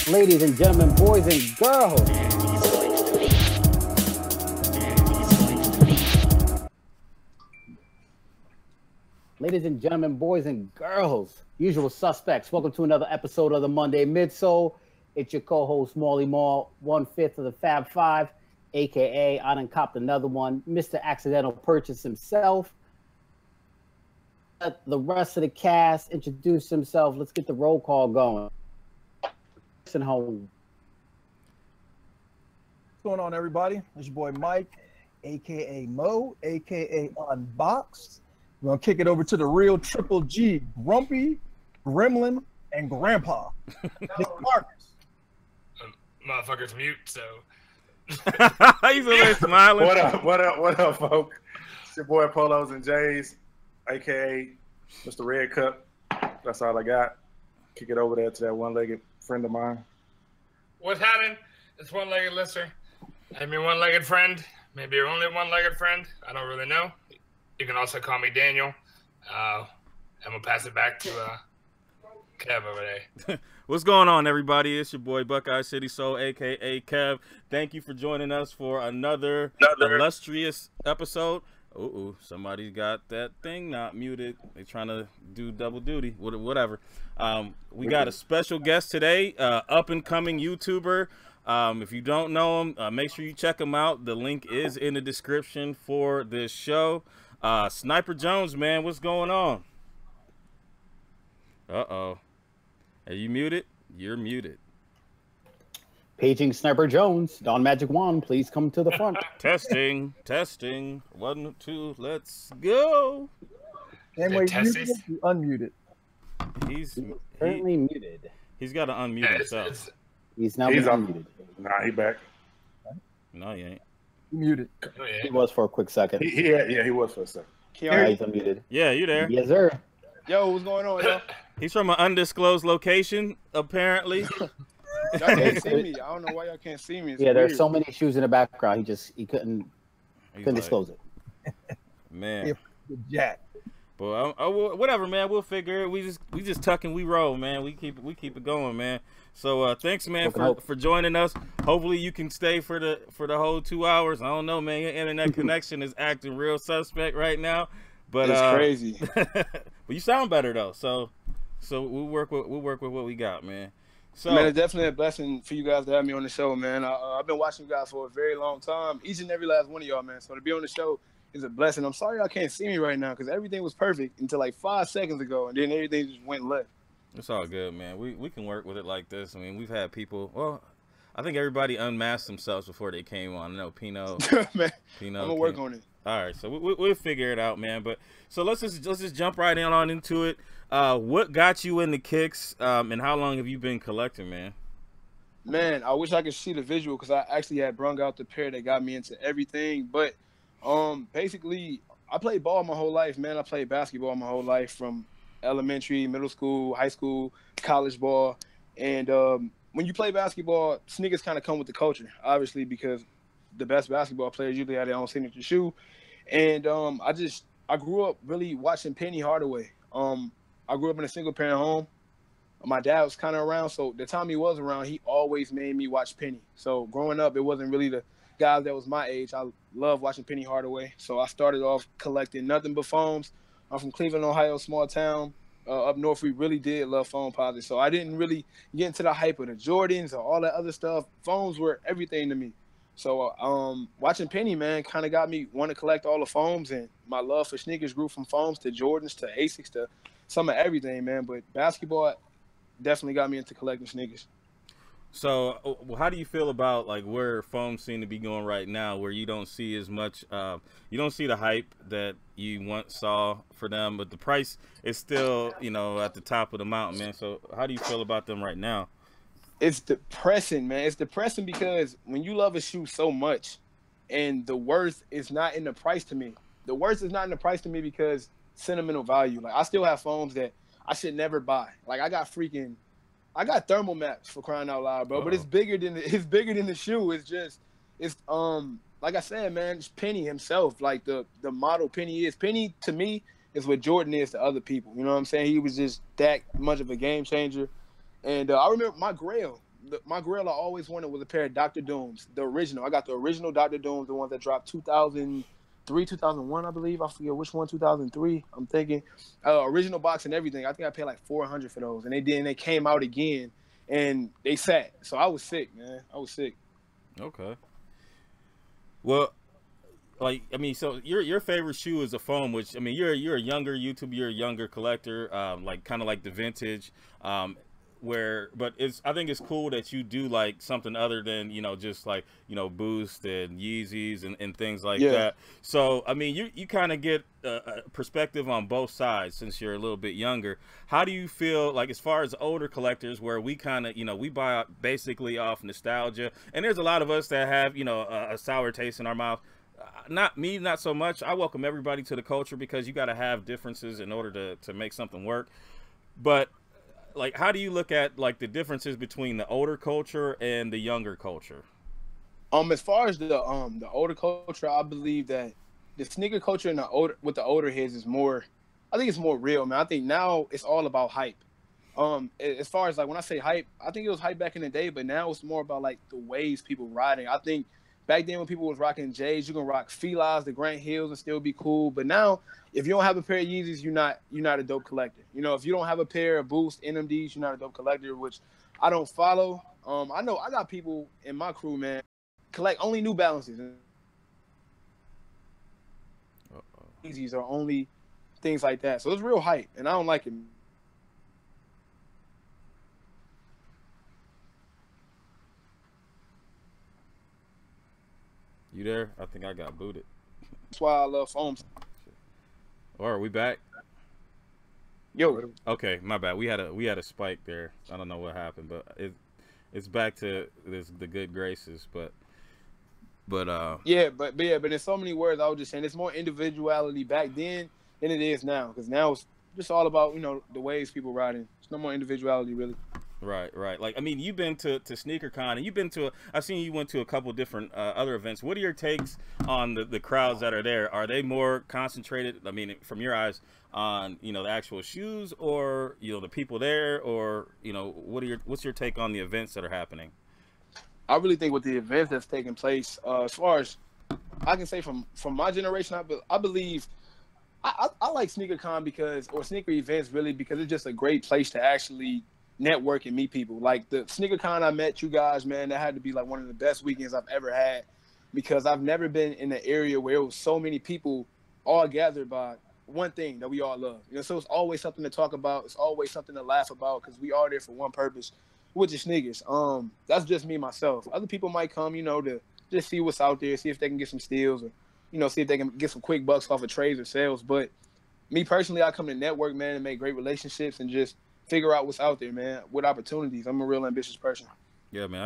Ladies and gentlemen, boys and girls. Ladies and gentlemen, boys and girls, usual suspects, welcome to another episode of the Monday Midsole. It's your co-host, Molly Mall, 1/5 of the Fab Five, a.k.a. I done copped another one, Mr. Accidental Purchase himself. Let the rest of the cast introduce themselves. Let's get the roll call going. Listen home. What's going on, everybody? It's your boy Mike, a.k.a. Mo, a.k.a. Unboxed. We're going to kick it over to the real Triple G, Grumpy, Gremlin, and Grandpa. Mr. Marcus. Motherfucker's mute, so. He's over there smiling. What up, folks? It's your boy Polos and Jays, a.k.a. Mr. Red Cup. That's all I got. Kick it over there to that one-legged friend of mine. What's happening? It's one-legged listener. I'm your one-legged friend. Maybe your only one-legged friend. I don't really know. You can also call me Daniel. I'm going to pass it back to Kev over there. What's going on, everybody? It's your boy Buckeye City Soul, a.k.a. Kev. Thank you for joining us for another illustrious episode. Uh-oh, somebody's got that thing not muted. They're trying to do double duty, whatever. We got a special guest today, up-and-coming YouTuber. If you don't know him, make sure you check him out. The link is in the description for this show. Sniper Jones, man, what's going on? Uh-oh. Are you muted? You're muted. Paging Sniper Jones, Don Magic Wand, please come to the front. Testing. 1, 2, let's go. Same way you unmuted. He's currently muted. He's got to unmute himself. He's unmuted. Nah, he back. No, he ain't. Muted. He was for a quick second. He was for a second. Yeah, he's unmuted. Yeah, you there? Yes, sir. Yo, what's going on, yo? He's from an undisclosed location, apparently. Y'all can't see me. I don't know why y'all can't see me. It's yeah, there's weird. so many shoes in the background. He couldn't disclose it. Man. Jack. Well, whatever, man. We'll figure it. We just tuck and we roll, man. We keep it going, man. So thanks, man, for joining us. Hopefully you can stay for the whole 2 hours. I don't know, man. Your internet connection is acting real suspect right now. But it's crazy. But you sound better though. So we'll work with what we got, man. So man, it's definitely a blessing for you guys to have me on the show, man. I've been watching you guys for a very long time, each and every last one of y'all, man. So to be on the show is a blessing. I'm sorry y'all can't see me right now because everything was perfect until like 5 seconds ago, and then everything just went left. It's all good, man. We can work with it like this. I mean, we've had people. Well, I think everybody unmasked themselves before they came on. I know Pino. Man, Pino, I'm gonna work on it. All right, so we'll figure it out, man. But so let's just jump right on into it. What got you into kicks, and how long have you been collecting, man? Man, I wish I could see the visual because I actually had brung out the pair that got me into everything. But basically, I played ball my whole life, man. I played basketball my whole life from elementary, middle school, high school, college ball. And when you play basketball, sneakers kind of come with the culture, obviously, because the best basketball players usually have their own signature shoe. And I grew up really watching Penny Hardaway. I grew up in a single-parent home. My dad was kind of around, so the time he was around, he always made me watch Penny. So growing up, it wasn't really the guys that was my age. I loved watching Penny Hardaway. So I started off collecting nothing but foams. I'm from Cleveland, Ohio, small town. Up north, we really did love foam posits. So I didn't really get into the hype of the Jordans or all that other stuff. Foams were everything to me. So watching Penny, man, kind of got me want to collect all the foams, and my love for sneakers grew from foams to Jordans to Asics to some of everything, man. But basketball definitely got me into collecting sneakers. So how do you feel about like where foams seem to be going right now, where you don't see as much, you don't see the hype that you once saw for them, but the price is still, at the top of the mountain, man. So how do you feel about them right now? It's depressing, man. It's depressing because when you love a shoe so much and the worth is not in the price to me, the worth is not in the price to me because sentimental value. Like I still have foams that I should never buy. Like I got thermal maps for crying out loud, bro. But it's bigger than the shoe. It's like I said, man, it's Penny himself. Like the model Penny is. Penny to me is what Jordan is to other people. You know what I'm saying? He was just that much of a game changer. And I remember my Grail. My Grail I always wanted was a pair of Dr. Dooms, the original. I got the original Dr. Dooms, the ones that dropped 2003, 2001, I believe. I forget which one, 2003. I'm thinking original box and everything. I think I paid like $400 for those, and they came out again, and they sat. So I was sick, man. I was sick. Okay. Well, like, I mean, so your favorite shoe is a foam, which, I mean, you're a younger YouTuber, you're a younger collector, like kind of like the vintage, but I think it's cool that you do like something other than, you know, just like, you know, Boost and Yeezys and things like that. So, I mean, you kind of get a perspective on both sides since you're a little bit younger. How do you feel, like, as far as older collectors, where we kind of, you know, we buy basically off nostalgia, and there's a lot of us that have, you know, a sour taste in our mouth. Not me, not so much. I welcome everybody to the culture because you got to have differences in order to make something work. But, like, how do you look at, like, the differences between the older culture and the younger culture? As far as the older culture, I believe that the sneaker culture and with the older heads is more, I think it's more real, man. I think now it's all about hype. As far as, like, when I say hype, I think it was hype back in the day, but now it's more about, like, the waves people riding. I think back then when people was rocking J's, you can rock Filas, the Grant Hills, and still be cool. But now, if you don't have a pair of Yeezys, you're not a dope collector. You know, if you don't have a pair of Boost NMDs, you're not a dope collector, which I don't follow. I know I got people in my crew, man, collect only New Balances. Yeezys are only things like that. So it's real hype, and I don't like it. You there? I think I got booted. That's why I love foams. Or are we back? Yo. Okay, my bad. We had a spike there. I don't know what happened, but it's back to the good graces. But in so many words, I was just saying it's more individuality back then than it is now. Because now it's just all about, you know, the ways people riding. There's no more individuality really. Right. Like, I mean, you've been to SneakerCon, and you've been to, I've seen you went to a couple different other events. What are your takes on the crowds that are there? Are they more concentrated, I mean, from your eyes, on, you know, the actual shoes, or, you know, the people there, or, you know, what's your take on the events that are happening? I really think with the events that's taking place, as far as I can say from my generation, I believe I like SneakerCon or sneaker events really because it's just a great place to actually network and meet people. Like the SneakerCon I met you guys, man, that had to be like one of the best weekends I've ever had because I've never been in an area where it was so many people all gathered by one thing that we all love. You know, so it's always something to talk about. It's always something to laugh about because we are there for one purpose, which is sneakers. That's just me, myself. Other people might come, you know, to just see what's out there, see if they can get some steals or, you know, see if they can get some quick bucks off of trades or sales. But me personally, I come to network, man, and make great relationships and just figure out what's out there, man, with opportunities. I'm a real ambitious person. Yeah, man,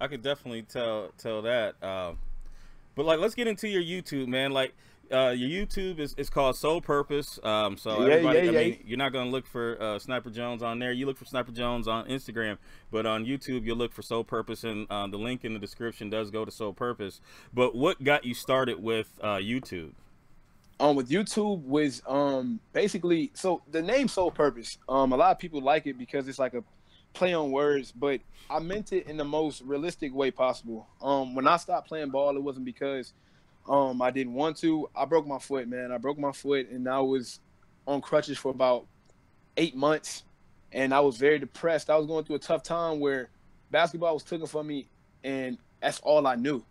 I could definitely tell that. But like, let's get into your YouTube, man. Like, your YouTube is called Sole Purpose. So everybody, I mean, you're not gonna look for Sniper Jones on there. You look for Sniper Jones on Instagram, but on YouTube you'll look for Sole Purpose, and the link in the description does go to Sole Purpose. But what got you started with YouTube? With YouTube was basically, so the name Sole Purpose. A lot of people like it because it's like a play on words, but I meant it in the most realistic way possible. When I stopped playing ball, it wasn't because I didn't want to. I broke my foot, man. I broke my foot, and I was on crutches for about 8 months, and I was very depressed. I was going through a tough time where basketball was taken from me, and that's all I knew.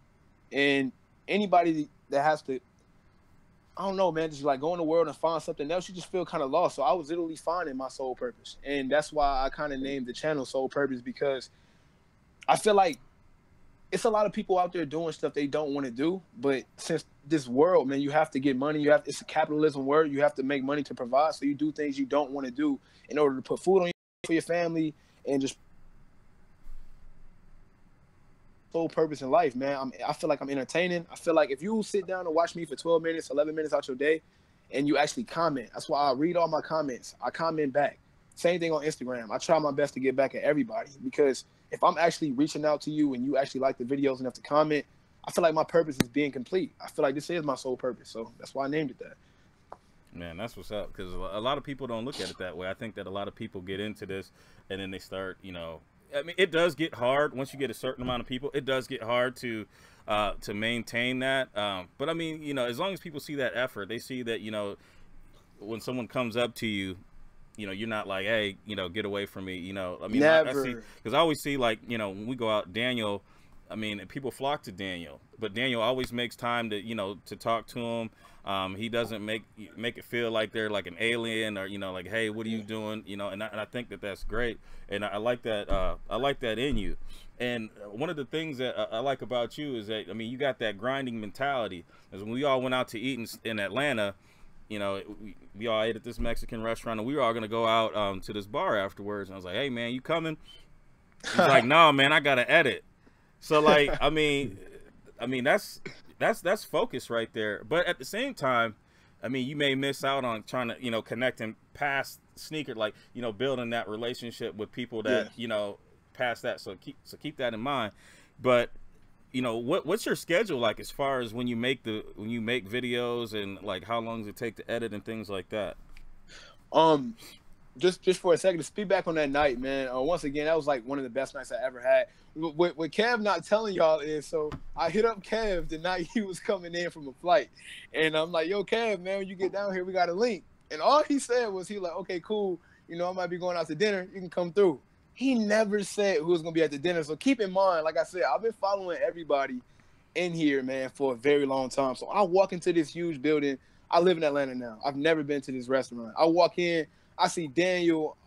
And anybody that has to, I don't know, man, just like go in the world and find something else, you just feel kind of lost. So I was literally finding my sole purpose. And that's why I kind of named the channel Sole Purpose, because I feel like it's a lot of people out there doing stuff they don't want to do. But since this world, man, you have to get money. It's a capitalism word. You have to make money to provide. So you do things you don't want to do in order to put food on for your family and just sole purpose in life, man. I feel like I'm entertaining. I feel like if you sit down and watch me for 12 minutes, 11 minutes out your day, and you actually comment, that's why I read all my comments. I comment back. Same thing on Instagram. I try my best to get back at everybody, because if I'm actually reaching out to you and you actually like the videos enough to comment, I feel like my purpose is being complete. I feel like this is my sole purpose. So that's why I named it that. Man, that's what's up, because a lot of people don't look at it that way. I think that a lot of people get into this and then they start, you know, I mean, it does get hard once you get a certain amount of people. It does get hard to maintain that. But I mean, you know, as long as people see that effort, they see that, you know, when someone comes up to you, you know, you're not like, hey, you know, get away from me. You know, I mean, I see, because I always see, like, you know, when we go out, Daniel, I mean, people flock to Daniel, but Daniel always makes time to, you know, to talk to him. He doesn't make it feel like they're like an alien, or, you know, like, hey, what are you doing? You know, and I think that that's great, and I like that. I like that in you. And one of the things that I like about you is that, I mean, you got that grinding mentality. Because when we all went out to eat in Atlanta, you know, we all ate at this Mexican restaurant, and we were all gonna go out to this bar afterwards. And I was like, hey man, you coming? He's like, no man, I gotta edit. So like, I mean that's focus right there. But at the same time, I mean, you may miss out on trying to, you know, connecting past sneaker, like, you know, building that relationship with people that, you know, past that. So keep that in mind. But, you know, what's your schedule like as far as when you make videos, and like how long does it take to edit and things like that? Just for a second to speak back on that night, man. Once again, that was like one of the best nights I ever had. What Kev not telling y'all is, so I hit up Kev the night he was coming in from a flight, and I'm like, yo, Kev, man, when you get down here, we got a link. And all he said was, he like, okay, cool. You know, I might be going out to dinner. You can come through. He never said who was gonna be at the dinner. So keep in mind, like I said, I've been following everybody in here, man, for a very long time. So I walk into this huge building. I live in Atlanta now. I've never been to this restaurant. I walk in. I see Daniel,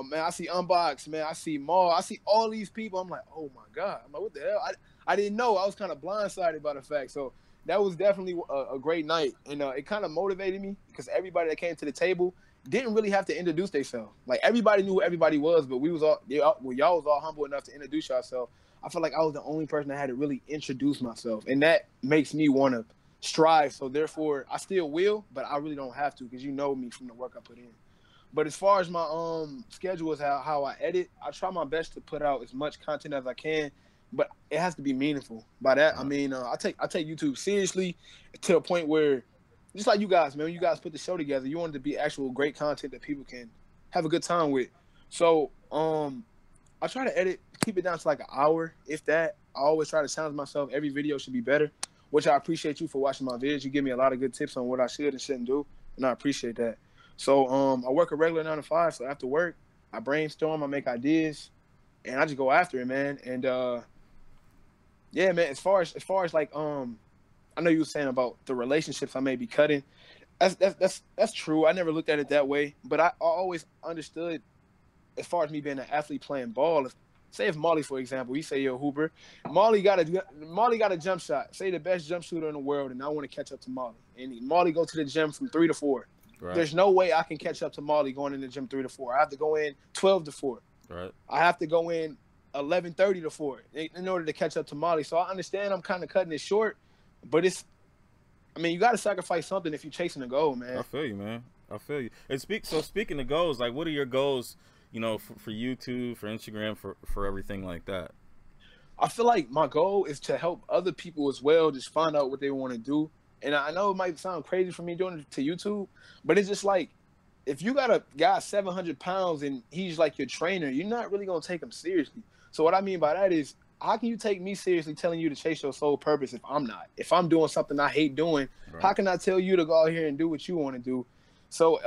man, I see Unbox, man, I see Maul, I see all these people. I'm like, oh my God. I'm like, what the hell? I didn't know. I was kind of blindsided by the fact. So that was definitely a great night. And it kind of motivated me, because everybody that came to the table didn't really have to introduce themselves. Like, everybody knew who everybody was, but we was all, y'all was all humble enough to introduce yourself. I felt like I was the only person that had to really introduce myself. And that makes me want to strive. So therefore, I still will, but I really don't have to, because you know me from the work I put in. But as far as my schedule is how I edit, I try my best to put out as much content as I can, but it has to be meaningful. By that, I mean, I take YouTube seriously to a point where, just like you guys, man, when you guys put the show together, you want it to be actual great content that people can have a good time with. So I try to keep it down to like an hour, if that. I always try to challenge myself. Every video should be better, which I appreciate you for watching my videos. You give me a lot of good tips on what I should and shouldn't do, and I appreciate that. So I work a regular 9 to 5. So after work, I brainstorm, I make ideas, and I just go after it, man. And yeah, man. As far as like I know you were saying about the relationships I may be cutting. That's true. I never looked at it that way, but I always understood, as far as me being an athlete playing ball. If Molly, for example, he say, yo, Hooper, Molly got a jump shot. Say the best jump shooter in the world, and I want to catch up to Molly. And Molly go to the gym from 3 to 4. Right. There's no way I can catch up to Molly going in the gym 3 to 4. I have to go in 12 to 4. Right. I have to go in 11:30 to 4 in order to catch up to Molly. So I understand I'm kind of cutting it short, but you got to sacrifice something if you're chasing a goal, man. I feel you, man. I feel you. And speaking of goals, like, what are your goals, you know, for YouTube, for Instagram, for everything like that? I feel like my goal is to help other people as well, just find out what they want to do. And I know it might sound crazy for me doing it to YouTube, but it's just like, if you got a guy 700 pounds and he's like your trainer, you're not really going to take him seriously. So what I mean by that is, how can you take me seriously telling you to chase your sole purpose if I'm not? If I'm doing something I hate doing, right, how can I tell you to go out here and do what you want to do? So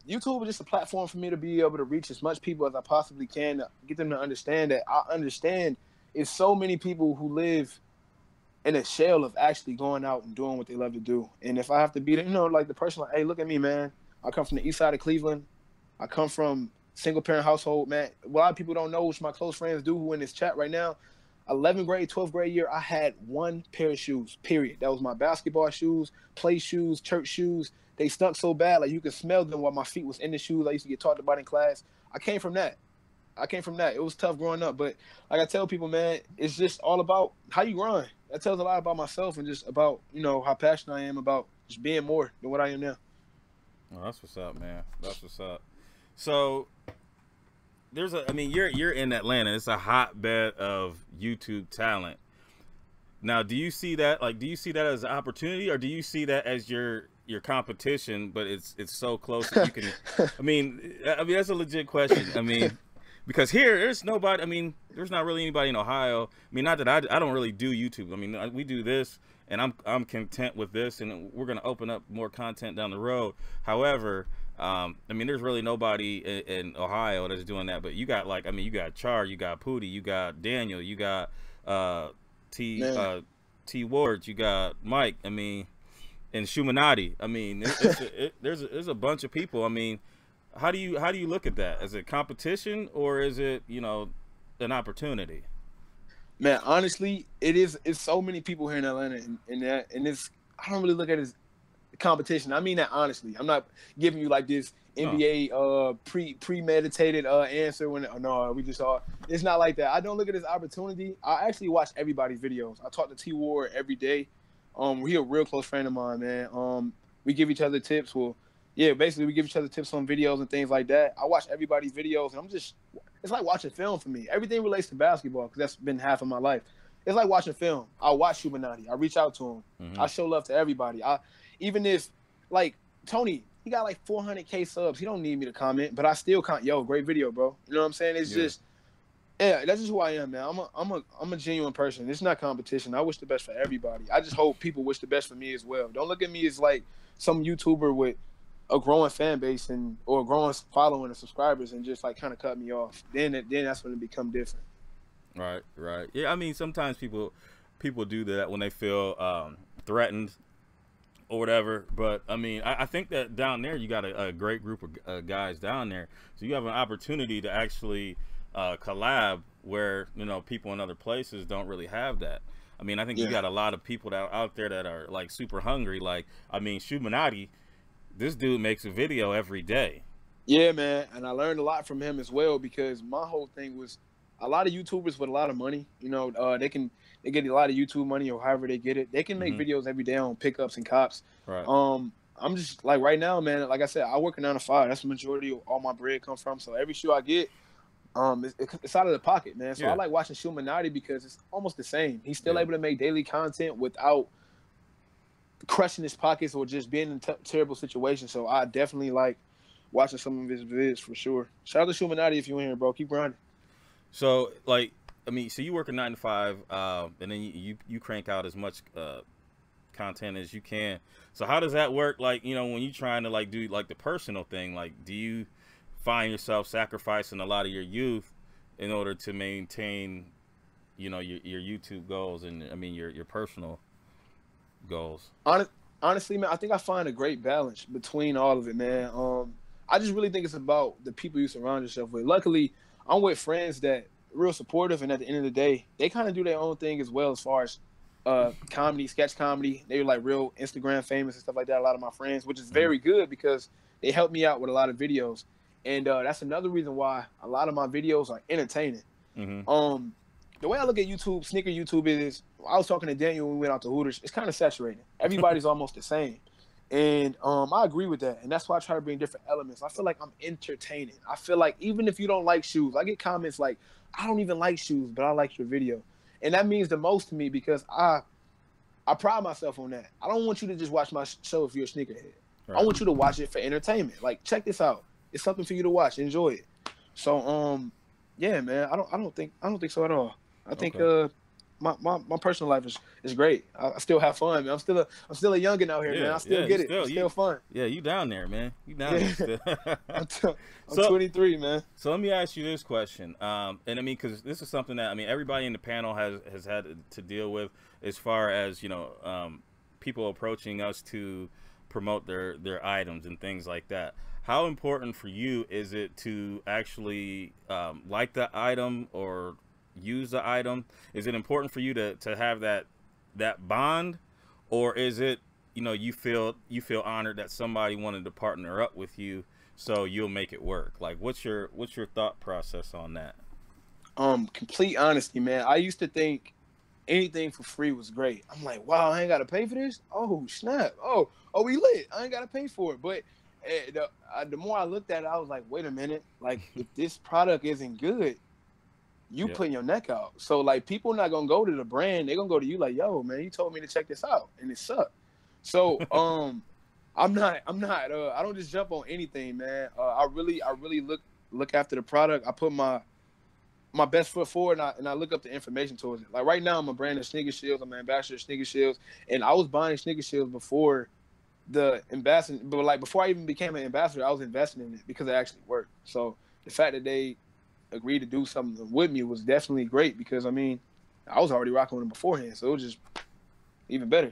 YouTube is just a platform for me to be able to reach as much people as I possibly can, to get them to understand that I understand it's so many people who live in a shell of actually going out and doing what they love to do. And if I have to be, you know, like the person, like, hey, look at me, man. I come from the east side of Cleveland. I come from single parent household, man. A lot of people don't know, which my close friends do, who in this chat right now. 11th grade, 12th grade year, I had one pair of shoes, period. That was my basketball shoes, play shoes, church shoes. They stunk so bad, like you could smell them while my feet was in the shoes I used to get talked about in class. I came from that. It was tough growing up. But like I tell people, man, it's just all about how you grind. That tells a lot about myself and just about, you know, how passionate I am about just being more than what I am now. Oh, that's what's up, man. That's what's up. So you're in Atlanta. It's a hotbed of YouTube talent. Now, do you see that as an opportunity, or do you see that as your your competition, but it's so close that you can. I mean that's a legit question. I mean, because here there's nobody. I mean, there's not really anybody in Ohio. I mean, not that I don't really do YouTube. I mean, we do this, and I'm content with this, and we're gonna open up more content down the road. However, I mean, there's really nobody in Ohio that's doing that. But you got like, I mean, you got Char, you got Pootie, you got Daniel, you got T Ward, you got Mike. I mean, and Shumanati. I mean, there's a bunch of people. I mean, how do you look at that? Is it competition or is it, you know, an opportunity? Man, honestly, it's so many people here in Atlanta, and it's, I don't really look at it as competition. I mean that honestly. I'm not giving you like this NBA premeditated answer when no, we just saw. It's not like that. I don't look at it as opportunity. I actually watch everybody's videos. I talk to T Ward every day. He's a real close friend of mine, man. We give each other tips. Well, yeah, basically we give each other tips on videos and things like that. I watch everybody's videos, and it's like watching film for me. Everything relates to basketball because that's been half of my life. It's like watching film. I watch Shumanati. I reach out to him. Mm-hmm. I show love to everybody. Even if, like, Tony, he got like 400K subs. He don't need me to comment, but I still yo, great video, bro. You know what I'm saying? It's just, yeah, that's just who I am, man. I'm a genuine person. It's not competition. I wish the best for everybody. I just hope people wish the best for me as well. Don't look at me as like some YouTuber with a growing fan base or a growing following of subscribers and just like kind of cut me off. Then that's when it become different. Right. Yeah, I mean, sometimes people do that when they feel threatened or whatever, but I mean, I think that down there you got a great group of guys down there, so you have an opportunity to actually collab where, you know, people in other places don't really have that. I mean, I think you got a lot of people that out there that are like super hungry. Like, I mean, Shumanati, this dude makes a video every day. Yeah, man, and I learned a lot from him as well, because my whole thing was a lot of YouTubers with a lot of money, you know, they get a lot of YouTube money or however they get it. They can make videos every day on pickups and cops. Right. I'm just like right now, man, like I said, I work a 9 to 5. That's the majority of all my bread comes from. So every shoe I get, it's out of the pocket, man. So I like watching Shumanati because it's almost the same. He's still able to make daily content without crushing his pockets or just being in terrible situations. So I definitely like watching some of his vids for sure. Shout out to Shumanati if you're in here, bro. Keep grinding. So, like, I mean, so you work a 9 to 5, and then you crank out as much content as you can. So how does that work? Like, you know, when you're trying to like do like the personal thing, like, do you find yourself sacrificing a lot of your youth in order to maintain, you know, your YouTube goals and, I mean, your personal goals? Honestly, man, I think I find a great balance between all of it, man. I just really think it's about the people you surround yourself with. Luckily, I'm with friends that real supportive, and at the end of the day, they kind of do their own thing as well as far as comedy, sketch comedy. They're like real Instagram famous and stuff like that, a lot of my friends, which is very good because they help me out with a lot of videos. And that's another reason why a lot of my videos are entertaining. The way I look at YouTube, sneaker YouTube is, I was talking to Daniel when we went out to Hooters, it's kind of saturated. Everybody's almost the same. And I agree with that. And that's why I try to bring different elements. I feel like I'm entertaining. I feel like even if you don't like shoes, I get comments like, I don't even like shoes, but I like your video. And that means the most to me because I pride myself on that. I don't want you to just watch my show if you're a sneakerhead. Right. I want you to watch it for entertainment. Like, check this out. It's something for you to watch. Enjoy it. So, yeah, man, I don't think so at all. I think my personal life is great. I still have fun, man. I'm still a youngin' out here, man. I still get it. It's still fun. Yeah, you down there, man. You down there still. I'm 23, man. So let me ask you this question. And I mean, because this is something that, I mean, everybody in the panel has had to deal with as far as, you know, people approaching us to promote their items and things like that. How important for you is it to actually like the item or use the item? Is it important for you to have that bond, or is it, you know, you feel honored that somebody wanted to partner up with you, so you'll make it work? Like, what's your thought process on that? Complete honesty, man. I used to think anything for free was great. I'm like, wow, I ain't gotta pay for this. Oh snap. Oh, we lit. I ain't gotta pay for it. But the more I looked at it, I was like, wait a minute. Like, if this product isn't good, you putting your neck out. So like, people not gonna go to the brand, they're gonna go to you like, yo, man, you told me to check this out and it sucked. So I'm not. I don't just jump on anything, man. I really look after the product. I put my best foot forward, and I look up the information towards it. Like right now, I'm a brand of Sneaker Shields. I'm an ambassador of Sneaker Shields, and I was buying Sneaker Shields before the ambassador. But like before I even became an ambassador, I was investing in it because it actually worked. So the fact that they agreed to do something with me was definitely great because I mean, I was already rocking with them beforehand, so it was just even better.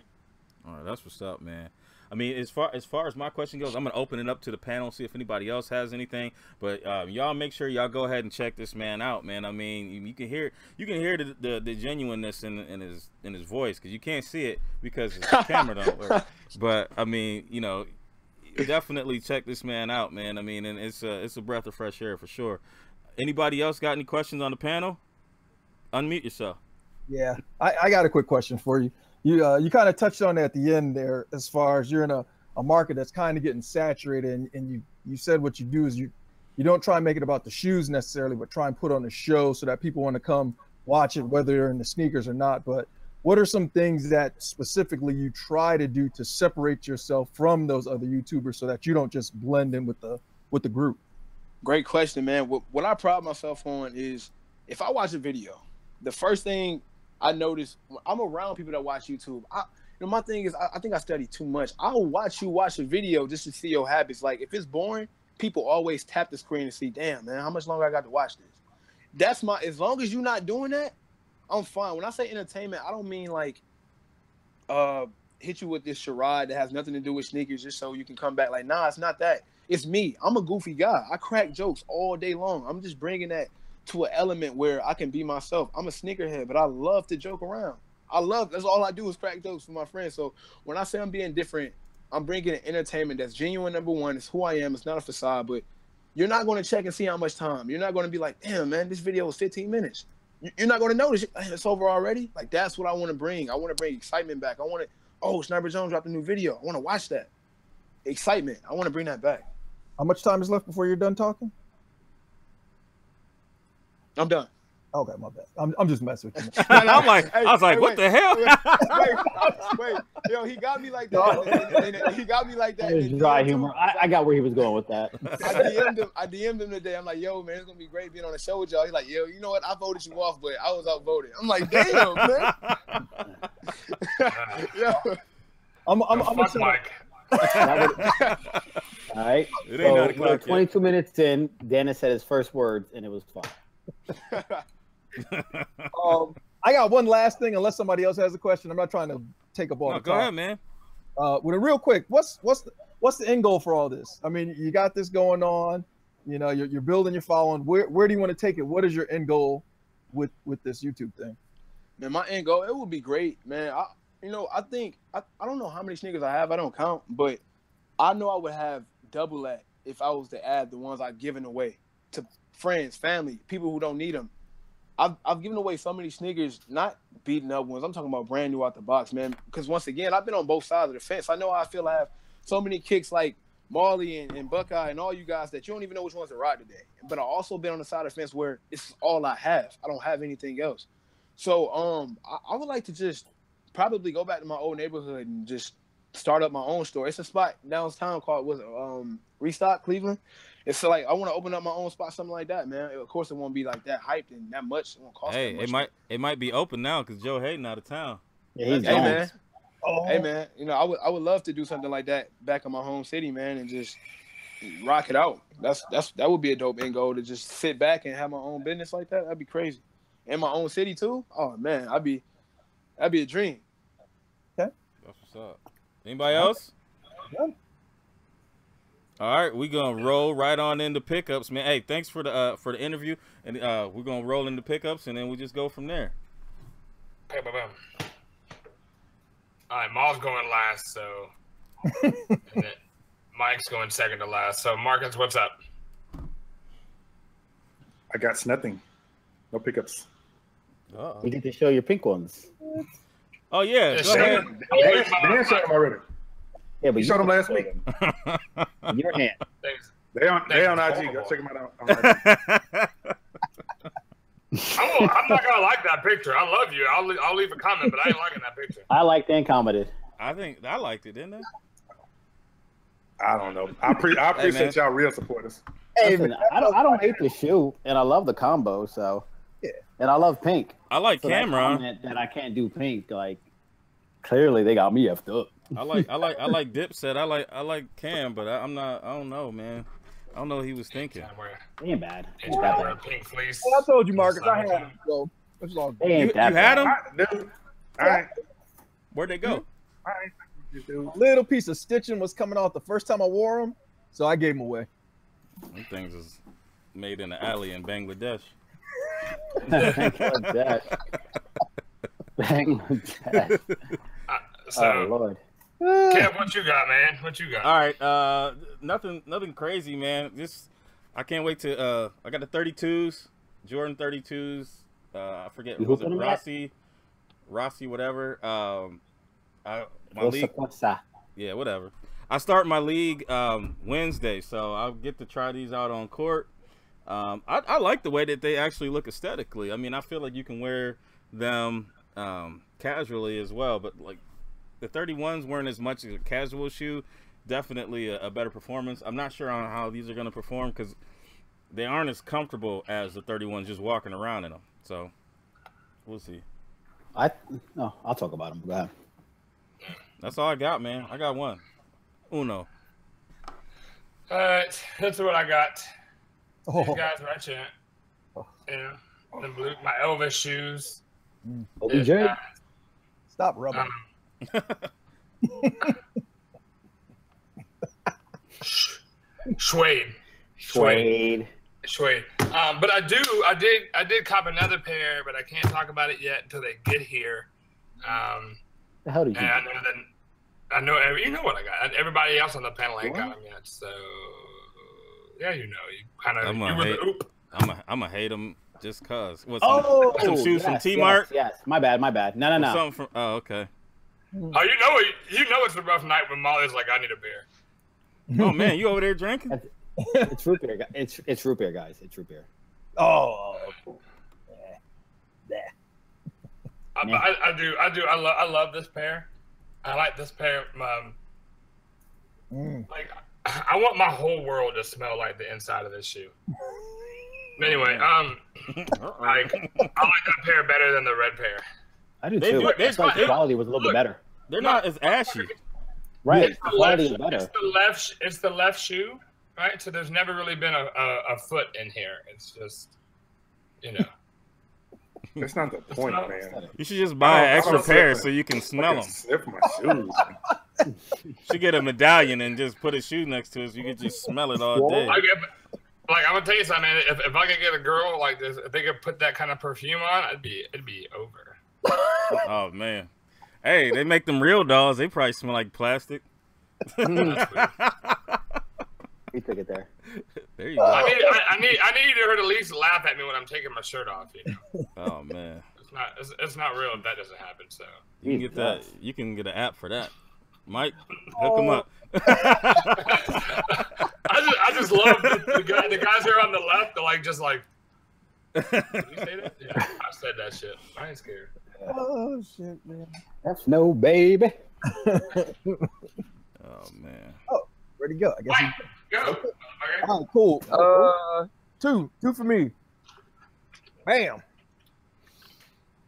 All right, that's what's up, man. I mean, as far as my question goes, I'm gonna open it up to the panel, see if anybody else has anything. But y'all make sure y'all go ahead and check this man out, man. I mean, you can hear the genuineness in his voice because you can't see it because his camera don't work. But I mean, you know, definitely check this man out, man. I mean, and it's a breath of fresh air for sure. Anybody else got any questions on the panel? Unmute yourself. Yeah, I got a quick question for you. You kind of touched on it at the end there as far as you're in a market that's kind of getting saturated and you said what you do is you don't try and make it about the shoes necessarily, but try and put on a show so that people want to come watch it, whether they're in the sneakers or not. But what are some things that specifically you try to do to separate yourself from those other YouTubers so that you don't just blend in with the group? Great question, man. What I pride myself on is if I watch a video, the first thing I notice I'm around people that watch YouTube. My thing is I think I study too much. I'll watch you watch a video just to see your habits. Like if it's boring, people always tap the screen and see, damn man, how much longer I got to watch this. As long as you're not doing that, I'm fine. When I say entertainment, I don't mean like hit you with this charade that has nothing to do with sneakers just so you can come back. Like, nah, it's not that. It's me. I'm a goofy guy. I crack jokes all day long. I'm just bringing that to an element where I can be myself. I'm a sneakerhead, but I love to joke around. That's all I do is crack jokes for my friends. So when I say I'm being different, I'm bringing an entertainment that's genuine. Number one, it's who I am. It's not a facade, but you're not going to check and see how much time. You're not going to be like, damn, man, this video was 15 minutes. You're not going to notice it's over already. Like, that's what I want to bring. I want to bring excitement back. Sniper Jones dropped a new video. I want to watch that. Excitement. I want to bring that back. How much time is left before you're done talking? I'm done. Okay, my bad. I'm just messing with you. I was like, what the hell? Wait. Yo, he got me like that. He got me like that. Dry humor. I got where he was going with that. I DM'd him today. I'm like, yo, man, it's gonna be great being on the show with y'all. He's like, yo, you know what? I voted you off, but I was outvoted. I'm like, damn, man. Yo. I'm Mike. All right. So we're 22 minutes in. Dennis said his first words, and it was fun. I got one last thing, unless somebody else has a question. I'm not trying to take up all the time. Go ahead, man. With a real quick, what's the end goal for all this? I mean, you got this going on. You know, you're building your following. Where do you want to take it? What is your end goal with this YouTube thing? Man, my end goal, it would be great, man. I think I don't know how many sneakers I have. I don't count, but I know I would have double that if I was to add the ones I've given away to friends, family, people who don't need them. I've given away so many sneakers, not beaten up ones. I'm talking about brand new out the box, man. Because once again, I've been on both sides of the fence. I know how I feel. I have so many kicks like Marley and Buckeye and all you guys that you don't even know which ones to ride today. But I also been on the side of the fence where it's all I have. I don't have anything else. So I would like to just probably go back to my old neighborhood and just start up my own store. It's a spot downtown called Restock, Cleveland. It's like I want to open up my own spot, something like that, man. Of course, it won't be like that hyped and that much. It won't cost that much. It might be open now because Joe Hayden out of town. Yeah, he's man. Hey man, I would love to do something like that back in my home city, man, and just rock it out. That would be a dope end goal to just sit back and have my own business like that. That'd be crazy. In my own city too. Oh man, that'd be a dream. Okay. That's what's up. Anybody else? Yeah. All right, we're gonna roll right on into pickups, man. Hey, thanks for the interview, and we're gonna roll into pickups, and then we just go from there. Okay, bye-bye. All right, Maul's going last, so and then Mike's going second to last. So Marcus, what's up? I got nothing. No pickups. You get to show your pink ones. Oh yeah, go ahead. Dan showed them already. Yeah, but you showed them last week. In your hand. Thanks. They on IG. Go check them out on IG. I'm not gonna like that picture. I love you. I'll leave a comment, but I ain't liking that picture. I liked and commented. I think I liked it, didn't I? I don't know. I appreciate y'all real supporters. Hey, Listen, man, I don't hate the shoe, and I love the combo. So, yeah. And I love pink. I like So Cameron. That I can't do pink. Like, clearly they got me effed up. I like Dipset. I like Cam, but I don't know, man. I don't know what he was thinking. They ain't bad. Ain't trying to wear a pink fleece. I told you, Marcus, I had him. So it's all good. They ain't You that had bad. him? Dude, all right. Where'd they go? All right. Dude. A little piece of stitching was coming off the first time I wore them, so I gave them away. Them things is made in the alley in Bangladesh. Bangladesh. Bangladesh. So, Oh Lord. Kev, what you got, man? What you got? All right, nothing crazy, man. Just I can't wait to. I got the 32s, Jordan 32s. I forget, was it Rossi, whatever. My league. Yeah, whatever. I start my league Wednesday, so I'll get to try these out on court. I like the way that they actually look aesthetically. I mean, I feel like you can wear them casually as well, but like the 31s weren't as much as a casual shoe. Definitely a better performance. I'm not sure on how these are going to perform because they aren't as comfortable as the 31s just walking around in them. So we'll see. I'll talk about them. Go ahead. That's all I got, man. I got one. Uno. All right, that's what I got. Oh. These guys right here. Yeah, the blue, my Elvis shoes. OBJ. Stop rubbing. Suede. But I did cop another pair, but I can't talk about it yet until they get here. The hell did you? And I know you know what I got. Everybody else on the panel ain't got them yet, so yeah, you know, you kind of you were the oop. I'm gonna hate them just cause. What, some shoes from T-Mart? Yes, my bad. No. Something from, oh, okay. Oh, you know it's a rough night when Molly's like, I need a beer. Oh man, you over there drinking? It's root beer. It's root beer, guys. It's root beer. Oh. I love this pair. I like this pair. Like, I want my whole world to smell like the inside of this shoe. Anyway, like I like that pair better than the red pair. I do too. The quality was a little bit better. They're not as ashy. Right. It's the quality is better. It's the left shoe, right? So there's never really been a foot in here. It's just, you know. That's not the point, man. You should just buy an extra pair so you can smell them. Sniff my shoes. You should get a medallion and just put a shoe next to it so you can just smell it all day. I'm gonna tell you something, man. If I could get a girl like this, if they could put that kind of perfume on, it'd be over. Oh man. Hey, they make them real dolls. They probably smell like plastic. You took it there. There you go. I need her to at least laugh at me when I'm taking my shirt off. You know? Oh man. It's not real if that doesn't happen. So you can get that. You can get an app for that. Mike, hook him up. I just love the guys here on the left. They're like just like. Did you say that? Yeah, I said that shit. I ain't scared. Oh shit, man. That's no baby. Oh man. Oh, where'd he go? I guess Mike, go. Okay. All right, cool. Two for me. Bam.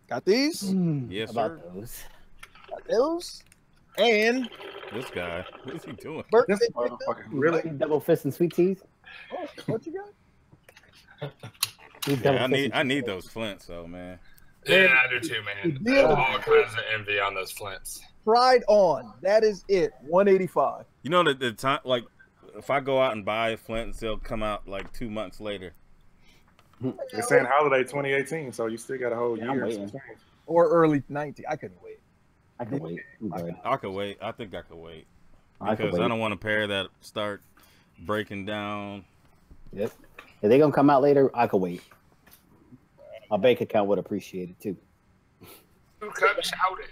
Got these. Yes, How sir. about those? Got those. And This guy. What is he doing? birthday This motherfucker. Really? Double fist and sweet teas. Oh, what you got? Yeah, I need those flints, though, man. Yeah, I do too, man. There's all kinds of envy on those flints. Tried on. That is it. 185. You know the time, like, if I go out and buy flints, they'll come out like 2 months later. They're saying holiday 2018, so you still got a whole Yeah, I'm year. waiting. Or early 19. I couldn't wait. I can wait. I'm good. I could wait. I think I could wait I could because wait. I don't want a pair that start breaking down. Yep. If they're gonna come out later, I could wait. My bank account would appreciate it too. Who kept shouting?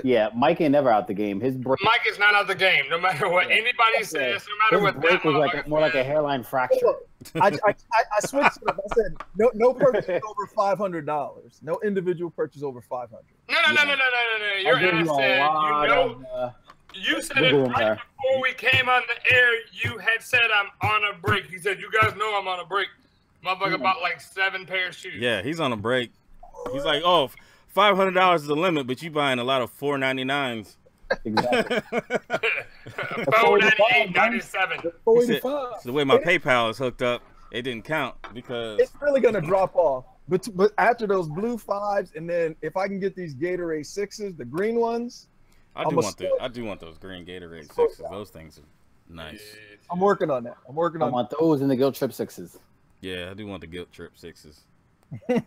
Yeah, Mike ain't never out the game. His break, Mike is not out the game. No matter what anybody says, no matter his what break that was like motherfucker more like a says. hairline fracture. I switched it up. I said no purchase over $500. No individual purchase over $500. No. Your I'll give ass you a said, lot you know, You said it right before we came on the air. You had said I'm on a break. He said, "You guys know I'm on a break." Motherfucker bought like 7 pairs of shoes. Yeah, he's on a break. He's like, oh, $500 is the limit, but you buying a lot of $4.99s. Exactly. $4.98.97. So the way my PayPal is hooked up, it didn't count because it's really gonna drop off. But after those blue 5s, and then if I can get these Gatorade 6s, the green ones, I do want those green Gatorade 6s. Those things are nice. I'm working on that. I want those in the Guilt Trip 6s. Yeah, I do want the Guilt Trip 6s. Y'all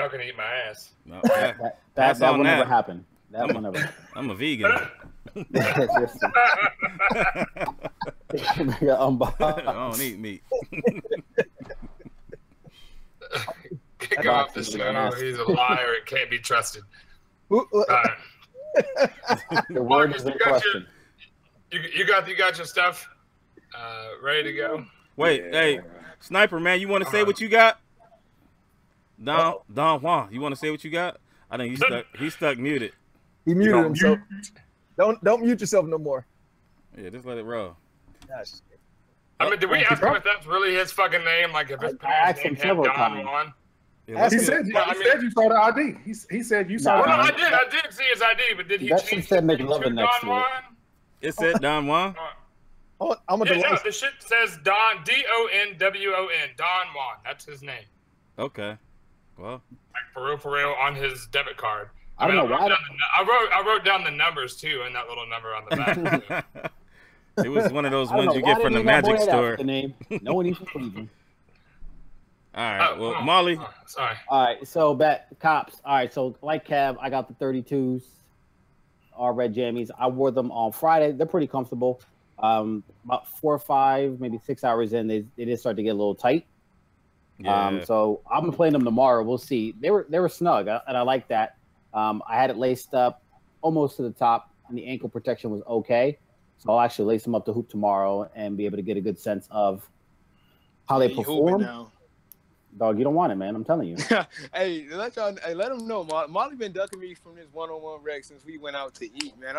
can eat my ass. No, that will never happen. That will never happen. I'm a vegan. I don't eat meat. Kick off the show. He's a liar. It can't be trusted. The word is in question. You got your stuff ready to go? Wait, hey, Sniper, man, you want to say what you got? Don Juan, you want to say what you got? I think he's stuck muted. He muted himself. Don't mute yourself no more. Yeah, just let it roll. Gosh. I mean, did we ask him if that's really his fucking name? Like, if his parents named him Don Juan? Yeah, he said you saw the ID. He said you saw the ID. I did see his ID, but did he change said McLovin next to it? It said Don Juan? Oh, the shit says Don, D-O-N-W-O-N, Don Juan. That's his name. Okay. Well. Like, for real, on his debit card. I don't know why. I wrote down the numbers, too, and that little number on the back. It was one of those ones you get from the magic store. The name. No one even believe him. All right. Well, Molly. Sorry. All right. So, Cops. All right. So, like Kev, I got the 32s, all red jammies. I wore them on Friday. They're pretty comfortable. About 4 or 5, maybe 6 hours in, they did start to get a little tight. Yeah. So I'm playing them tomorrow. We'll see. They were snug, and I like that. I had it laced up almost to the top, and the ankle protection was okay. So I'll actually lace them up to hoop tomorrow and be able to get a good sense of how they perform. Dog, you don't want it, man. I'm telling you. Hey, let them know. Molly been ducking me from this one-on-one rec since we went out to eat, man.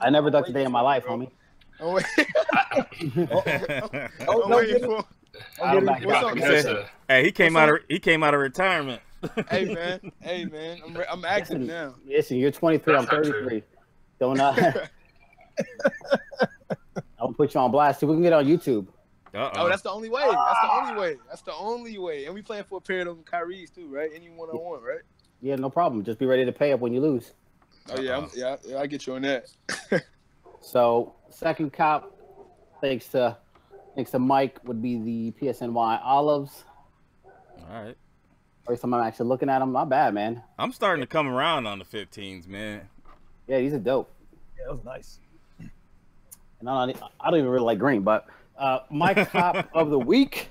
I never ducked a day in my life, homie. Hey, he came out of retirement. Hey man, I'm active now. Listen, you're 23. I'm 33. Don't I'll put you on blast. See, we can get on YouTube. Oh, that's the only way. That's the only way. And we playing for a pair of them Kyrie's too, right? Any one-on-one, right? Yeah, no problem. Just be ready to pay up when you lose. Oh yeah, I get you on that. So second cop, thanks to Mike, would be the PSNY Olives. All right. First time I'm actually looking at them. Not bad, man. I'm starting to come around on the 15s, man. Yeah, these are dope. Yeah, that was nice. And I don't even really like green, but my top of the week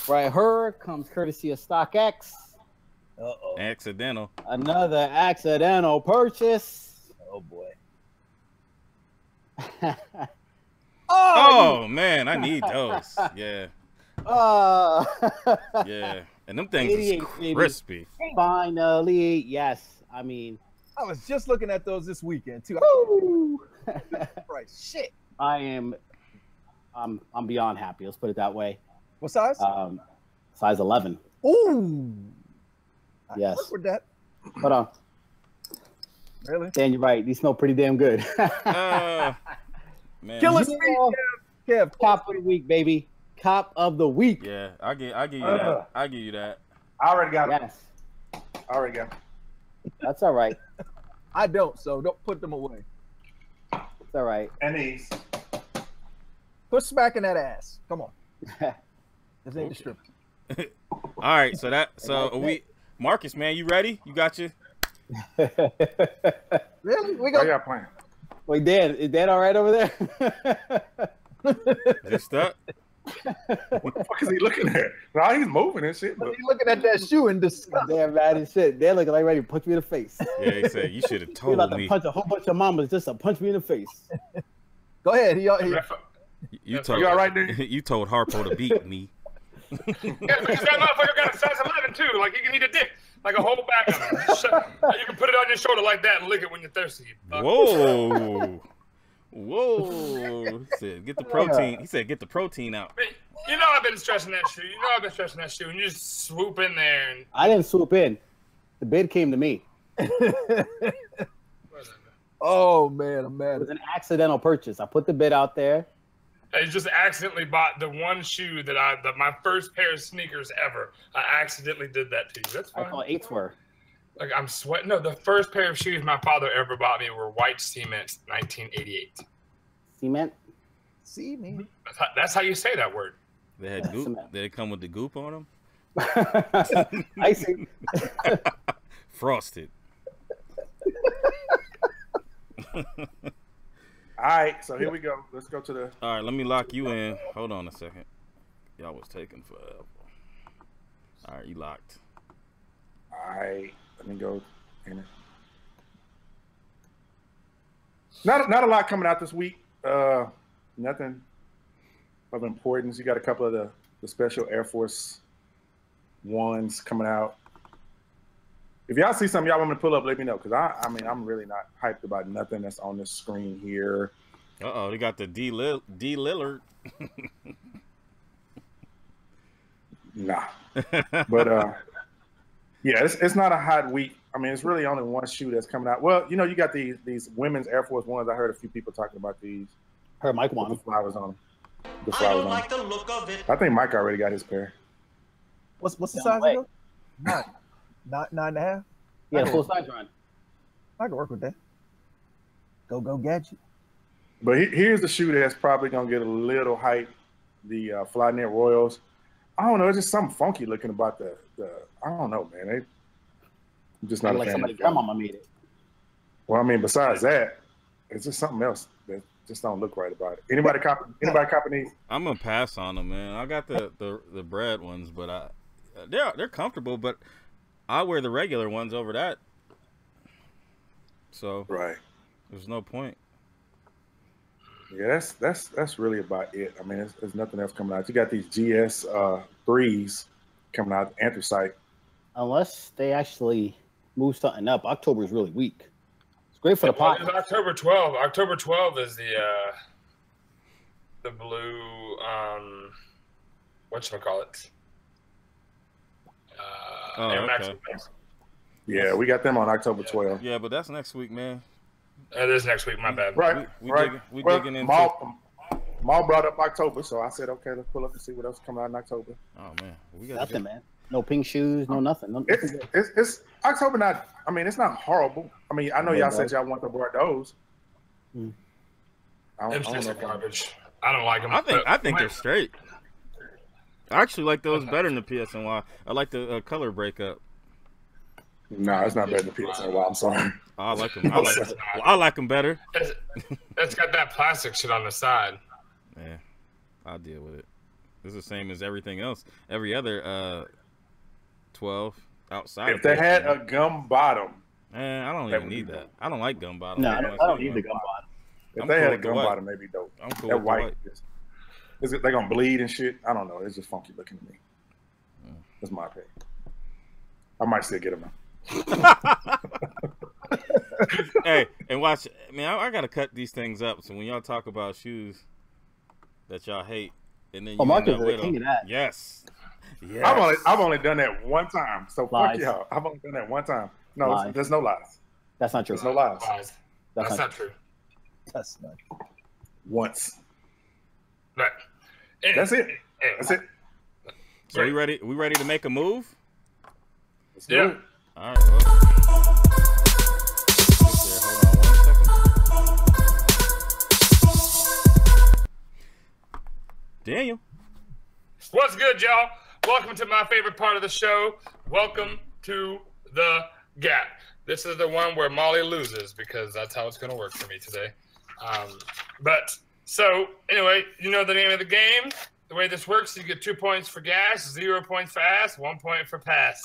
right here comes courtesy of StockX. Uh-oh. Accidental. Another accidental purchase. Oh boy. Oh man, I need those. Yeah. Yeah. And them things is crispy. Baby. Finally, yes. I mean, I was just looking at those this weekend too. Right. Shit. I'm beyond happy. Let's put it that way. What size? Size 11. Ooh. Yes. I with that. Hold on. Really? Dan, you're right. These smell pretty damn good. Man. Kill us, Kev. Cop of the week, baby. Cop of the week. Yeah, I give you that. I give you that. I already got it. Yes. I already got it. That's all right. I don't, so don't put them away. It's all right. And these. Put smack in that ass. Come on. This ain't the strip. All right, so we Marcus, man, you ready? You got your Really? We Why got y'all playing? Wait, Dan, is Dan all right over there? Is it stuck? What the fuck is he looking at? No, he's moving and shit. But you looking at that shoe and disgust. Damn mad as shit. Dan looking like ready to punch me in the face. Yeah, he said you should have He's told about me. to punch a whole bunch of mamas just to punch me in the face. Go ahead. You told You all right there? You told Harpo to beat me. Yeah, because that motherfucker got a size 11 too. Like you can eat a dick, like a whole bag of it. You can put it on your shoulder like that and lick it when you're thirsty. Whoa. Whoa. He said, get the protein. He said, get the protein out. You know I've been stressing that shoe. And you just swoop in there and I didn't swoop in. The bid came to me. Oh man, I'm mad. It was an accidental purchase. I put the bid out there. I just accidentally bought the one shoe that my first pair of sneakers ever. I accidentally did that to you. That's fine. I thought 8s were. Like I'm sweating. No, the first pair of shoes my father ever bought me were white cement, 1988. Cement? See me. That's how you say that word. They had goop. Did it come with the goop on them? Icing. Frosted. All right, so here we go. Let's go to the. All right, let me lock you in. Hold on a second. Y'all was taking forever. All right, you locked. All right, let me go. Not a lot coming out this week. Nothing of importance. You got a couple of the special Air Force Ones coming out. If y'all see something y'all want me to pull up, let me know. Because I mean, I'm really not hyped about nothing that's on this screen here. Uh-oh, they got the D. Lillard. Nah. But, yeah, it's not a hot week. I mean, it's really only one shoe that's coming out. Well, you know, you got these women's Air Force Ones. I heard a few people talking about these. Heard Mike wanted The flowers on them. The I flowers don't on like them. the look of it. I think Mike already got his pair. What's the Down size the way. of it? 9.5. Yeah, full size run. I can work with that. Go gadget. But here's the shoe that's probably going to get a little hype, the Flyknit Royals. I don't know. It's just something funky looking about the I don't know, man. I'm just not a Like fan. somebody's grandmama made it. Well, I mean, besides that, it's just something else that just don't look right about it. Anybody copy these? I'm gonna pass on them, man. I got the bread ones, but they're comfortable, but I wear the regular ones over that. So Right. there's no point. Yeah, that's really about it. I mean, there's nothing else coming out. You got these GS 3s coming out, anthracite. Unless they actually move something up. October is really weak. It's great for the pot. It's October 12th. October 12th is the blue whatchamacallit? Air Max. Okay. Yeah, we got them on October 12th. Yeah, but that's next week, man. It is next week. My bad. Right, We right. digging into. Maul brought up October, so I said, okay, let's pull up and see what else is coming out in October. Oh man, we got Nothing, man. No pink shoes, no nothing. No, It's October. Not, I mean, it's not horrible. I mean, I know y'all said y'all want the Bordeaux's. Mm. Them shits are garbage. I don't like them. I think they're straight. I actually like those better than the PSNY. I like the color breakup. No, it's not better than PSNY. I'm sorry. I like them. I like them better. It's got that plastic shit on the side. Yeah, I'll deal with it. It's the same as everything else. Every other 12 outside. If they had a gum bottom. Man, I don't even need that. I don't like gum bottom. no, I don't need the gum bottom. If I'm they cool had a with the gum white. bottom, they'd be dope. I'm cool That with the white. white. They're going to bleed and shit. I don't know. It's just funky looking to me. That's my opinion. I might still get them now. Hey, and watch. I mean, I got to cut these things up. So when y'all talk about shoes that y'all hate, and then you Marcus end up is the with king them. of that. Yes. Yes. I've only done that one time. So Lies. fuck y'all. I've only done that one time. No, Lies. there's no lies. That's not true. There's no lies. Lies. That's not true. That's not. Once. But That's it. Hey, That's it. So we ready? We ready to make a move? Let's do Yeah. it. All right. Well. Hold on 1 second. Daniel. What's good, y'all? Welcome to my favorite part of the show. Welcome to the G.A.P. This is the one where Molly loses because that's how it's going to work for me today. But so anyway, you know the name of the game. The way this works, you get 2 points for gas, 0 points for ass, 1 point for pass.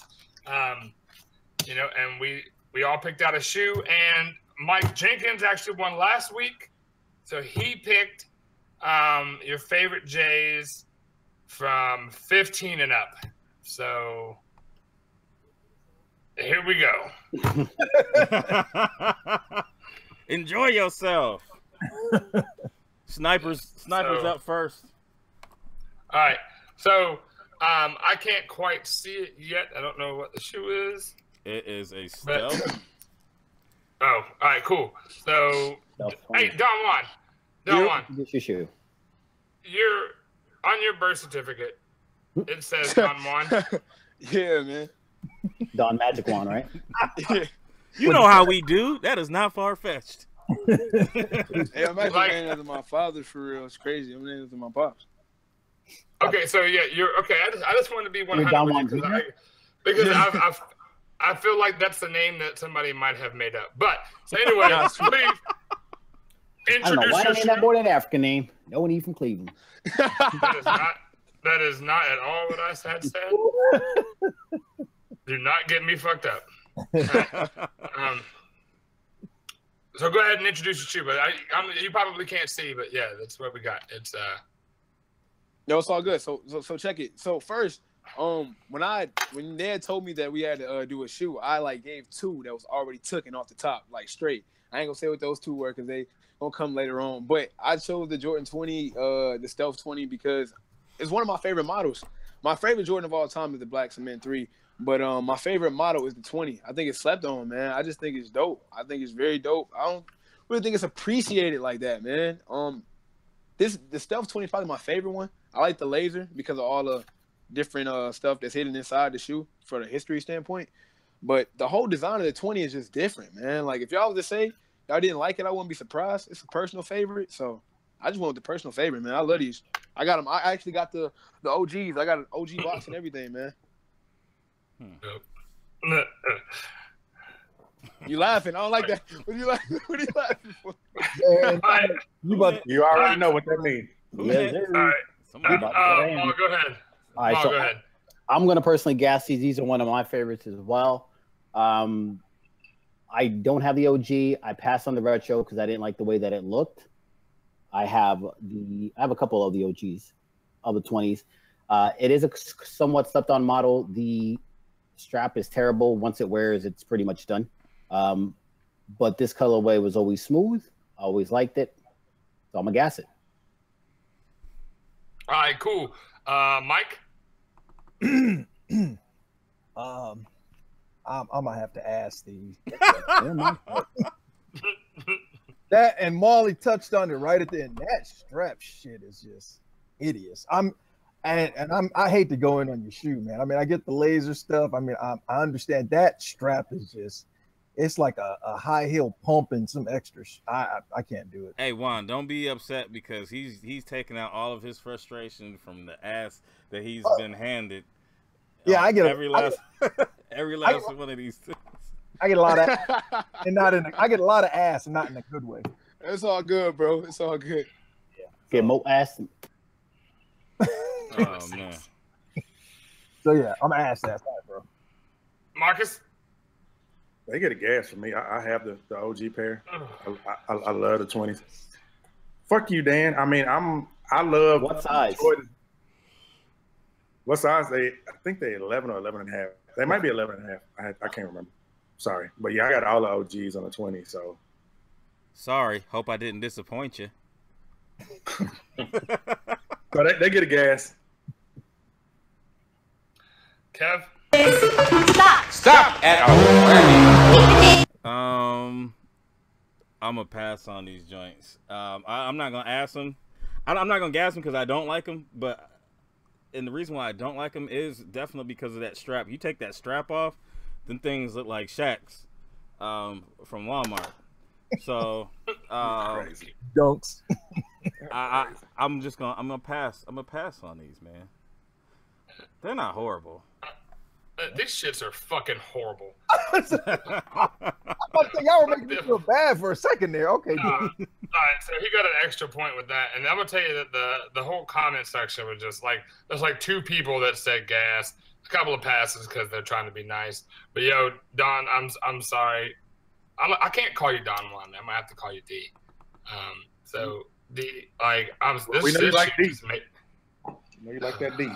You know, and we all picked out a shoe, and Mike Jenkins actually won last week, so he picked your favorite J's from 15 and up. So here we go. Enjoy yourself. Snipers up first. All right. So I can't quite see it yet. I don't know what the shoe is. It is a stealth. Oh, all right, cool. So, hey, Don Juan. Get your shoe. You're on your birth certificate. It says Don Juan. Yeah, man. Don Magic Wand, right? You know how we do. That is not far fetched. Hey, I'm actually named after my father for real. It's crazy. I'm named after my pops. Okay, so yeah, you're okay. I just wanted to be 100 because I feel like that's the name that somebody might have made up. But so anyway, please I don't know why I named that boy an African name. No one even from Cleveland. That is not at all what I had said. Do not get me fucked up. So go ahead and introduce your shoe, but you probably can't see, but yeah, that's what we got. It's No, it's all good. So check it. So first, when Ned told me that we had to do a shoe, I gave two that was already taken off the top, straight. I ain't gonna say what those two were because they gonna come later on. But I chose the Jordan 20, the Stealth 20, because it's one of my favorite models. My favorite Jordan of all time is the Black Cement 3, but my favorite model is the 20. I think it's slept on, man. I just think it's dope. I think it's very dope. I don't really think it's appreciated like that, man. The Stealth 20 is probably my favorite one. I like the laser because of all the different stuff that's hidden inside the shoe for the history standpoint. But the whole design of the 20 is just different, man. If y'all was to say y'all didn't like it, I wouldn't be surprised. It's a personal favorite, so I just went with the personal favorite, man. I love these. I got them. I actually got the OGs. I got an OG box and everything, man. You laughing? I don't like that. What are you laughing? What are you laughing for? You already know what that means. All right. Go ahead. All right, go ahead. I'm going to personally gas these. These are one of my favorites as well. I don't have the OG. I passed on the retro because I didn't like the way that it looked. I have a couple of the OGs of the 20s. It is a somewhat slept on model. The strap is terrible. Once it wears, it's pretty much done. But this colorway was always smooth. I always liked it. So I'm going to gas it. All right, cool. Mike? I'm gonna have to ask these. That and Molly touched on it right at the end. That strap shit is just hideous. I hate to go in on your shoe, man. I mean, I get the laser stuff. I mean, I understand that strap is just. It's like a high heel pump and some extras. I can't do it. Hey Juan, don't be upset because he's taking out all of his frustration from the ass that he's been handed. Yeah, I get every last one of these things. I get a lot of and I get a lot of ass and not in a good way. It's all good, bro. It's all good. Yeah. Get more ass. Oh man. So yeah, I'm gonna ask that, bro. Marcus? They get a gas from me. I have the OG pair. I love the 20s. Fuck you, Dan. I mean, I love what size? Jordan. What size? I think they 11 or 11 and a half. They might be 11 and a half. I can't remember. Sorry, but yeah, I got all the OGs on the 20. So sorry. Hope I didn't disappoint you. So they get a gas. Kev? Stop at I'm gonna pass on these joints. I'm not gonna ask them. I'm not gonna gas them because I don't like them. And the reason why I don't like them is definitely because of that strap. You take that strap off, then things look like Shaq's from Walmart. So dunks. I'm gonna pass. I'm gonna pass on these, man. They're not horrible. These shits are fucking horrible. Y'all were making me feel bad for a second there. Okay. All right, so he got an extra point with that, and I'm gonna tell you that the whole comment section was just there's two people that said gas, a couple of passes because they're trying to be nice. But yo, Don, I'm sorry, I can't call you Don Juan. I'm gonna have to call you D. We know you like D. know you like that D.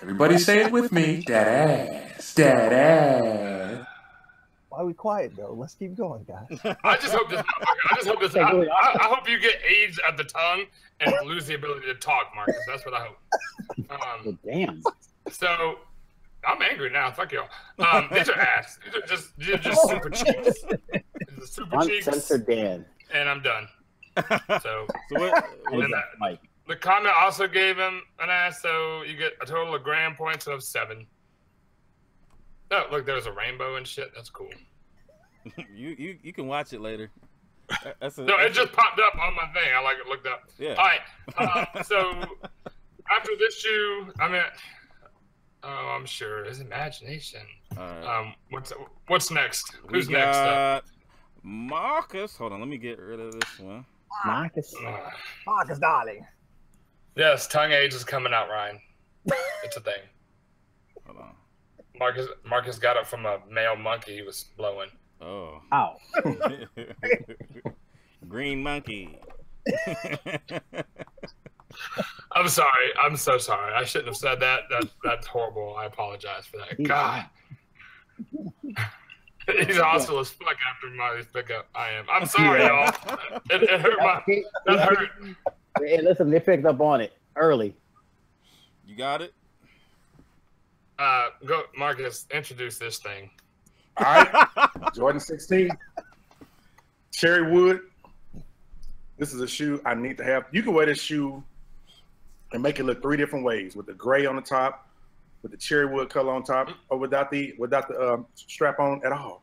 Everybody say it with me. That ass. That ass. Why are we quiet though? Let's keep going, guys. I just hope this. I hope you get AIDS at the tongue and lose the ability to talk, Marcus. That's what I hope. Well, damn. So I'm angry now. Fuck y'all. These are ass. These are just super cheeks. These are super cheeks. Uncensored Dan. And I'm done. So what and Mike? the comment also gave him an ass, so you get a total of gram points of 7. Oh, look, there's a rainbow and shit. That's cool. you can watch it later. It just popped up on my thing. I looked up. Yeah. All right. So after this shoe, I'm sure his imagination. All right. What's next? Who's next up? Marcus. Hold on, let me get rid of this one. Marcus. Marcus, darling. Yes, tongue age is coming out, Ryan. It's a thing. Hold on. Marcus got it from a male monkey he was blowing. Oh. Ow. Green monkey. I'm sorry. I'm so sorry. I shouldn't have said that. That's horrible. I apologize for that. God. He's hostile as fuck after my pickup. I am. I'm sorry, y'all. It hurt that hurt. Hey, listen, they picked up on it early. You got it? Go, Marcus, introduce this thing. All right. Jordan 16. Cherry wood. This is a shoe I need to have. You can wear this shoe and make it look 3 different ways, with the gray on the top, with the cherry wood color on top, or without the strap on at all.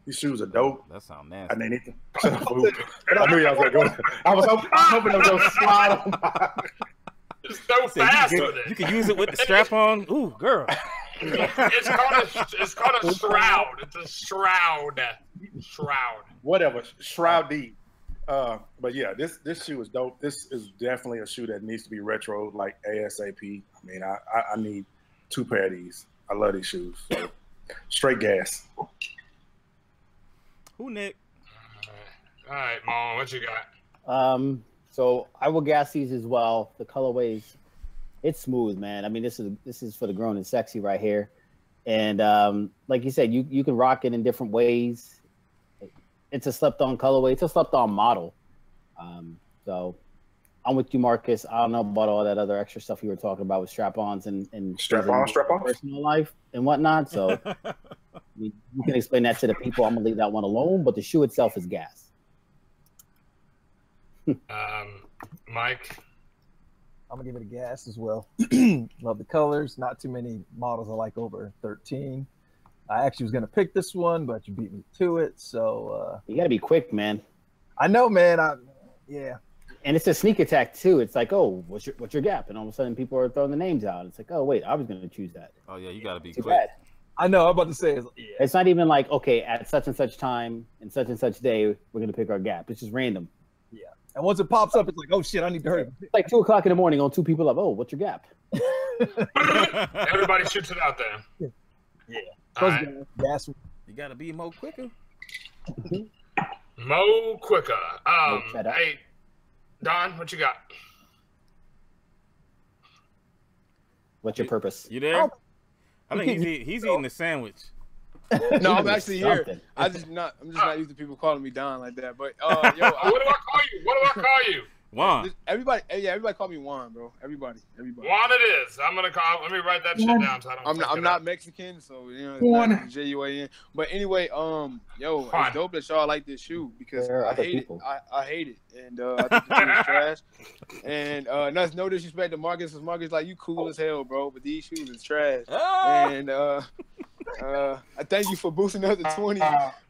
These shoes are dope. That sounds nasty. And they need to shut up. I knew y'all was gonna go. I was hoping they was gonna slide on by. It's so fast with it. You can use it with the strap on. Ooh, girl. It's called a shroud. It's a shroud. Shroud. Whatever. Shroud D. But yeah, this shoe is dope. This is definitely a shoe that needs to be retro, like ASAP. I mean, I need 2 pair of these. I love these shoes. So, straight gas. Who, Nick? All right, Mom, what you got? So I will gas these as well. The colorways, it's smooth, man. I mean, this is for the grown and sexy right here. And like you said, you can rock it in different ways. It's a slept-on colorway. It's a slept-on model. So I'm with you, Marcus. I don't know about all that other extra stuff you were talking about with strap-ons and strap-on, personal life and whatnot. So you can explain that to the people. I'm gonna leave that one alone. But the shoe itself is gas. Mike. I'm gonna give it a gas as well. Love the colors. Not too many models I like over 13. I actually was gonna pick this one, but you beat me to it. So you gotta be quick, man. I know, man. Yeah. And it's a sneak attack too. It's like, oh, what's your gap? And all of a sudden, people are throwing the names out. It's like, oh wait, I was gonna choose that. Oh yeah, you gotta be Too quick. bad. I know. I'm about to say It's not even like, okay, at such and such time and such day, we're gonna pick our gap. It's just random. Yeah. And once it pops up, it's like, oh shit, I need to hurry. It's like 2:00 in the morning on 2 people up. Oh, what's your gap? Everybody shoots it out there. Yeah. Right. Gas. You gotta be more quicker. Mo quicker. Shut up. Hey, Don, what you got? What's your purpose? You there? I think he's eating a sandwich. No, I'm actually here. Something. I'm just not used to people calling me Don like that. But yo, What do I call you? What do I call you? Juan. Everybody call me Juan, bro. Everybody. Juan it is. I'm gonna call. Let me write that shit down. So I'm not Mexican, so you know it's not Juan. But anyway, yo, it's dope that y'all like this shoe because I hate it. I hate it, and I think the shoe is trash. And that's no disrespect to Marcus, because Marcus like you cool as hell, bro. But these shoes is trash. And I thank you for boosting up the 20.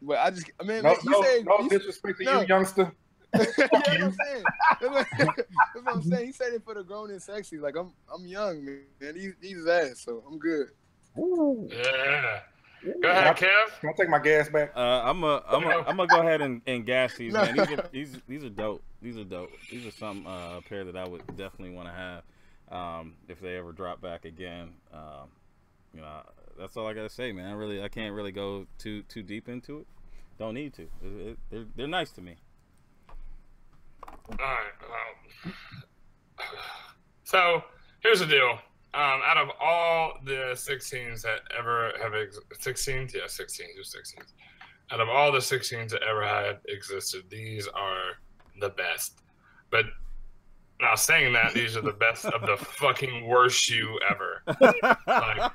But I just, man, no disrespect to you, youngster. You know what I'm saying? That's what I'm saying. He said it for the grown and sexy. Like I'm young, man. He's ass, so I'm good. Yeah. Go ahead, Kev. Can I take my gas back? I'm gonna go ahead and gas these, man. These are dope. These are dope. These are some pair that I would definitely want to have if they ever drop back again. You know, that's all I gotta say, man. I can't really go too deep into it. Don't need to. They're nice to me. All right. So Here's the deal. Out of all the 16s that ever have 16s, yeah, 16s or 16s. Out of all the 16s that ever had existed, these are the best. But now saying that, these are the best of the fucking worst shoe ever. Like,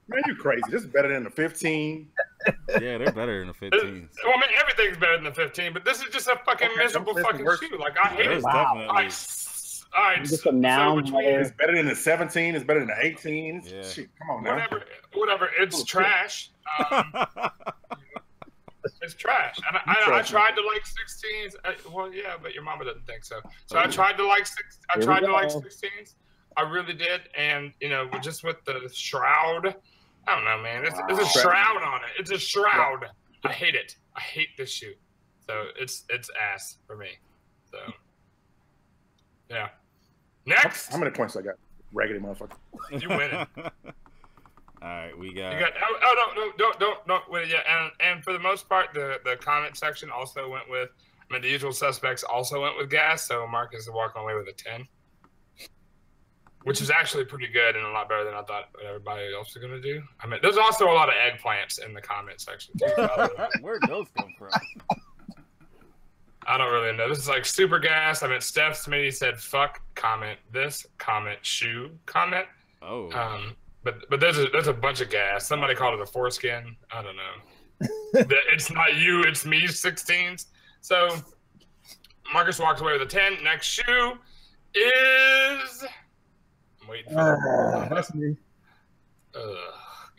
Man, you crazy. This is better than the 15. Yeah, they're better than the 15s. Well, I mean, everything's better than the 15, but this is just a fucking miserable fucking shoe. Like, I hate it. Wow. All right, Just some nouns. It's better than the 17. It's better than the 18. Yeah. Shit, come on now. Whatever. It's trash. It's trash. And I tried to like 16s. Well, yeah, but your mama doesn't think so. So I tried to like 16s. I really did. And just with the shroud, I don't know, man. It's a shroud on it. It's a shroud. I hate it. I hate this shoe. So it's ass for me. So yeah. Next. How many points I got? Raggedy motherfucker. You winning. All right, we got. You got. Oh no, don't wait. Yeah, and for the most part, the comment section also went with. I mean, the usual suspects also went with gas. So Marcus is walking away with a 10, which is actually pretty good and a lot better than I thought everybody else was gonna do. I mean, there's also a lot of eggplants in the comment section too. Where'd those come from? I don't really know. This is like super gas. I mean, Steph Smitty said, "Fuck comment this comment shoe comment." Oh. But there's a bunch of gas. Somebody called it a foreskin. I don't know. It's not you. It's me. 16s. So Marcus walks away with a 10. Next shoe is. I'm waiting for. That's me. Go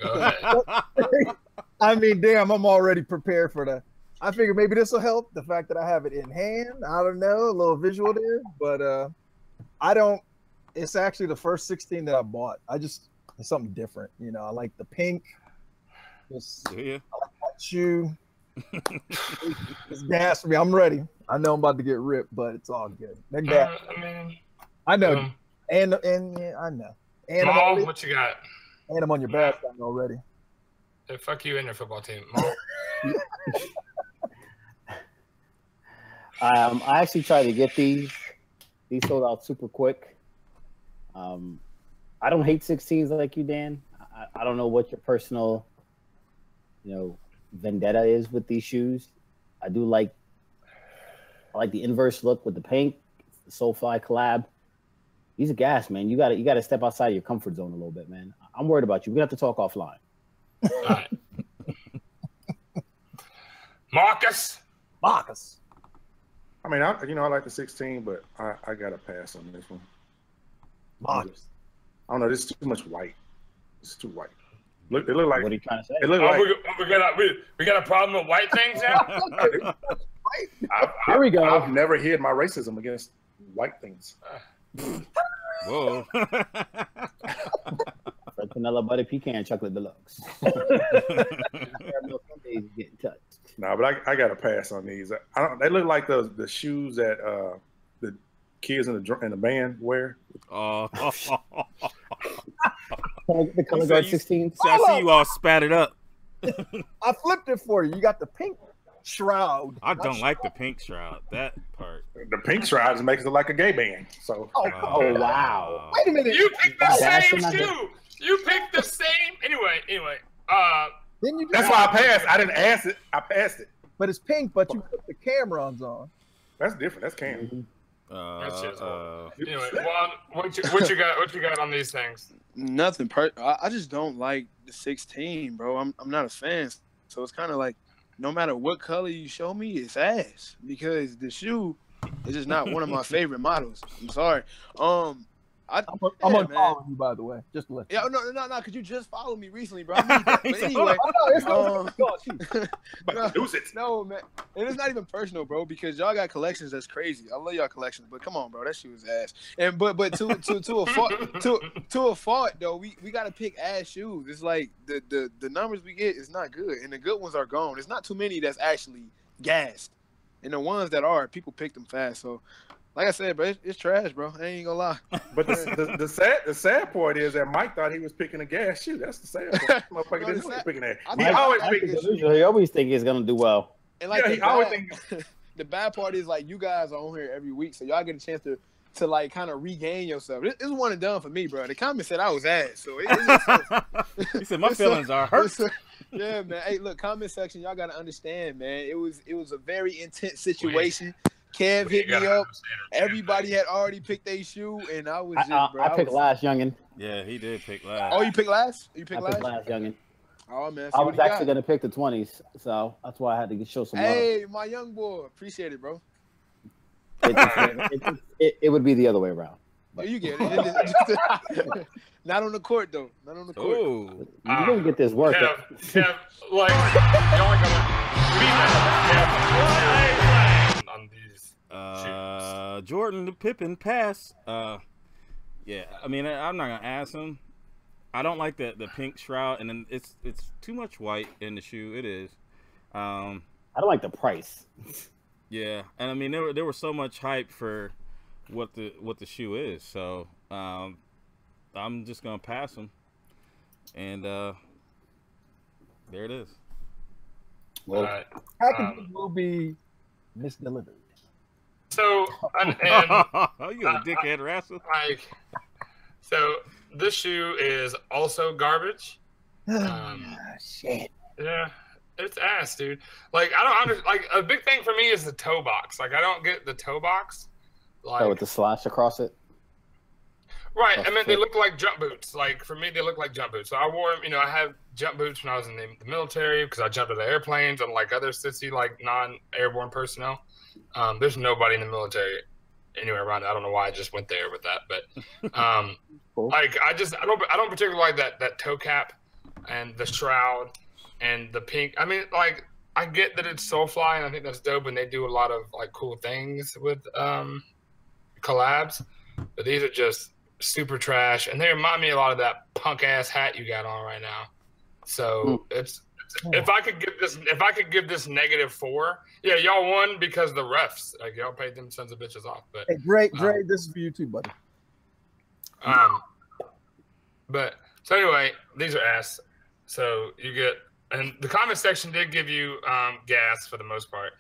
ahead. I mean, damn, I'm already prepared for that. I figure maybe this will help. The fact that I have it in hand, I don't know, a little visual there, but I don't. It's actually the first 16 that I bought. It's something different, I like the pink. I like that shoe. It's gas for me. I'm ready. I know I'm about to get ripped, but it's all good. They're gas. I know, and yeah, I know. And Maul, what you got? And I'm on your bad side already. Hey, fuck you and your football team, Maul. I actually tried to get these. These sold out super quick. I don't hate 16s like you, Dan. I don't know what your personal, vendetta is with these shoes. I like the inverse look with the pink, the Soulfly collab. These are gas, man. You gotta step outside your comfort zone a little bit, man. I'm worried about you. We're gonna have to talk offline. All right. Marcus. I mean, I like the 16, but I got to pass on this one. Marcus. I don't know. This is too much white. It's too white. It look like. What are you trying to say? It look like we got a problem with white things now. Here we go. I've never hid my racism against white things. Whoa. Red vanilla butter pecan chocolate deluxe. Getting touched. No, but I got to pass on these. They look like the shoes that the kids in the band wear. Oh. The color guard 16. I see you all spat it up. I flipped it for you. You got the pink shroud. I don't like the pink shroud. That part. The pink shroud makes it look like a gay band. So. Oh wow! Wait a minute. You picked the same shoe. You picked the same. Anyway. Didn't you That's why I passed. I didn't ask it. I passed it. But it's pink. But you put the Camerons on. That's different. That's Cam. That's just anyway, Juan, what you got on these things? Nothing. I just don't like the 16, bro. I'm not a fan. So it's kind of like no matter what color you show me, it's ass because the shoe is just not one of my favorite models. I'm sorry. I'm unfollowing you, by the way. Just to let you. Yeah, no. Because you just followed me recently, bro. I need that. But anyway, no, man. And it's not even personal, bro. Because y'all got collections that's crazy. I love y'all collections, but come on, bro, that shit was ass. And but to a fault though, we gotta pick ass shoes. It's like the numbers we get is not good, and the good ones are gone. There's not too many that's actually gassed, and the ones that are, people pick them fast. So. Like I said, bro, it's trash, bro. I ain't gonna lie. But the sad part is that Mike thought he was picking a gas shoe. That's the sad part. Motherfucker didn't know he was picking that. He always think he's gonna do well. And like he always think. The bad part is like you guys are on here every week, so y'all get a chance to like kind of regain yourself. It's one and done for me, bro. The comment said I was ass, so it He said my feelings are hurt. Yeah, man. Hey, look, comment section, y'all gotta understand, man. It was a very intense situation. Kev hit me up. Everybody had already picked their shoe, and I was just, bro. I picked last, youngin. Yeah, he did pick last. Oh, you picked last? You picked I picked last, youngin. Oh man, I was actually gonna pick the 20s, so that's why I had to show some love. Hey, my young boy, appreciate it, bro. It would be the other way around. But you get it. Not on the court though. Not on the court. Ooh. You didn't get this work. Kev, like y'all are gonna on these shoes. Jordan the Pippen pass. Yeah, I mean, I'm not gonna ask him. I don't like the pink shroud, and then it's too much white in the shoe. It is. I don't like the price. Yeah, and I mean there was so much hype for what the shoe is, so I'm just gonna pass him, and there it is. Well, packaging will be misdelivered. So and you a dickhead, rascal. Like, so this shoe is also garbage. Shit. Yeah. It's ass, dude. Like, I don't understand. Like, a big thing for me is the toe box. Like, I don't get the toe box. Like, with the slash across it. Right. I mean, they look like jump boots. Like, for me, they look like jump boots. So I wore them. You know, I had jump boots when I was in the military because I jumped out of airplanes and like other sissy, like non-airborne personnel. There's nobody in the military anywhere around it. I don't know why I just went there with that, but Cool. like, I don't particularly like that toe cap and the shroud. And the pink, I mean, like, I get that it's Soulfly, and I think that's dope, and they do a lot of, like, cool things with collabs, but these are just super trash, and they remind me a lot of that punk-ass hat you got on right now. So it's if I could give this -4, yeah, y'all won because the refs, like, y'all paid them sons of bitches off. But Hey, Dre, this is for you too, buddy. But, so anyway, these are ass. So you get... And the comment section did give you gas for the most part.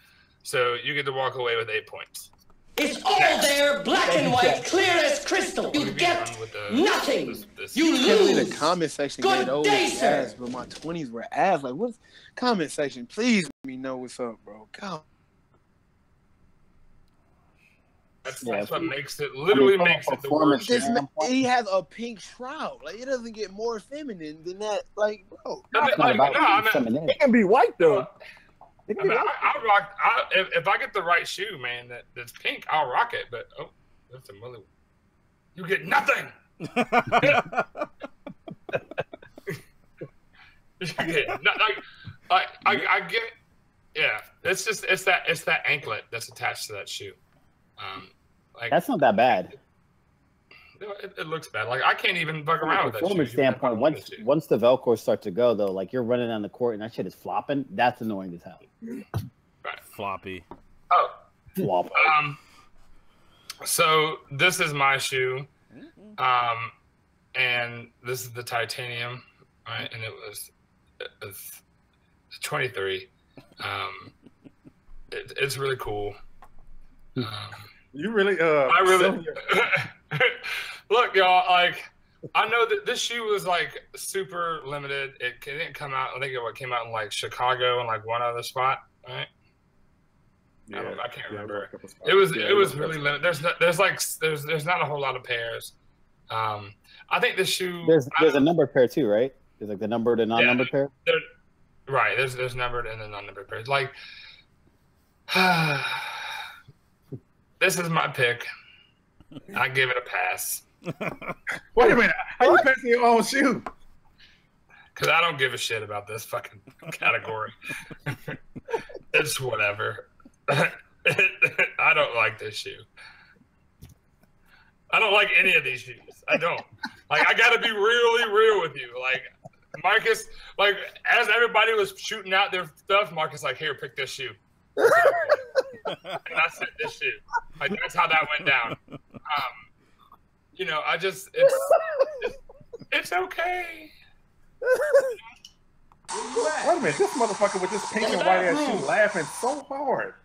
So you get to walk away with 8 points. It's all there, black and white, clear as crystal. You get nothing. You lose. The comment section Good made day, old sir. ass, but my 20s were ass. Like, what's comment section? Please let me know what's up, bro. God. That's what makes it, literally makes it the worst. He has a pink shroud. Like, it doesn't get more feminine than that. Like, bro. It can be white though. I mean, I rock. If I get the right shoe, man, that's pink, I'll rock it. But that's a Melo. You get nothing. I get. Yeah, it's that anklet that's attached to that shoe. Like, that's not that bad. It looks bad. Like, I can't even bug around with that. From a performance standpoint, once the Velcro starts to go, though, like, you're running on the court and that shit is flopping. That's annoying as hell. Right. Floppy. Oh, flop. So this is my shoe, and this is the titanium, right? And it was 23. It's really cool. You really, I really look, y'all. Like, I know that this shoe was like super limited. It didn't come out. I think it came out in like Chicago and like one other spot, right? Yeah, I can't remember. It was really limited. There's not a whole lot of pairs. I think this shoe. There's a numbered pair too, right? There's like the numbered and non-numbered pair. Right. There's numbered and then non-numbered pairs. Like. This is my pick. I give it a pass. Wait a minute. How you passing your own shoe? Because I don't give a shit about this fucking category. It's whatever. I don't like this shoe. I don't like any of these shoes. I don't. Like, I got to be really real with you. Like, Marcus, like, as everybody was shooting out their stuff, Marcus, like, here, pick this shoe. And I said this shoe. Like, that's how that went down. You know, it's okay. Wait a minute, this motherfucker with this pink and white ass shoe laughing so hard.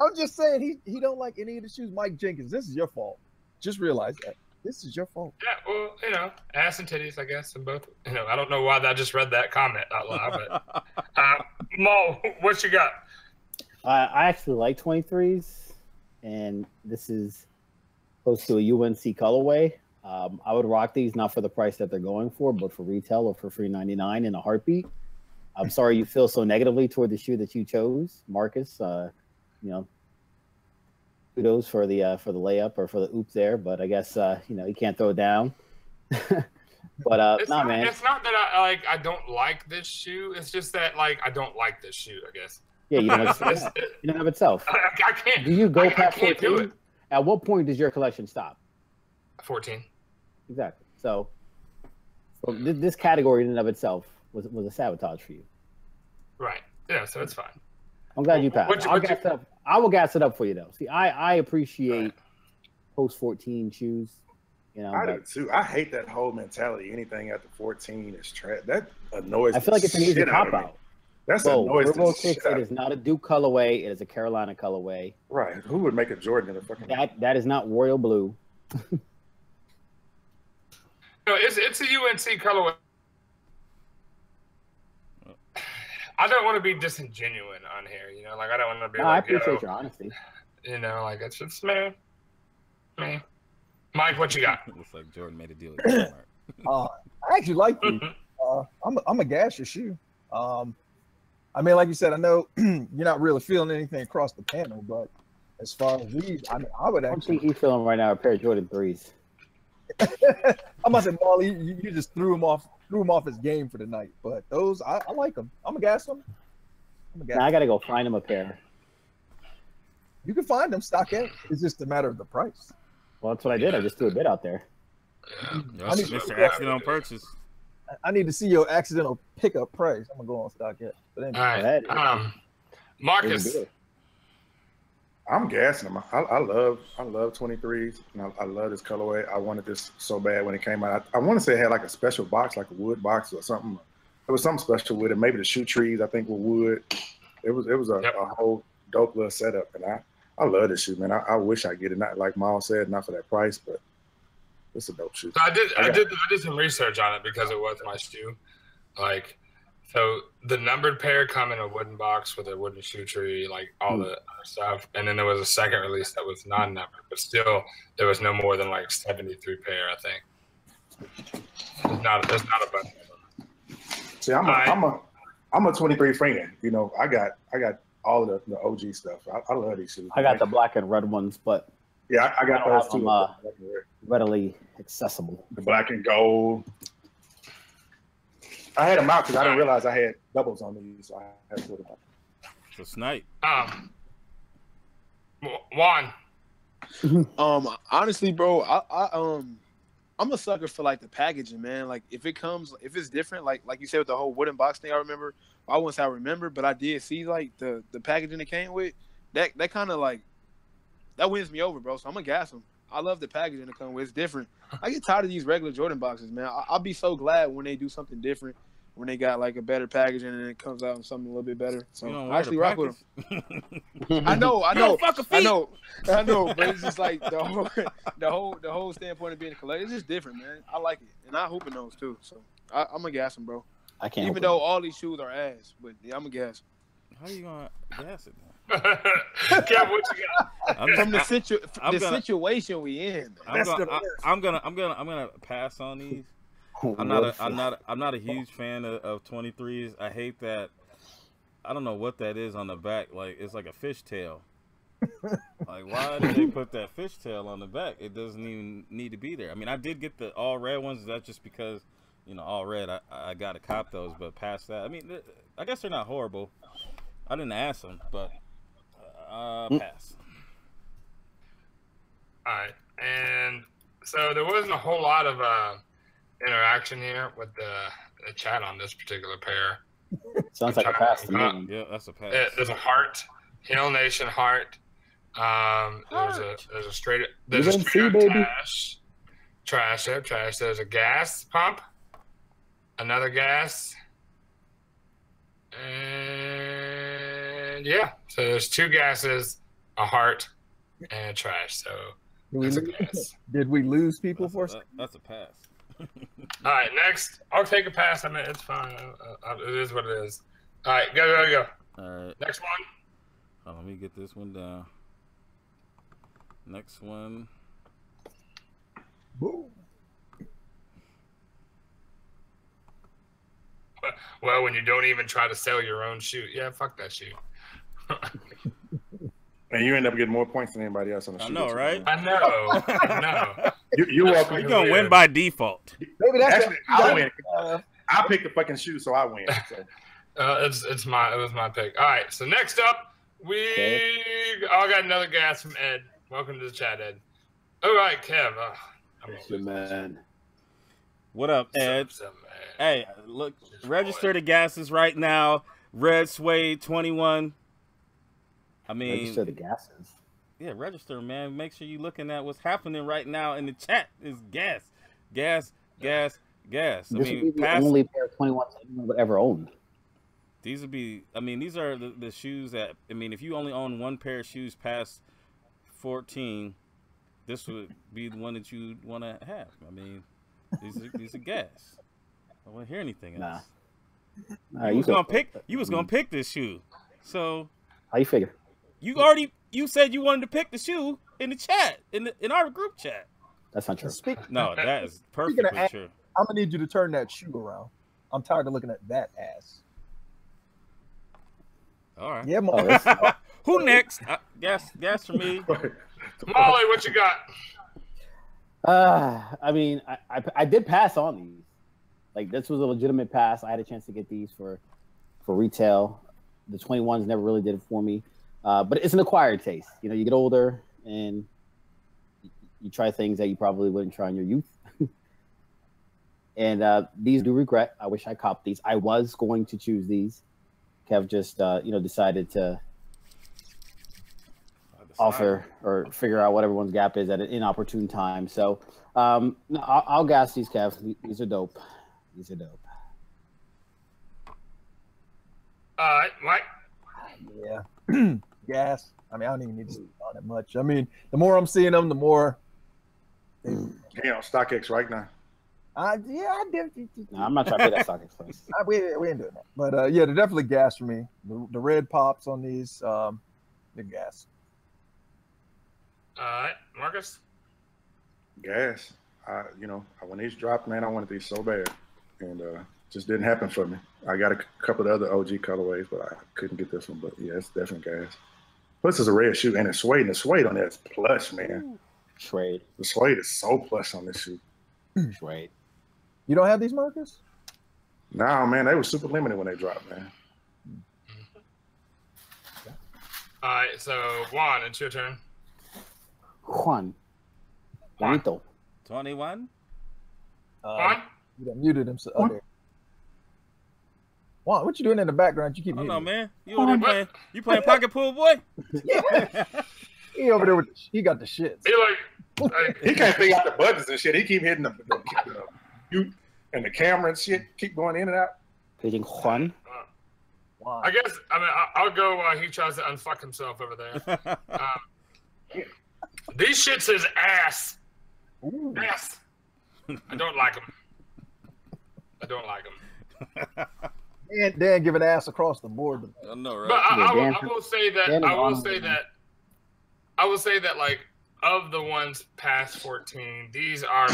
I'm just saying he don't like any of the shoes. Mike Jenkins, this is your fault. Just realize that. This is your fault. Yeah, well, you know, ass and titties, I guess, and both. You know, I don't know why I just read that comment out loud, but Mo, what you got? I actually like 23s, and this is close to a UNC colorway. I would rock these not for the price that they're going for, but for retail or for $3.99 in a heartbeat. I'm sorry you feel so negatively toward the shoe that you chose, Marcus. You know, kudos for the layup or for the oop there, but I guess you know, you can't throw it down. But man, it's not that I don't like this shoe. It's just that like I don't like this shoe, I guess. Yeah, you know, in and of itself. I can't. Do you go past I can't 14? do it. At what point does your collection stop? 14. Exactly. So this category in and of itself was a sabotage for you. Right. Yeah. So it's fine. I'm glad you passed. I will gas it up for you though. See, I appreciate post 14 shoes. You know, I do too. I hate that whole mentality. Anything after 14 is trash. That annoys me. I feel like it's an easy cop out. That's annoys me. It is not a Duke colorway. It is a Carolina colorway. Right. Who would make a Jordan in a fucking that is not royal blue. No, it's a UNC colorway. I don't want to be disingenuous on here, you know, like I don't want to be. I appreciate your honesty. You know, like it's just man. Mike, what you got? Looks like Jordan made a deal. With I actually like these. I'm a gas your shoe. I mean, like you said, I know you're not really feeling anything across the panel, but as far as these, I mean, I would actually. I think he's feeling right now a pair of Jordan 3s. I'm about to say, Molly, you just threw him off his game for the night. But those, I like them. I'm gonna gas them. Now I gotta go find him a pair. You can find them StockX. It's just a matter of the price. Well, that's what I did. I just threw a bid out there. That's Mr. Accidental Purchase. I need to see your accidental pickup price. I'm gonna go on StockX. But anyway, all right. Marcus. I'm gassing them. I love 23s. And I love this colorway. I wanted this so bad when it came out. I want to say it had like a special box, like a wood box or something. There was something special with it. Maybe the shoe trees, I think, were wood. It was a whole dope little setup, and I love this shoe, man. I wish I get it. Not like Miles said, not for that price, but it's a dope shoe. So I did some research on it because it was my shoe. Like, so the numbered pair come in a wooden box with a wooden shoe tree, like all the other stuff, and then there was a second release that was non-numbered, but still there was no more than like 73 pair, I think. There's not a bunch of them. See, I'm a 23 fan. You know, I got all of the OG stuff. I love these shoes. I got the black and red ones, but yeah, I got those too. Readily accessible. The black and gold. I had them out because I didn't realize I had doubles on these, so I had to put them out. It's a snipe. Juan. Honestly, bro, I'm a sucker for like the packaging, man. Like if it's different, like you said with the whole wooden box thing, I remember. I wouldn't say I remember, but I did see like the packaging it came with. That kind of like that wins me over, bro. So I'm gonna gas them. I love the packaging it comes with. It's different. I get tired of these regular Jordan boxes, man. I'll be so glad when they do something different, when they got like a better packaging and it comes out in something a little bit better. So I actually rock with them. I know, but it's just like the whole standpoint of being a collector. It's just different, man. I like it, and I hoop in those too. So I'm gonna gas them, bro. I can't. Even though all these shoes are ass, but yeah, I'm gonna gas. How you gonna gas it? Kev, what you got? From the situation we in. I'm gonna pass on these. I'm not a huge fan of 23s. I hate that. I don't know what that is on the back. Like it's like a fishtail. Like why did they put that fishtail on the back? It doesn't even need to be there. I mean, I did get the all red ones. That's just because, you know, all red. I got to cop those, but past that, I mean, I guess they're not horrible. I didn't ask them, but pass. All right, and so there wasn't a whole lot of interaction here with the chat on this particular pair. Sounds like a pass to me. Yeah, that's a pass. There's a heart, Hill Nation heart. There's a straight up trash. There's a gas pump, another gas, and yeah. So there's two gases, a heart, and a trash. So Did we lose people for a second? That's a pass. All right, next. I'll take a pass. I mean, it's fine. It is what it is. All right, go. All right. Next one. Oh, let me get this one down. Next one. Boom. Well, when you don't even try to sell your own shoe. Yeah, fuck that shoe. And you end up getting more points than anybody else on the shoe. I know, right? I know. You're welcome. You're going to win by default. Maybe that's Actually, I win. I picked the fucking shoe, so I win. So. It was my pick. All right, so next up, we all got another gas from Ed. Welcome to the chat, Ed. All right, Kev. Man. What up, Ed? Hey, look, register the gases right now. Red Suede 21. I mean, register the gases. Yeah, register, man. Make sure you're looking at what's happening right now in the chat. Is gas. I This mean, would be the only pair of 21s anyone would ever own. These would be. I mean, these are the shoes that. I mean, if you only own one pair of shoes past 14, this would be the one that you want to have. I mean, these are gas. I don't want to hear anything else. Nah. You was gonna pick this shoe. So how you figure? You said you wanted to pick the shoe in the chat in our group chat. That's not true. No, that is perfectly true. I'm gonna need you to turn that shoe around. I'm tired of looking at that ass. All right. Yeah, Molly. Who next? Gas for me. Molly, what you got? I mean, I did pass on these. Like, this was a legitimate pass. I had a chance to get these for retail. The 21s never really did it for me. But it's an acquired taste. You know, you get older and you try things that you probably wouldn't try in your youth. And these do regret. I wish I copped these. I was going to choose these. Kev just, decided to offer or figure out what everyone's gap is at an inopportune time. So no, I'll gas these, Kev. These are dope. All right, Mike. Yeah. Gas. I mean, I don't even need to speak on it much. I mean, the more I'm seeing them, the more. Yeah, on StockX right now. I did. No, I'm not trying to pay that StockX price. We ain't doing that. But yeah, they're definitely gas for me. The red pops on these, they're gas. All right, Marcus. Gas. When these dropped, man, I wanted these so bad, and just didn't happen for me. I got a couple of other OG colorways, but I couldn't get this one. But yeah, it's definitely gas. Plus, it's a red shoe, and it's suede. And the suede on there is plush, man. Suede. The suede is so plush on this shoe. Suede. You don't have these, Marcus? Nah, man, they were super limited when they dropped, man. All right, so Juan, it's your turn. Juanito. 21. Juan. You done muted him. So, okay. Juan, what you doing in the background? You keep muting. No, man. You over there playing? You playing pocket pool, boy? Yeah. He over there he got the shits. He can't figure out the buttons and shit. He keep hitting the mute and the camera and shit. Keep going in and out. Paging Juan. I guess. I mean, I'll go while he tries to unfuck himself over there. These shits is ass. Ooh. Ass. I don't like them. Dan giving ass across the board. I know, right? But I will say that. Like, of the ones past 14, these are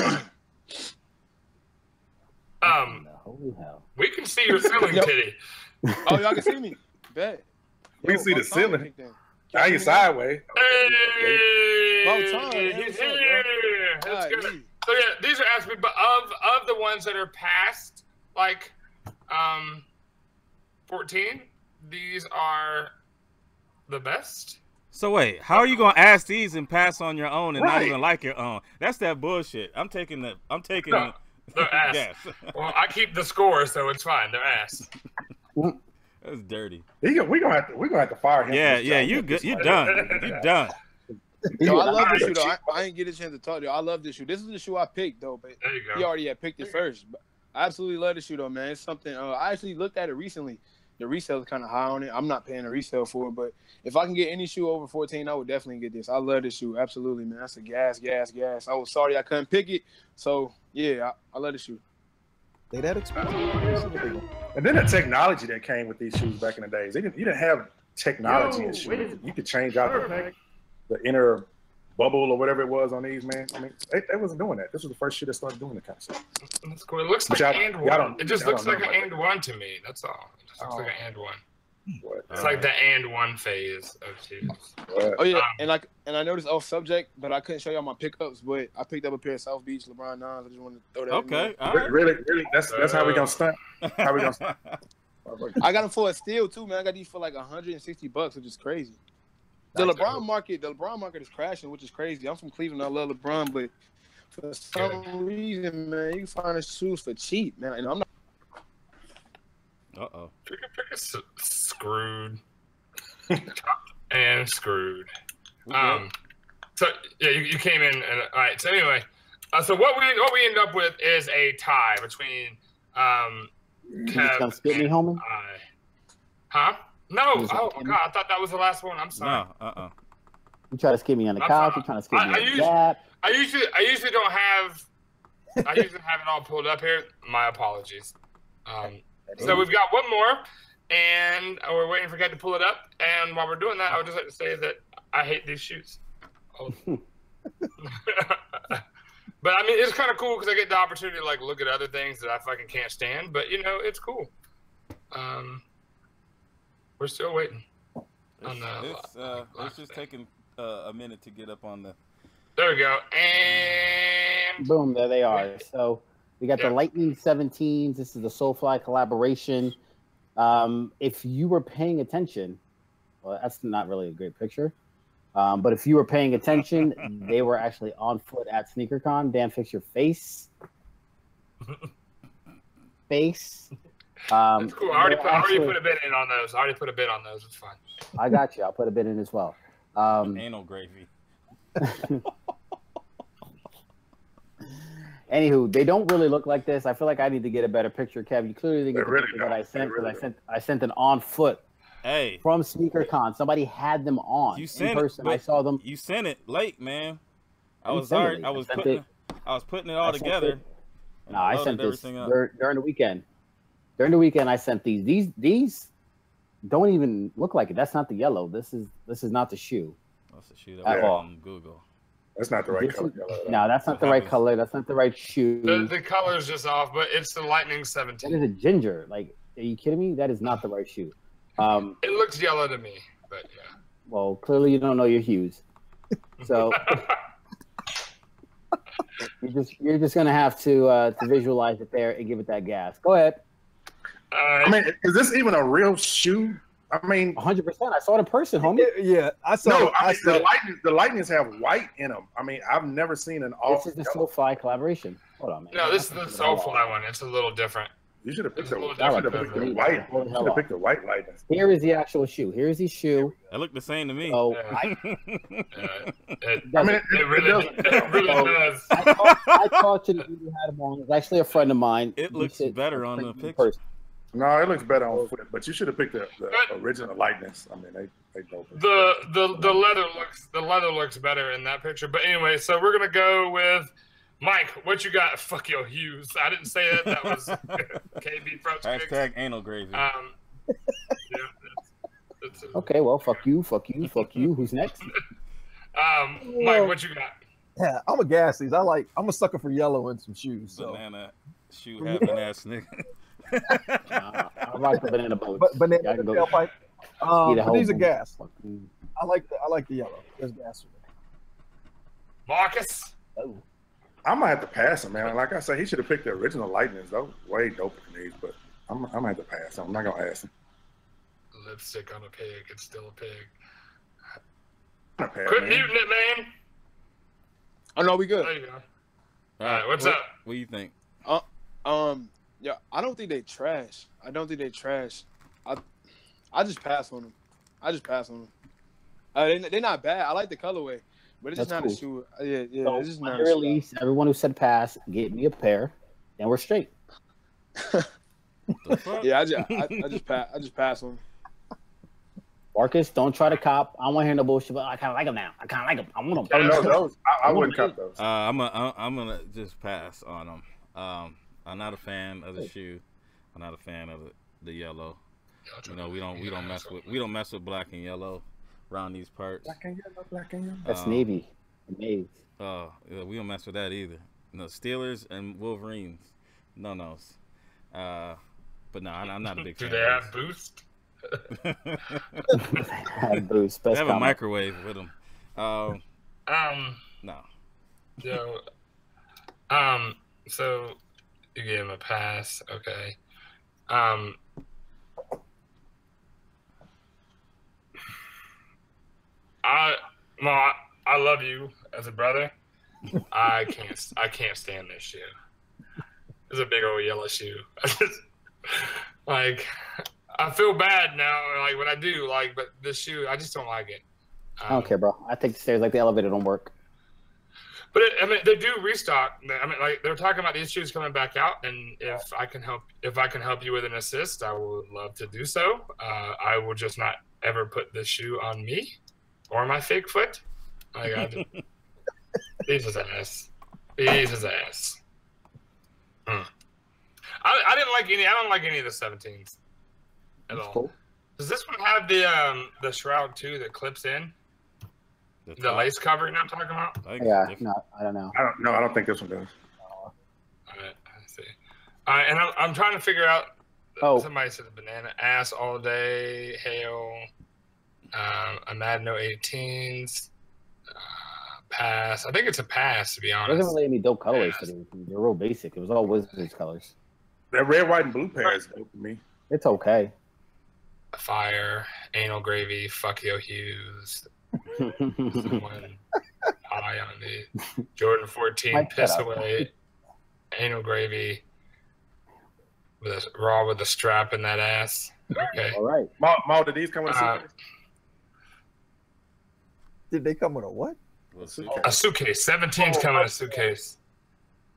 holy hell. we can see your ceiling titty. Oh, y'all can see me. Bet. We can see the ceiling. Now you sideways. Hey, About time. he's here. That's good. So yeah, these are asking, but of the ones that are past like 14, these are the best. So wait, how are you gonna ask these and pass on your own and not even like your own? That's that bullshit. I'm taking. They're ass. Yes. Well, I keep the score, so it's fine. They're ass. That's dirty. We're gonna have to fire him. Yeah, you good. You done. You done. Yo, I love this shoe though. I ain't get a chance to talk to you. I love this shoe. This is the shoe I picked though, but there you go. He already had picked it first. But I absolutely love this shoe though, man. It's something. I actually looked at it recently, the resale is kind of high on it. I'm not paying a resale for it, but if I can get any shoe over 14, I would definitely get this. I love this shoe, absolutely, man. That's a gas. I was sorry I couldn't pick it, so yeah, I love the shoe. They that expensive? And then the technology that came with these shoes back in the days. You didn't have technology in shoes. You could change out the inner bubble or whatever it was on these, man. I mean, they wasn't doing that. This was the first shoe that started doing that kind of stuff. That's cool. It looks like and one. It just looks like an and one to me. That's all. It just looks like an and one. What? It's like the and one phase of shoes. Oh yeah, and I noticed off subject, but I couldn't show y'all my pickups. But I picked up a pair of South Beach LeBron 9s. I just wanted to throw that. Okay, in really. That's how we gonna stunt. How we gonna stunt? I got them for a steal too, man. I got these for like $160, which is crazy. The LeBron market is crashing, which is crazy. I'm from Cleveland. I love LeBron, but for some reason, man, you can find his shoes for cheap, man. And I'm not. Pick screwed and screwed. So yeah, you came in, and all right. So anyway, so what we end up with is a tie between Kev and spit me, homie? Huh? No. Oh my God, I thought that was the last one. I'm sorry. No. You try to skip me on the couch. You trying to skip me on the G.A.P. I usually don't have. I usually have it all pulled up here. My apologies. So we've got one more, and we're waiting for Kat to pull it up. And while we're doing that, I would just like to say that I hate these shoes. Oh. But I mean, it's kind of cool because I get the opportunity to like look at other things that I fucking can't stand. But you know, it's cool. We're still waiting. It's just taking a minute to get up on the. There we go, and boom, there they are. So we got the Lightning 17s. This is the Soulfly collaboration. If you were paying attention, well, that's not really a great picture. But if you were paying attention, they were actually on foot at SneakerCon. Dan, fix your face. That's cool. I already put a bid in on those. It's fine. I got you. I'll put a bid in as well. Anal gravy. Anywho, they don't really look like this. I feel like I need to get a better picture, Kev. You clearly didn't get the picture that I sent because I sent an on foot. Hey, from SneakerCon, somebody had them on. You sent in person. I saw them. You sent it late, man. I was putting it all together. No, I sent this during the weekend. During the weekend, I sent these. These don't even look like it. That's not the yellow. This is not the shoe. That's the shoe that was on Google. That's not the right color. No, that's not the right color. That's not the right shoe. The color is just off, but it's the Lightning 17. That is a ginger. Like, are you kidding me? That is not the right shoe. It looks yellow to me, but yeah. Well, clearly you don't know your hues. So you're just gonna have to visualize it there and give it that gas. Go ahead. I mean, is this even a real shoe? I mean, 100%. I saw it in person, homie. Yeah, I saw. No, the Lightnings have white in them. I mean, I've never seen an off. This is the Soulfly collaboration. Hold on, man. No, this is the Soulfly one. It's a little different. You should have picked the white. You should have picked the white Lightnings. Here is the actual shoe. Here's the shoe. It looked the same to me. Oh, it really does. I talked to the dude who had them on. It's actually a friend of mine. It looks better on the picture. No, it looks better on foot, but you should have picked the original Lightnings. I mean, they dope. The leather looks better in that picture. But anyway, so we're gonna go with Mike. What you got? Fuck your Hughes. I didn't say that. That was KB Pro. Hashtag anal gravy. Okay, well, fuck you. Who's next? Mike, what you got? Yeah, I'm a gas these. I'm a sucker for yellow in some shoes. So. Banana shoe having ass nigga. I like the banana boats. Banana tailpipe. But these are gas. I like the yellow. There's gas for me. Marcus. Oh. I might have to pass him, man. Like I said, he should have picked the original Lightnings. Those way doper than these, but I'm gonna have to pass him. I'm not gonna ask him. Lipstick on a pig. It's still a pig. Quit muting it, man. Oh no, we good. There you go. All right, what's up? What do you think? Yeah, I don't think they trash. I just pass on them. They're not bad. I like the colorway, but it's just not a shoe. Yeah. So it's just not a release. Everyone who said pass, get me a pair, and we're straight. The fuck? Yeah, I just pass on. Marcus, don't try to cop. I don't want to hear no bullshit, but I kind of like him now. I kind of like him. I want him. Oh no, those I wouldn't cop those. I'm gonna just pass on them. I'm not a fan of the shoe. I'm not a fan of the yellow. You know, we don't mess with black and yellow around these parts. Black and yellow. That's Navy. Navy. Oh, yeah, we don't mess with that either. No, Steelers and Wolverines. No. But no, I'm not a big fan. Do they have Boost? Boost. They have a microwave with them. No. So you gave him a pass, okay. I love you as a brother. I can't stand this shoe. It's a big old yellow shoe. I feel bad now, like when I do, but this shoe, I just don't like it. I don't care, bro. I take the stairs like the elevator don't work. But they do restock. They're talking about these shoes coming back out, and if I can help you with an assist, I would love to do so. I will just not ever put this shoe on me or my fake foot. He's his ass. He's his ass. I didn't like any. I don't like any of the 17s at all. Cool. Does this one have the shroud too that clips in? The lace covering I'm talking about? Yeah, no, I don't know. I don't think this one does. All right, I see. And I'm trying to figure out. Somebody said banana ass all day. Hail. I'm at no 18s. Pass. I think it's a pass, to be honest. It doesn't really any dope colorways for these. They're real basic. It was all Wizards colors. That red, white, and blue pair is dope to me. It's okay. Fire, anal gravy, fuck yo Hughes. Someone high on the Jordan 14 piss away, anal gravy with a strap in that ass. Okay. All right. Maul, did these come with a suitcase? Did they come with a what? A suitcase. 17's come in a suitcase.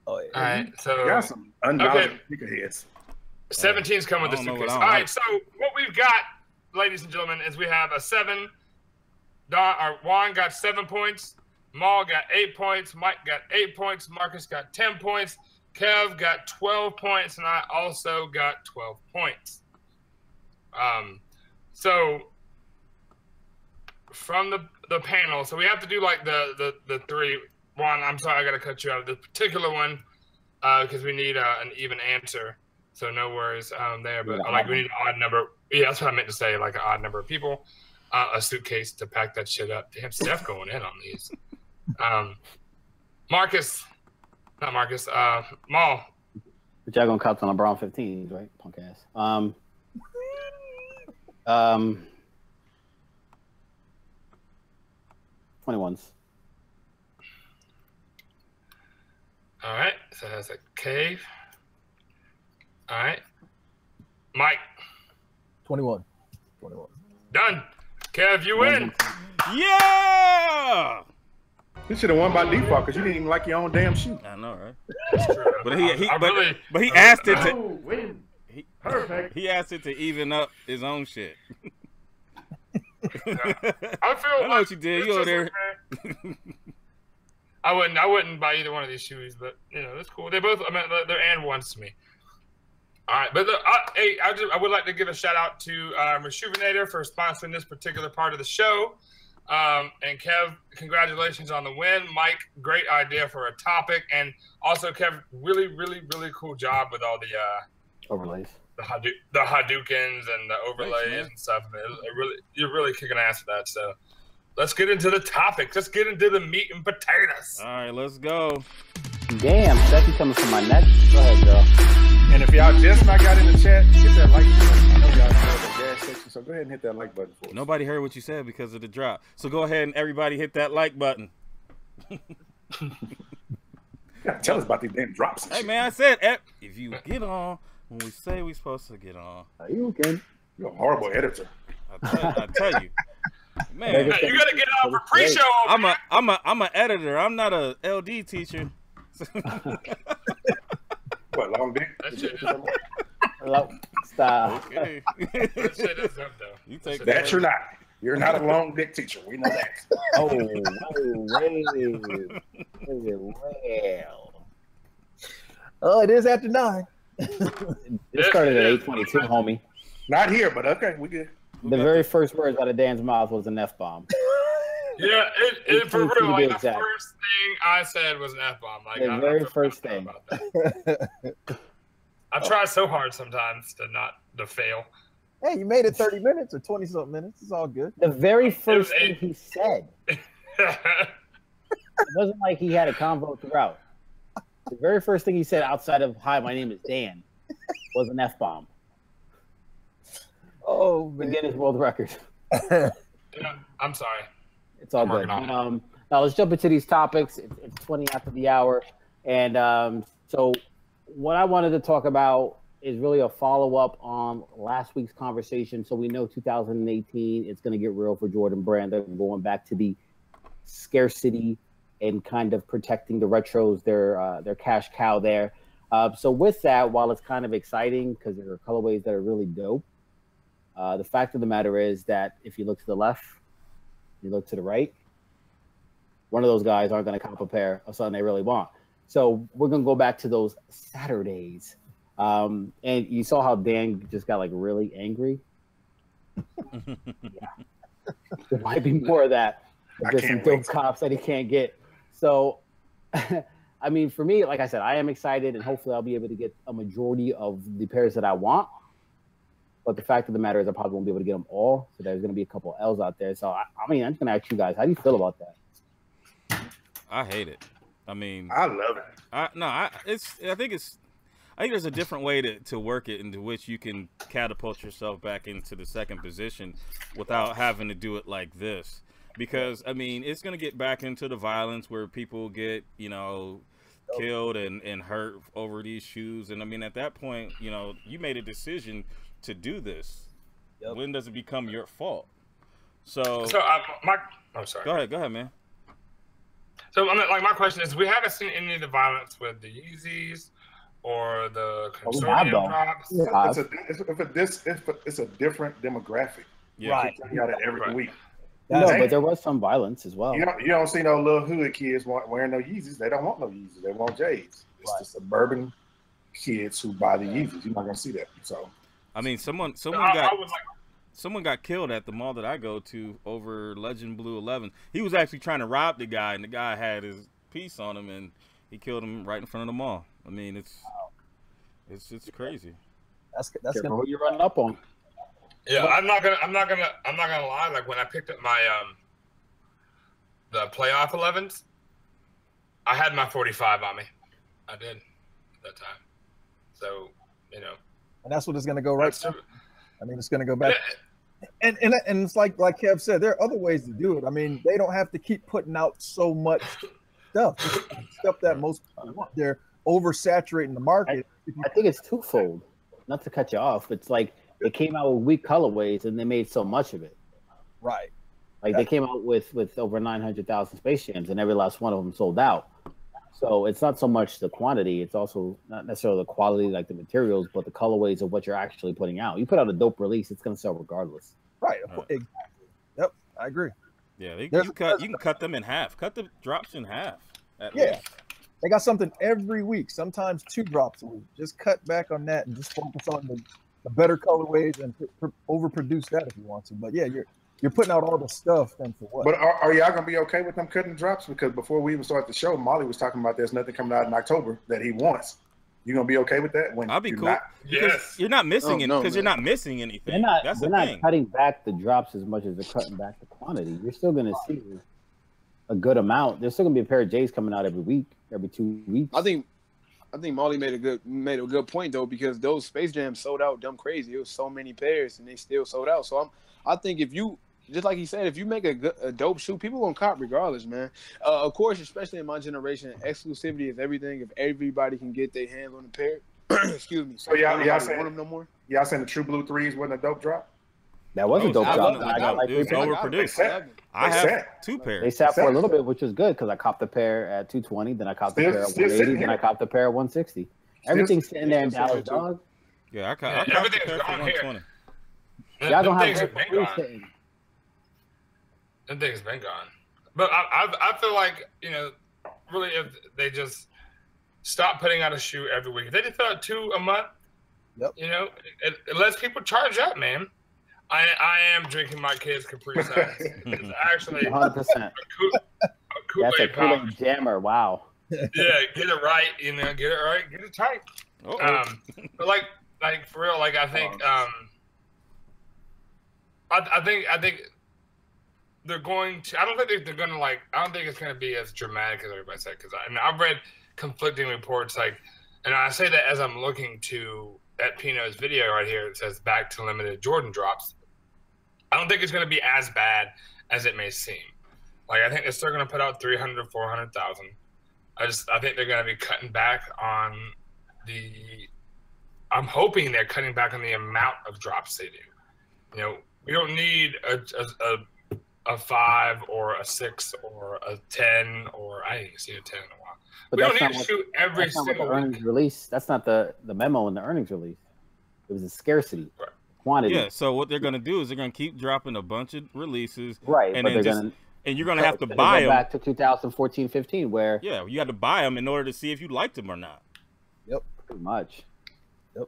Oh yeah. All right. So you got some unknowledgeable sneakerheads. 17's come with a suitcase. All right. So what we've got, ladies and gentlemen, is we have a 7. Juan got 7 points. Maul got 8 points. Mike got 8 points. Marcus got 10 points. Kev got 12 points, and I also got 12 points. So from the panel, so we have to do like the three. Juan, I'm sorry, I got to cut you out of this particular one because we need an even answer. So no worries there, but we need an odd number. Yeah, that's what I meant to say, like an odd number of people. A suitcase to pack that shit up. Damn, Steph going in on these. Maul. But y'all gonna cop some LeBron 15s, right? Punk ass. 21s. All right, so that's a cave. All right, Mike. 21. Done. Kev, you win. Yeah. You should have won by default because you didn't even like your own damn shoe. I know, right? That's true. But he asked it to. Perfect. He asked it to even up his own shit. I know what you did. You over there. I wouldn't buy either one of these shoes, but that's cool. They both, they're and ones to me. All right, but I would like to give a shout out to Rejuvenator for sponsoring this particular part of the show. And Kev, congratulations on the win. Mike, great idea for a topic, and also Kev, really, really, really cool job with all the overlays, the Hadoukens and the overlays and stuff. You're really kicking ass with that. So let's get into the topic. Let's get into the meat and potatoes. All right, let's go. Damn, Steffi coming from my neck. Go ahead, girl. And if y'all just not got in the chat, hit that like button. I know y'all saw the gas section, so go ahead and hit that like button for us. Nobody heard what you said because of the drop. So go ahead and everybody hit that like button. Tell us about these damn drops. Hey, man, I said if you get on when we say we're supposed to get on. Are you okay? You're a horrible editor. I tell you. Man, you gotta get on for pre-show. I'm an editor. I'm not a LD teacher. What, long dick? Stop. Okay. That shit is up though. You take That you're not. You're not a long dick teacher. We know that. Oh, wait. Well. Oh, it is after 9. It started at 8:22, homie. Not here, but okay, we good. The very first words out of Dan's mouth was an F-bomb. Yeah, it for to real. be Like the exact. first thing I said was an F-bomb. Like The I very feel first bad thing. about that. I try so hard sometimes to fail. Hey, you made it 30 minutes or 20-something minutes. It's all good. The very first was thing he said. It wasn't like he had a convo throughout. The very first thing he said outside of "Hi, my name is Dan" was an F-bomb. Oh, man. Guinness World Record. Yeah, I'm sorry. It's all good. Now let's jump into these topics. It's 20 after the hour, and so what I wanted to talk about is really a follow-up on last week's conversation. So we know 2018, it's going to get real for Jordan Brand. They're going back to the scarcity and kind of protecting the retros, their cash cow there. So with that, while it's kind of exciting because there are colorways that are really dope, the fact of the matter is that if you look to the left, you look to the right, one of those guys aren't going to cop a pair of something they really want. So we're going to go back to those Saturdays. And you saw how Dan just got like really angry. Yeah. There might be more of that. There's some dope cops that he can't get. So, I mean, for me, like I said, I am excited, and hopefully I'll be able to get a majority of the pairs that I want. But the fact of the matter is I probably won't be able to get them all. So there's going to be a couple L's out there. So, I mean, I'm just going to ask you guys, how do you feel about that? I hate it. I mean, I love it. I think there's a different way to work it into which you can catapult yourself back into the second position without having to do it like this. Because, I mean, it's going to get back into the violence where people get, killed and hurt over these shoes. And, I mean, at that point, you made a decision to do this. Yep. When does it become your fault? So I'm sorry. Go ahead, man. So, I mean, like, my question is, we haven't seen any of the violence with the Yeezys or the consortium drops. It's a different demographic. Yeah. Right. You got it every week. No, but there was some violence as well. You don't see no little hood kids wearing no Yeezys. They don't want no Yeezys. They want J's. It's the suburban kids who buy the Yeezys. You're not gonna see that. So, I mean, someone got killed at the mall that I go to over Legend Blue 11. He was actually trying to rob the guy, and the guy had his piece on him, and he killed him right in front of the mall. I mean, it's crazy. That's who you're running up on. Yeah, I'm not gonna lie. Like when I picked up my the playoff 11s, I had my 45 on me. I did at that time. So and that's what it's gonna go right. I mean, it's gonna go back. And it's like Kev said, there are other ways to do it. I mean, they don't have to keep putting out so much stuff that most people want. They're oversaturating the market. I think it's twofold. Not to cut you off, it's like they came out with weak colorways and they made so much of it. Right. Like they came out with over 900,000 Space Jams and every last one of them sold out. So it's not so much the quantity, it's also not necessarily the quality, like the materials, but the colorways of what you're actually putting out. You put out a dope release, it's going to sell regardless. Right. Exactly. Yep. I agree. Yeah. You can cut them in half. Cut the drops in half. At least. They got something every week, sometimes 2 drops a week. Just cut back on that and just focus on the better colorways and overproduce that if you want to. But yeah, you're putting out all the stuff then for what? But are y'all gonna be okay with them cutting drops? Because before we even start the show, Molly was talking about there's nothing coming out in October that he wants. You gonna be okay with that? I'll be cool. Yes. You're not missing because you're not missing anything. They're not cutting back the drops as much as they're cutting back the quantity. You're still gonna see a good amount. There's still gonna be a pair of J's coming out every week, every 2 weeks. I think Molly made a good point though, because those Space Jams sold out dumb crazy. It was so many pairs and they still sold out. So I think if you, just like he said, if you make a dope shoe, people gonna cop regardless, man. Of course, especially in my generation, exclusivity is everything. If everybody can get their hands on a pair, excuse me. So y'all saying want them no more? Y'all saying the True Blue 3s wasn't a dope drop? That was a dope drop. It was overproduced. I have 2 pairs. They sat for a little bit, which was good because I copped a pair at 220, then I copped a pair at 180, then I copped a pair at 160. Everything's sitting there in Dallas, dog. Yeah, I copped the pair for 120. Y'all don't things have have been gone. Them things have been gone. But I feel like, really, if they just stop putting out a shoe every week, if they just put out 2 a month, it lets people charge up, man. I am drinking my kids' Capri Suns. It's actually 100%. That's a Kool-Aid jammer. Wow. Yeah, get it right. Get it right. Get it tight. But like for real, like I think they're going to. I don't think they're going to I don't think it's going to be as dramatic as everybody said. Because I've read conflicting reports. And I say that as I'm looking at Pino's video right here. It says back to limited Jordan drops. I don't think it's going to be as bad as it may seem. I think they're still going to put out 300 to 400,000. I think they're going to be cutting back on I'm hoping they're cutting back on the amount of drops they do. We don't need a 5 or a 6 or a 10 or I ain't seen a 10 in a while. But we don't need to shoot every single earnings release. That's not the memo in the earnings release. It was a scarcity. Right. Quantity. Yeah, so what they're going to do is they're going to keep dropping a bunch of releases. Right, and but and you're going to have to buy them. Back to 2014-15 where... Yeah, you had to buy them in order to see if you liked them or not. Yep. Pretty much. Yep.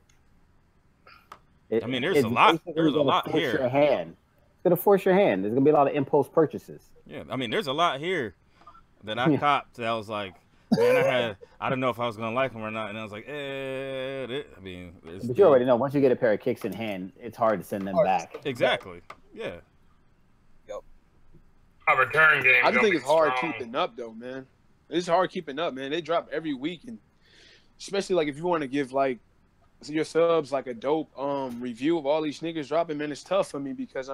There's a lot here. Your hand. It's going to force your hand. There's going to be a lot of impulse purchases. Yeah, there's a lot here that I copped that I was like, man, I don't know if I was going to like them or not. And I was like, but you already know, once you get a pair of kicks in hand, it's hard to send them back. Exactly. Yeah. A return game. I just think it's hard keeping up, though, man. It's hard keeping up, man. They drop every week, and especially if you want to give your subs a dope review of all these sneakers dropping, man, it's tough for me because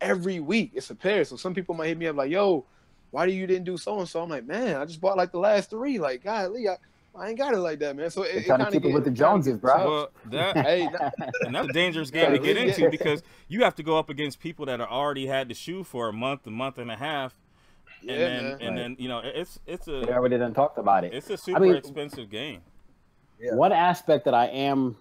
every week it's a pair. So some people might hit me up yo, why you didn't do so and so? I'm like, man, I just bought the last 3. Golly, I ain't got it like that, man. So it kind of keep it with the Joneses, bro. Well, and that's a dangerous game to get into because you have to go up against people that already had the shoe for a month and a half. And then it's a. They already done talked about it. It's a super expensive game. Yeah. One aspect that I am,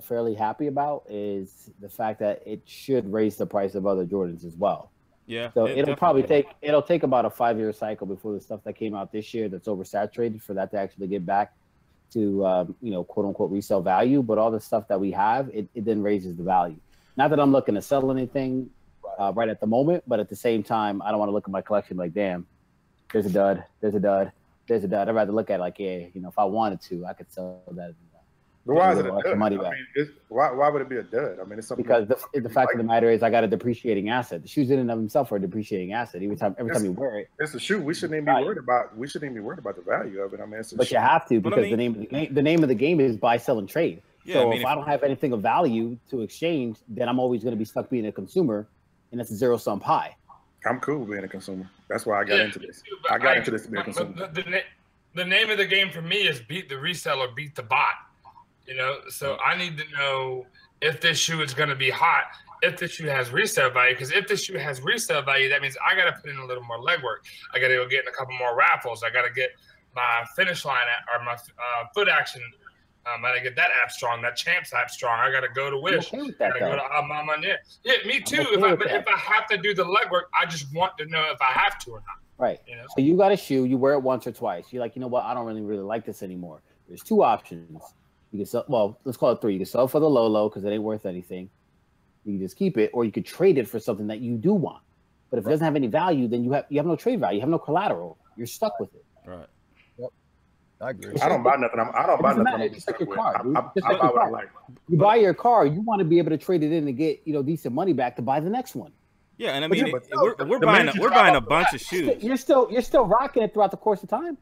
fairly happy about is the fact that it should raise the price of other Jordans as well. Yeah. So it'll probably take about a 5-year cycle before the stuff that came out this year that's oversaturated for that to actually get back to quote unquote resale value. But all the stuff that we have, it then raises the value. Not that I'm looking to sell anything right at the moment, but at the same time, I don't want to look at my collection like, damn, there's a dud. I'd rather look at if I wanted to, I could sell that. But why is it a dud? Money back. Why would it be a dud? It's something because the fact of the matter is I got a depreciating asset. The shoes in and of themselves are a depreciating asset. Every time you wear it, it's a shoe. We shouldn't even be worried about. We shouldn't even be worried about the value of it. It's a but shoe. You have to because the name of the game is buy, sell, and trade. Yeah, so if I don't have anything of value to exchange, then I'm always going to be stuck being a consumer, and that's a zero-sum pie. I'm cool being a consumer. That's why I got into this. I got into this to be a consumer. The name of the game for me is beat the reseller, beat the bot. So I need to know if this shoe is going to be hot, if this shoe has resale value. Because if this shoe has resale value, that means I got to put in a little more legwork. I got to go get in a couple more raffles. I got to get my finish line or my foot action. I got to get that app strong, that Champs app strong. I got to go to Wish. I got to go to Mama. Yeah, me too. If I have to do the legwork, I just want to know if I have to or not. Right. So you got a shoe, you wear it once or twice. You're like, you know what? I don't really like this anymore. There's 2 options. You can sell, let's call it 3. You can sell for the low because it ain't worth anything. You can just keep it, or you could trade it for something that you do want. But if it doesn't have any value, then you have no trade value. You have no collateral. You're stuck with it. Right. Yep. I agree. I don't buy nothing. I don't buy nothing. Just like your car. You buy your car, you want to be able to trade it in and get decent money back to buy the next one. Yeah, and we're buying a bunch of shoes. You're still rocking it throughout the course of time.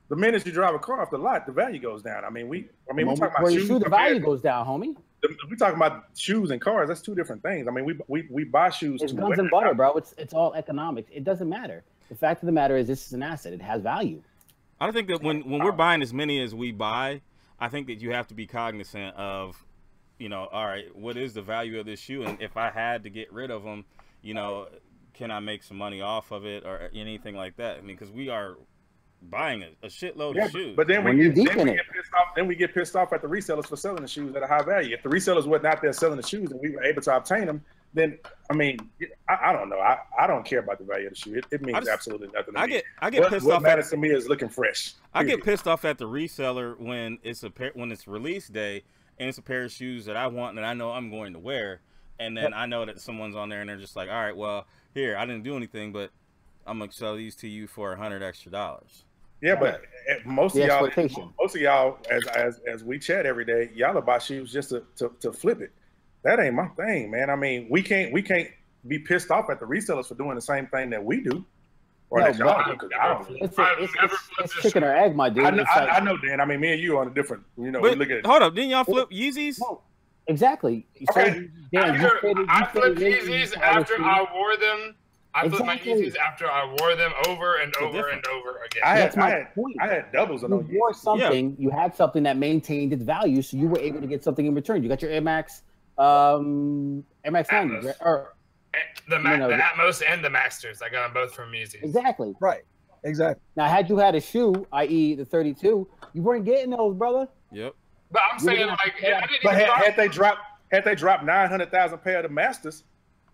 The minute you drive a car off the lot, the value goes down. we talking about shoes. The value goes down, homie. We talking about shoes and cars. That's 2 different things. We buy shoes. It's guns and butter, bro. It's all economics. It doesn't matter. The fact of the matter is, this is an asset. It has value. I think that when we're buying as many as we buy, I think that you have to be cognizant of, all right, what is the value of this shoe, and if I had to get rid of them, can I make some money off of it or anything like that? Because we are buying a shitload of shoes. But then When we you're get deep in it. pissed off. Then we get pissed off at the resellers for selling the shoes at a high value. If the resellers wasn't out there selling the shoes and we were able to obtain them, then I mean, I don't know. I don't care about the value of the shoe. It means absolutely nothing to me. I get pissed off. What matters to me is looking fresh. I get pissed off at the reseller when it's release day and it's a pair of shoes that I want and I know I'm going to wear, and then I know that someone's on there and they're just like, all right, well, here, I didn't do anything, but I'm gonna sell these to you for $100 extra. Yeah, but most of y'all, as we chat every day, y'all buy shoes just to flip it. That ain't my thing, man. I mean, we can't be pissed off at the resellers for doing the same thing that we do. Or No, that y'all do, 'cause I don't. It's chicken or egg, my dude. I know, Dan. I mean, me and you are on a different. You know, we look at it. Hold up, didn't y'all flip Yeezys? No, exactly. Okay. I flipped Yeezys after I wore them. I flipped my Yeezys after I wore them over and over and over again. I had doubles on those. You wore something. You had something that maintained its value, so you were able to get something in return. You got your Air Max, Air Max 90, or the Atmos and the Masters. I got them both from Yeezys. Exactly. Right. Exactly. Now, had you had a shoe, i.e., the 32, you weren't getting those, brother. Yep. But I'm saying, like, had they dropped 900,000 pair of the Masters,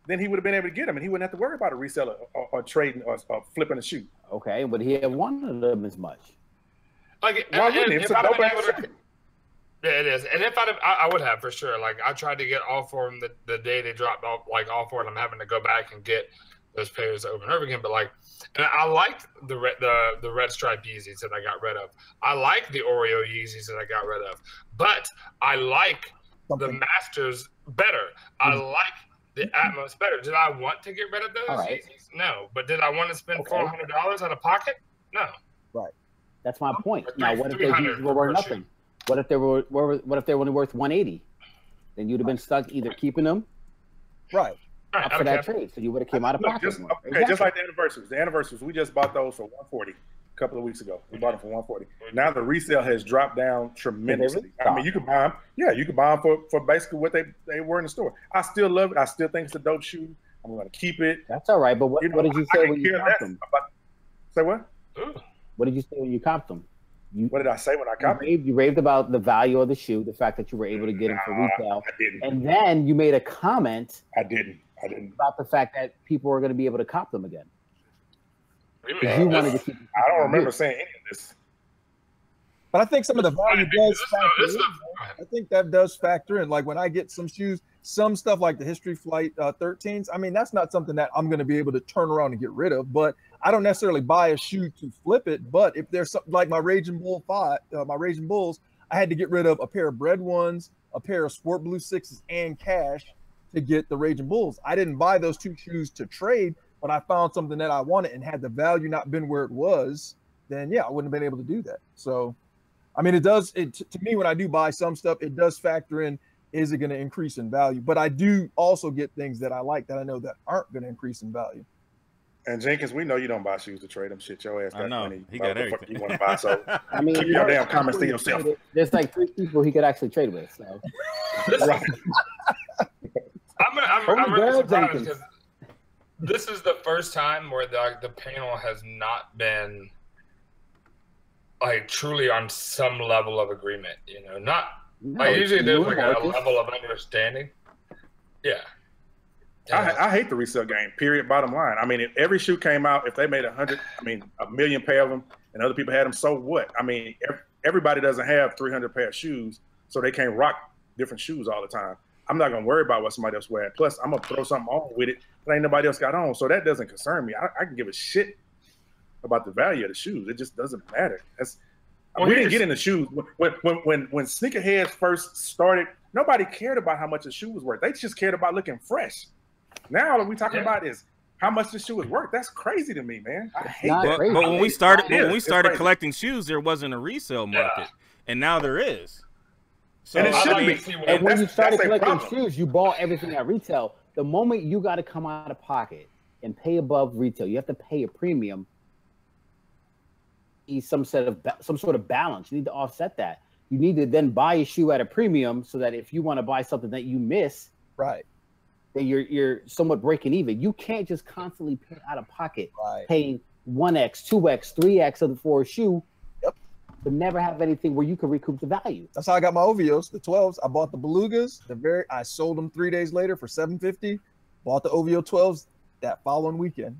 then he would have been able to get them, and he wouldn't have to worry about a reseller or trading or flipping a shoe. Okay, but he had one of them as much. Like, why wouldn't he? It's a dope ass shoe. Yeah, it is. And if I would have for sure. Like, I tried to get all four of them the day they dropped off, like all four, and I'm having to go back and get those pairs over and over again. But like, and I liked the red stripe Yeezys that I got rid of. I like the Oreo Yeezys that I got rid of. But I like the Masters better. I like the Atmos better. Did I want to get rid of those Yeezys? No. But did I want to spend $400 out of pocket? No. Right. That's my point. Now, what if those Yeezys were worth nothing? What if they were only worth $180? Then you'd have been stuck either keeping them, right, up for that trade. So you would have came out of pocket. Just like the anniversaries. The anniversaries, we just bought those for $140 a couple of weeks ago. We bought them for $140. Now the resale has dropped down tremendously. I mean, you could buy them. Yeah, you could buy them for basically what they were in the store. I still love it. I still think it's a dope shoe. I'm going to keep it. That's all right. But what did you say when you comped them? Say what? What did you say when you comped them? What did I say when I comped them? You raved about the value of the shoe, the fact that you were able to get them for retail. I didn't. And then you made a comment. I didn't. About the fact that people were going to be able to cop them again. You wanted to keep them. I don't remember saying any of this. But I think some of the value does factor in. I think that does factor in. Like when I get some shoes, some stuff like the History Flight 13s, I mean, that's not something that I'm going to be able to turn around and get rid of. But I don't necessarily buy a shoe to flip it. But if there's something like my Raging Bull 5, my Raging Bulls, I had to get rid of a pair of Bread Ones, a pair of Sport Blue 6s, and cash to get the Raging Bulls. I didn't buy those two shoes to trade, but I found something that I wanted, and had the value not been where it was, then yeah, I wouldn't have been able to do that. So, I mean, to me, when I do buy some stuff, it does factor in, is it going to increase in value? But I do also get things that I like that I know that aren't going to increase in value. And Jenkins, we know you don't buy shoes to trade them. Shit, your ass got money. He got everything. You want to buy, so I mean, keep your damn comments to yourself. There's like 3 people he could actually trade with. So. Right. I'm really surprised because this is the first time where the panel has not been like truly on some level of agreement. You know, not like usually there's like a level of understanding. Yeah. I hate the resale game, period, bottom line. I mean, if every shoe came out, if they made 1 million pair of them and other people had them, so what? I mean, everybody doesn't have 300 pair of shoes, so they can't rock different shoes all the time. I'm not going to worry about what somebody else wears. Plus, I'm going to throw something on with it that ain't nobody else got on, so that doesn't concern me. I can give a shit about the value of the shoes. It just doesn't matter. We didn't get into shoes. When sneakerheads first started, nobody cared about how much a shoe was worth. They just cared about looking fresh. Now all we talking about is how much the shoe is worth. That's crazy to me, man. I hate that. But when we started collecting shoes, there wasn't a resale market, and now there is. So, and it should be. And when you started collecting shoes, you bought everything at retail. The moment you got to come out of pocket and pay above retail, you have to pay a premium. Some sort of balance. You need to offset that. You need to then buy a shoe at a premium so that if you want to buy something that you miss, right, then you're somewhat breaking even. You can't just constantly pay out of pocket, paying 1x, 2x, 3x for a shoe. Yep. But never have anything where you can recoup the value. That's how I got my OVOs, the 12s. I bought the Belugas. I sold them 3 days later for $750. Bought the OVO 12s that following weekend.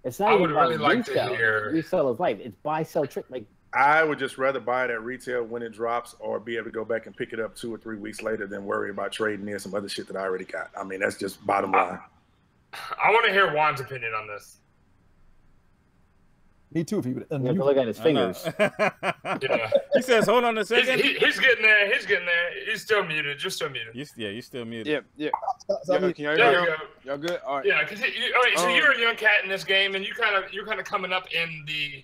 It's not I even would really like to hear resell is life. It's buy, sell, trick. Like I would just rather buy it at retail when it drops, or be able to go back and pick it up 2 or 3 weeks later than worry about trading in some other shit that I already got. I mean, that's just bottom line. I want to hear Juan's opinion on this. Me too. If he would, you have to look at his fingers. Yeah. He says, "Hold on a second." He's getting there. He's getting there. He's still muted. You're still muted. You're still muted. Yeah. There you go. Y'all good? All right. Yeah, because so you're a young cat in this game, and you're kind of coming up in the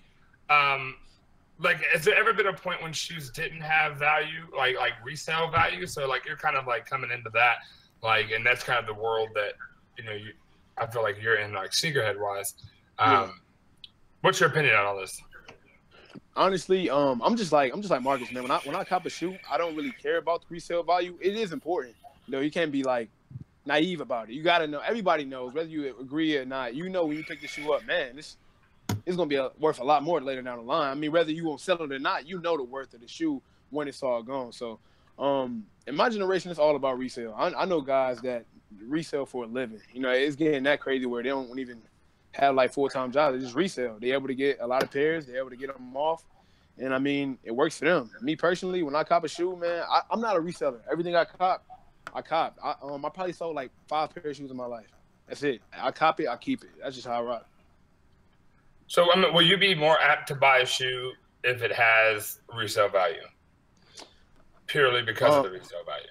like. Has there ever been a point when shoes didn't have value, like resale value? So like you're kind of like coming into that, like, and that's kind of the world that I feel like you're in, like sneakerhead wise. What's your opinion on all this? Honestly, I'm just like Marcus, man. When I cop a shoe, I don't really care about the resale value. It is important. You can't be like naive about it. You gotta know. Everybody knows, whether you agree or not. When you pick the shoe up, man, it's gonna be worth a lot more later down the line. I mean, whether you won't sell it or not, the worth of the shoe when it's all gone. So, in my generation, it's all about resale. I know guys that resell for a living. It's getting that crazy where they don't even have like full-time jobs. They just resell. They're able to get a lot of pairs. They're able to get them off. And I mean, it works for them. Me personally, when I cop a shoe, man, I'm not a reseller. Everything I cop. I probably sold like 5 pairs of shoes in my life. That's it. I cop it, I keep it. That's just how I rock. So, I mean, will you be more apt to buy a shoe if it has resale value? Purely because of the resale value?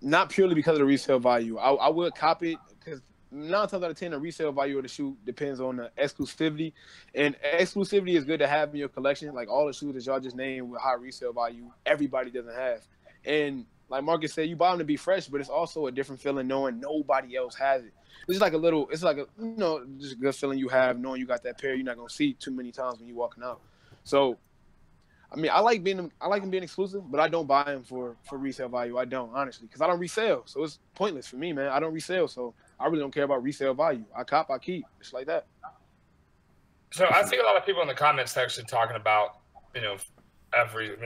Not purely because of the resale value. I would cop it because 9 times out of 10, the resale value of the shoe depends on the exclusivity. And exclusivity is good to have in your collection. Like all the shoes that y'all just named with high resale value, everybody doesn't have. And like Marcus said, you buy them to be fresh, but it's also a different feeling knowing nobody else has it. It's like just a good feeling you have knowing you got that pair you're not going to see too many times when you're walking out. So, I mean, I like them being exclusive, but I don't buy them for resale value. I don't, honestly, because I don't resell. So it's pointless for me, man. I don't resell. So I really don't care about resale value. I cop, I keep. It's like that. So I see a lot of people in the comments section talking about, every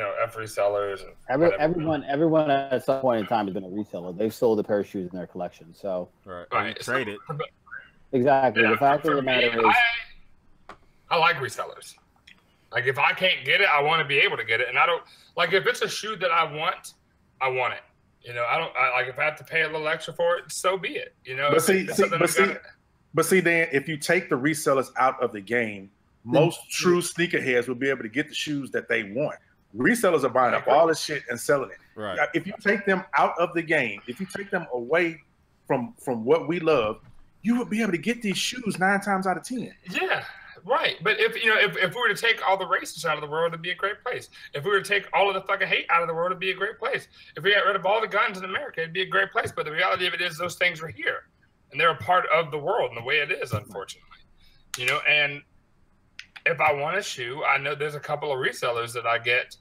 sellers. And everyone at some point in time has been a reseller. They've sold a pair of shoes in their collection. So right. Trade it. Exactly. Yeah, the fact of the matter is, I like resellers. Like if I can't get it, I want to be able to get it, and I don't like if it's a shoe that I want it. If I have to pay a little extra for it, so be it. But see, Dan, if you take the resellers out of the game, most true sneakerheads will be able to get the shoes that they want. Resellers are buying up all this shit and selling it. Right. If you take them out of the game, if you take them away from what we love, you would be able to get these shoes 9 times out of 10. Yeah. Right, but if we were to take all the racists out of the world, it'd be a great place. If we were to take all of the fucking hate out of the world, it'd be a great place. If we got rid of all the guns in America, it'd be a great place. But the reality of it is, those things are here, and they're a part of the world and the way it is, unfortunately. And if I want a shoe, I know there's a couple of resellers that I get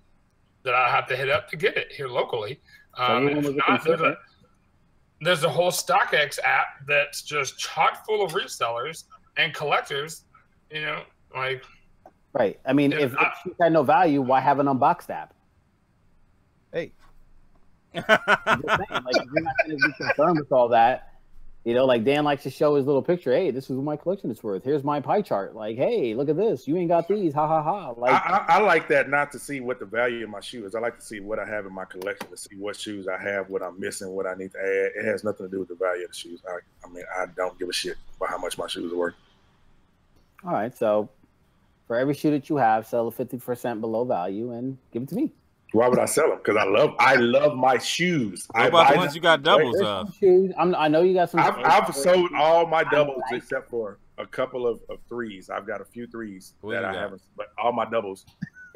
that I have to hit up to get it here locally. There's a whole StockX app that's just chock full of resellers and collectors. Right. I mean, if shoes had no value, why have an unboxed app? Hey. I'm just saying, if you're not going to be concerned with all that, like Dan likes to show his little picture. Hey, this is what my collection is worth. Here's my pie chart. Like, hey, look at this. You ain't got these. Ha, ha, ha. I like that, not to see what the value of my shoe is. I like to see what I have in my collection, to see what shoes I have, what I'm missing, what I need to add. It has nothing to do with the value of the shoes. I don't give a shit about how much my shoes are worth. All right, so for every shoe that you have, sell it 50% below value and give it to me. Why would I sell them? Because I love my shoes. What about the ones you got doubles of? Shoes. I know you got some. I've sold all my doubles except for a couple of threes. I've got a few threes that I haven't, but all my doubles.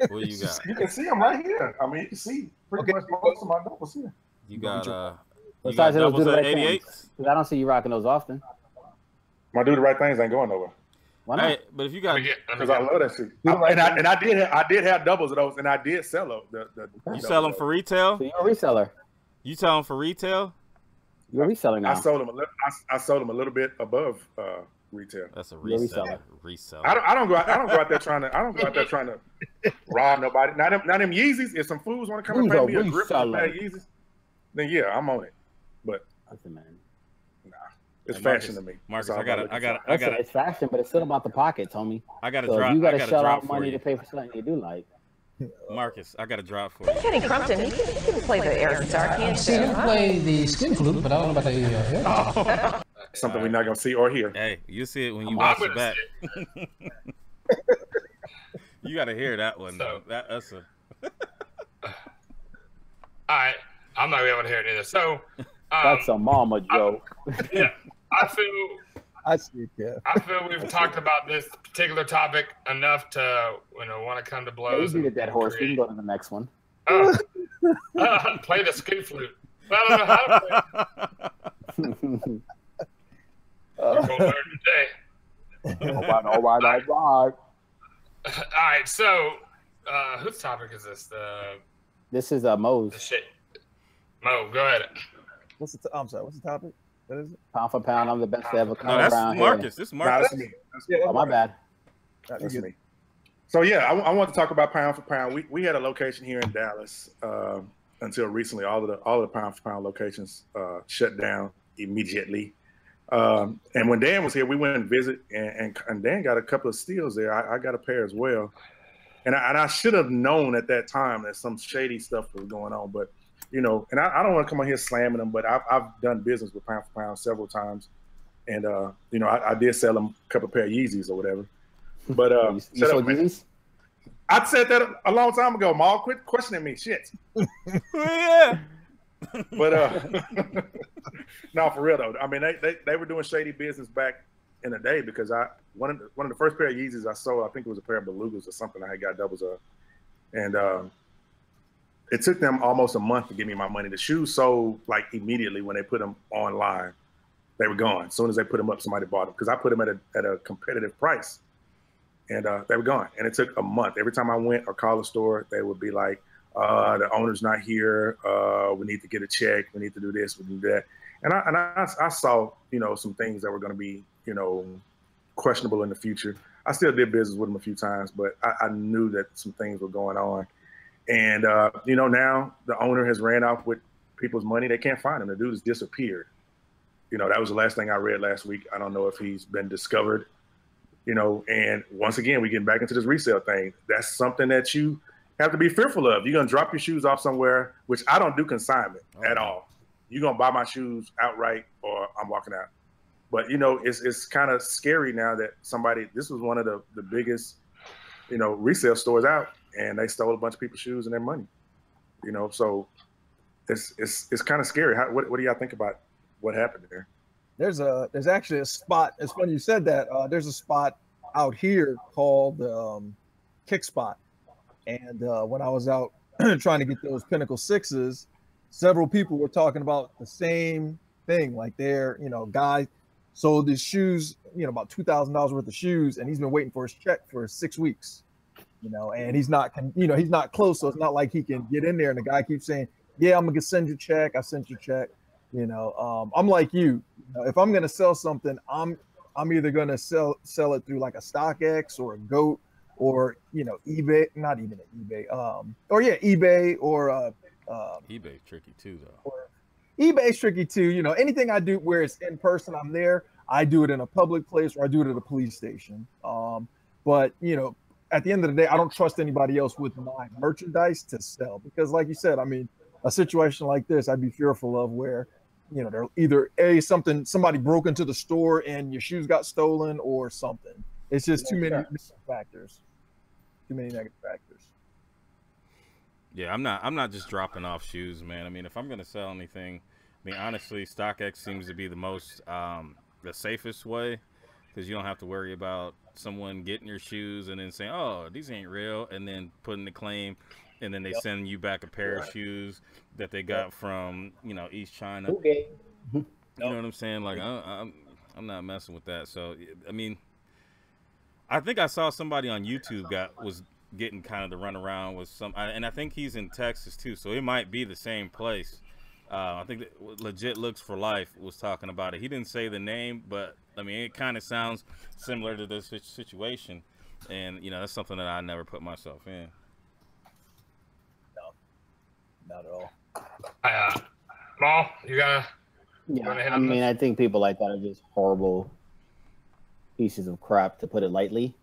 What you got? You can see them right here. I mean, you can see pretty much most of my doubles here. You got doubles at 88? I don't see you rocking those often. My do the right things ain't going nowhere. Why not? Hey, but if you got, because I love that shit. I did have doubles of those, and I did sell them. You sell them for retail? So you're a reseller. You sell them for retail? You're a reseller now. I sold them a little bit above retail. That's a reseller. Reseller. I don't go out there trying to rob nobody. Now them Yeezys. If some fools want to come and pay me a grip for a pair of Yeezys, then yeah, I'm on it. But listen, man, nah, it's Hey, fashion to me. Marcus, That's all I got it's fashion, but it's still about the pocket, Tommy. I got to So drop. if you got I to gotta shell drop out for money you. to pay for something you do like. Marcus, I got to drop for you. Kenny Crumpton, he can play the air guitar, can't I've seen him play the skin flute, but I don't know about the air. Something we're not gonna see or hear. Hey, you see it when you watch it back. You got to hear that one. So, that's a. All right, I'm not gonna be able to hear it either. So That's a mama joke. Yeah, I see, yeah. I feel we've talked about this particular topic enough to want to come to blows. You beat a dead horse. We can go to the next one. Play the skin flute. I don't know how to play. We're gonna learn today. All right. All right, so whose topic is this? This is Mo's. The shit. Mo, go ahead. I'm sorry. What's the topic? What is it? Pound for pound, I'm the best to ever come No, that's around Marcus. here. This is Marcus. Nah, that's me. Oh, my bad. That's me. So yeah, I want to talk about pound for pound. We had a location here in Dallas until recently. All of the pound for pound locations shut down immediately. And when Dan was here, we went and visit, and Dan got a couple of steals there. I got a pair as well, and I should have known at that time that some shady stuff was going on. But and I don't want to come on here slamming them, but I've done business with pound for pound several times, and I did sell them a couple of pair of Yeezys or whatever. But you sold Yeezys? I said that a long time ago. Maul, quit questioning me. Shit. Yeah. But no, for real though. I mean, they were doing shady business back in the day because one of the first pair of Yeezys I sold, I think it was a pair of Belugas or something. I had got doubles of, and it took them almost a month to give me my money. The shoes sold like immediately when they put them online. They were gone. As soon as they put them up, somebody bought them because I put them at a competitive price, and they were gone. And it took a month. Every time I went or called the store, they would be like, the owner's not here. We need to get a check. We need to do this. We need to do that. And I saw, some things that were going to be, questionable in the future. I still did business with them a few times, but I knew that some things were going on. And, now the owner has ran off with people's money. They can't find him. The dude has disappeared. That was the last thing I read last week. I don't know if he's been discovered, and once again, we get back into this resale thing. That's something that you have to be fearful of. You're going to drop your shoes off somewhere, which I don't do consignment at all. You're going to buy my shoes outright or I'm walking out. But, it's kind of scary now that this was one of the biggest, resale stores out, and they stole a bunch of people's shoes and their money, so it's kind of scary. What do y'all think about what happened there? There's actually a spot. It's funny you said that. There's a spot out here called Kick Spot. And when I was out trying to get those Pinnacle 6s, several people were talking about the same thing. Like guy sold his shoes, about $2,000 worth of shoes, and he's been waiting for his check for 6 weeks, and he's not close. So it's not like he can get in there. And the guy keeps saying, yeah, I'm going to send your check. I sent your check. I'm like you. If I'm going to sell something, I'm either going to sell it through like a StockX or a GOAT, or eBay, not even at eBay, eBay or eBay's tricky too though. Or eBay's tricky too. Anything I do where it's in person, I'm there. I do it in a public place or I do it at a police station. But at the end of the day, I don't trust anybody else with my merchandise to sell because, like you said, I mean, a situation like this, I'd be fearful of where they're either somebody broke into the store and your shoes got stolen or something. It's just too many factors. Too many negative factors. Yeah, I'm not just dropping off shoes, man. I mean, if I'm gonna sell anything, honestly, StockX seems to be the most the safest way because you don't have to worry about someone getting your shoes and then saying, "Oh, these ain't real," and then putting the claim, and then they send you back a pair of shoes that they got from East China. Okay. You know what I'm saying? Like I'm not messing with that. So I mean, I think I saw somebody on YouTube was getting kind of the runaround with some, and I think he's in Texas too, so it might be the same place. I think that Legit Looks for Life was talking about it. He didn't say the name, but I mean, it kind of sounds similar to this situation, and you know, that's something that I never put myself in. No, not at all. Maul, you gotta. Yeah, I mean, I think people like that are just horrible pieces of crap, to put it lightly.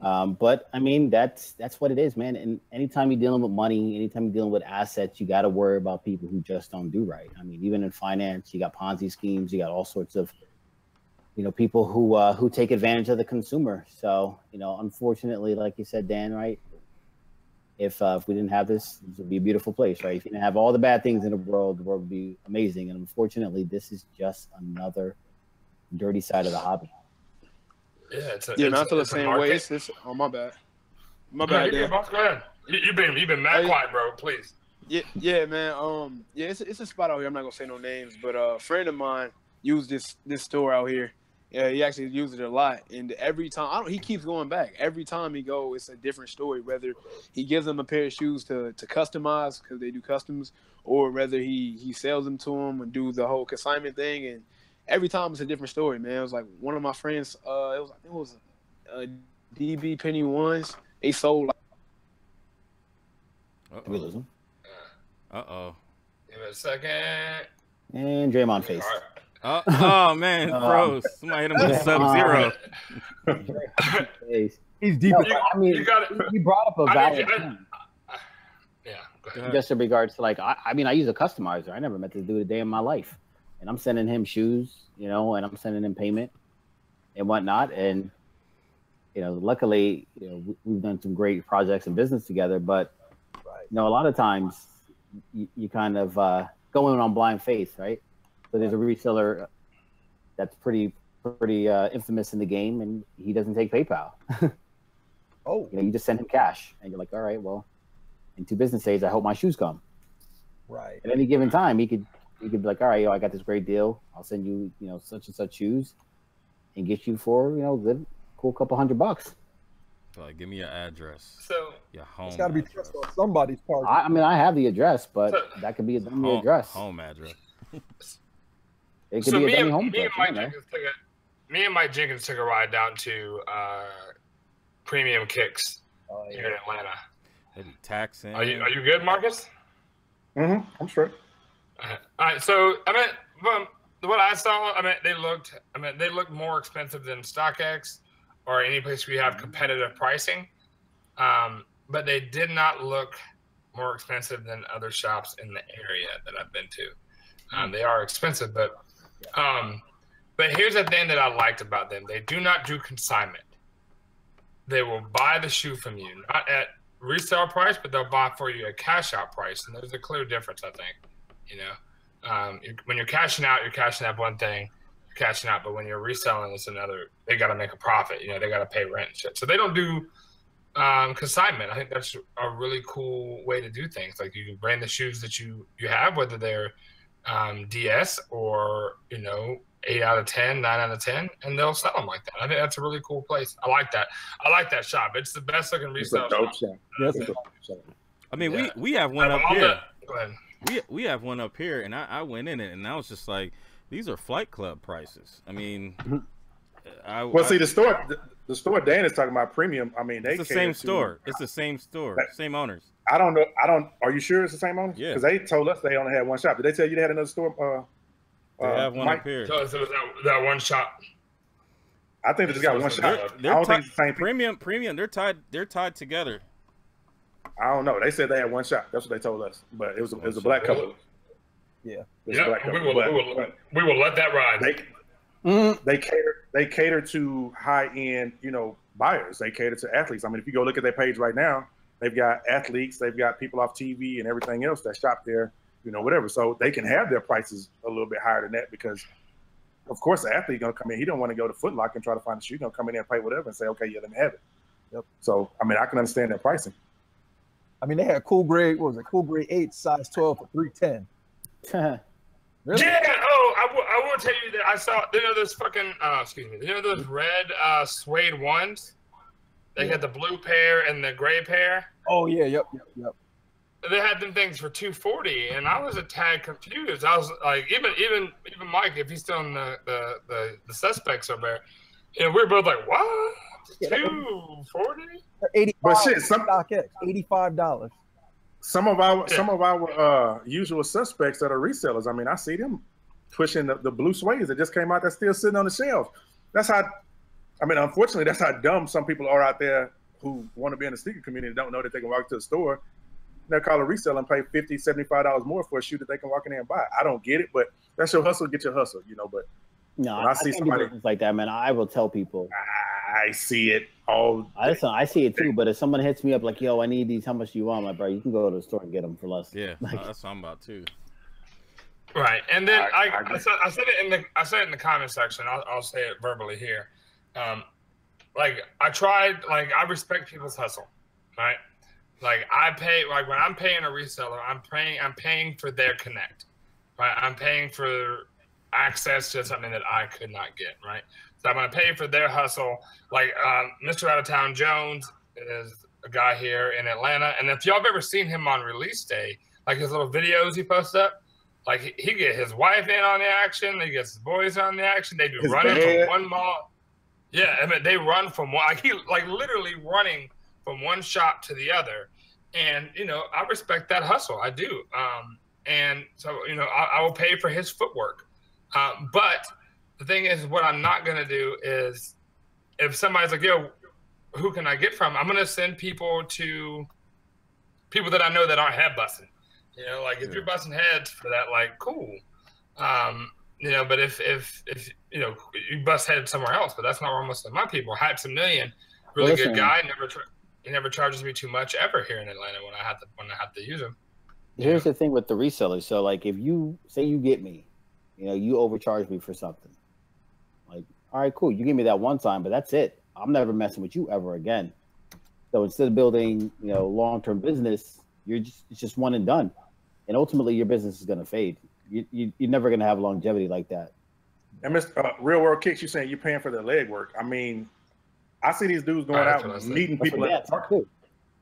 But I mean, that's what it is, man. And anytime you're dealing with money, anytime you're dealing with assets, you got to worry about people who just don't do right. I mean, even in finance, you got Ponzi schemes, you got all sorts of, you know, people who take advantage of the consumer. So, you know, unfortunately, like you said, Dan, right? If we didn't have this would be a beautiful place, right? If you didn't have all the bad things in the world would be amazing. And unfortunately, this is just another dirty side of the hobby. Yeah, I feel the same way. It's oh, my bad. My bad, Dan. Go ahead. You've been mad quiet, bro. Please. Yeah, man. Yeah, it's a spot out here. I'm not gonna say no names, but a friend of mine used this store out here. Yeah, he actually used it a lot, and every time he keeps going back. Every time he go, it's a different story. Whether he gives them a pair of shoes to customize because they do customs, or whether he sells them to them and do the whole consignment thing. And every time it's a different story, man. It was like one of my friends. It was DB Penny ones. They sold. Did we lose him? Give it a second. And Draymond face. Oh man, froze. Somebody hit him with Sub-Zero. He's deep. No, I mean, you brought up a valid point. Yeah. Just in regards to, like, I mean, I use a customizer. I never met this dude a day in my life, and I'm sending him shoes, you know, and I'm sending him payment and whatnot. And you know, luckily, you know, we've done some great projects and business together. But you know, a lot of times you kind of go in on blind faith, right? So there's a reseller that's pretty infamous in the game, and he doesn't take PayPal. Oh, you know, you just send him cash, and you're like, all right, well, in 2 business days, I hope my shoes come. Right. At any given time, he could be like, all right, yo, I got this great deal. I'll send you, you know, such and such shoes, and get you for, you know, good, cool couple $100. Like, give me your address. So your home. It's got to be trust on somebody's part. I mean, I have the address, but that could be a dummy address. Home address. It could be a dummy home address. Me and Mike Jenkins took a ride down to Premium Kicks here in Atlanta. They be taxing. Are you good, Marcus? Mm-hmm. I'm straight. All right. So I mean, from what I saw, they looked more expensive than StockX or any place where you have competitive pricing. But they did not look more expensive than other shops in the area that I've been to. They are expensive, but here's the thing that I liked about them. They do not do consignment. They will buy the shoe from you, not at resale price, but they'll buy for you at cash out price. And there's a clear difference, I think. You know, when you're cashing out one thing, you're cashing out, but when you're reselling, it's another. They got to make a profit. You know, they got to pay rent and shit. So they don't do consignment. I think that's a really cool way to do things. Like, you can brand the shoes that you have, whether they're DS or, you know, 8 out of 10, 9 out of 10, and they'll sell them like that. I think that's a really cool place. I like that. I like that shop. It's the best looking resale shop. I mean, we have one up here. Go ahead. We have one up here, and I went in it, and I was just like, these are Flight Club prices. I mean, see, the store Dan is talking about Premium. I mean, it's the same store. It's the same store, same owners. I don't know. Are you sure it's the same owners? Yeah. Because they told us they only had one shop. Did they tell you they had another store? They have one Mike? up here. So it was that one shop. I think they just got one shop. I don't think it's the same. Premium. They're tied together. I don't know. They said they had one shop. That's what they told us. But it was a black couple. Yeah. We will let that ride. They cater to high end, you know, buyers. They cater to athletes. I mean, if you go look at their page right now, they've got athletes, they've got people off TV and everything else that shop there, you know, whatever. So they can have their prices a little bit higher than that because, of course, the athlete gonna come in. He don't want to go to Foot Locker and try to find a shoe. He's gonna come in there and pay whatever and say, okay, yeah, let me have it. Yep. So I mean, I can understand their pricing. I mean, they had Cool Grade. What was it? Cool Grade 8, size 12 for $310. Really? Yeah. Oh, I will tell you that I saw. You know those fucking. Excuse me. You know those red suede ones? They got the blue pair and the gray pair. Oh yeah. Yep. they had them things for $240, and I was a tad confused. I was like, even Mike, if he's still in the suspects over there, we were both like, what? $240? 85. But shit, StockX, $85. Some of our usual suspects that are resellers. I mean, I see them pushing the blue suede that just came out that's still sitting on the shelf. That's how. I mean, unfortunately, that's how dumb some people are out there who want to be in the sneaker community and don't know that they can walk to the store. They'll call a reseller and pay $50, $75 more for a shoe that they can walk in there and buy. I don't get it, but that's your hustle. Get your hustle, But no, when I see somebody like that, man, I will tell people. I see it all. I see it too. But if someone hits me up like, "Yo, I need these. How much do you want?" I'm like, bro, you can go to the store and get them for less. Yeah, that's what I'm about too. Right, and then I said it in the comment section. I'll say it verbally here. Like I respect people's hustle, right? Like I pay, like when I'm paying a reseller, I'm paying for their connect, right? I'm paying for access to something that I could not get, right? So I'm gonna pay for their hustle. Like Mr. Out of Town Jones is a guy here in Atlanta, and if y'all have ever seen him on release day, like his little videos he posts up, like he get his wife in on the action, he gets his boys on the action. They be running from one mall. Yeah, I mean they run from one, like literally running from one shop to the other, and I respect that hustle. I do, and so I will pay for his footwork. But the thing is, what I'm not gonna do is, if somebody's like, "Yo, who can I get from?" I'm gonna send people to people that I know that aren't head busting. Like if you're busting heads for that, like cool. But if you bust heads somewhere else, but that's not where most of my people. Hype's $1 million, really good guy. He never charges me too much ever here in Atlanta when I have to use him. Here's the thing with the resellers. So like if you say you get me, you overcharge me for something. Like, all right, cool. You give me that one time, but that's it. I'm never messing with you ever again. So instead of building, long-term business, it's just one and done. And ultimately your business is going to fade. You're never going to have longevity like that. And Mr. Real World Kicks, you're saying you're paying for the leg work. I mean, I see these dudes going out and meeting people at the park.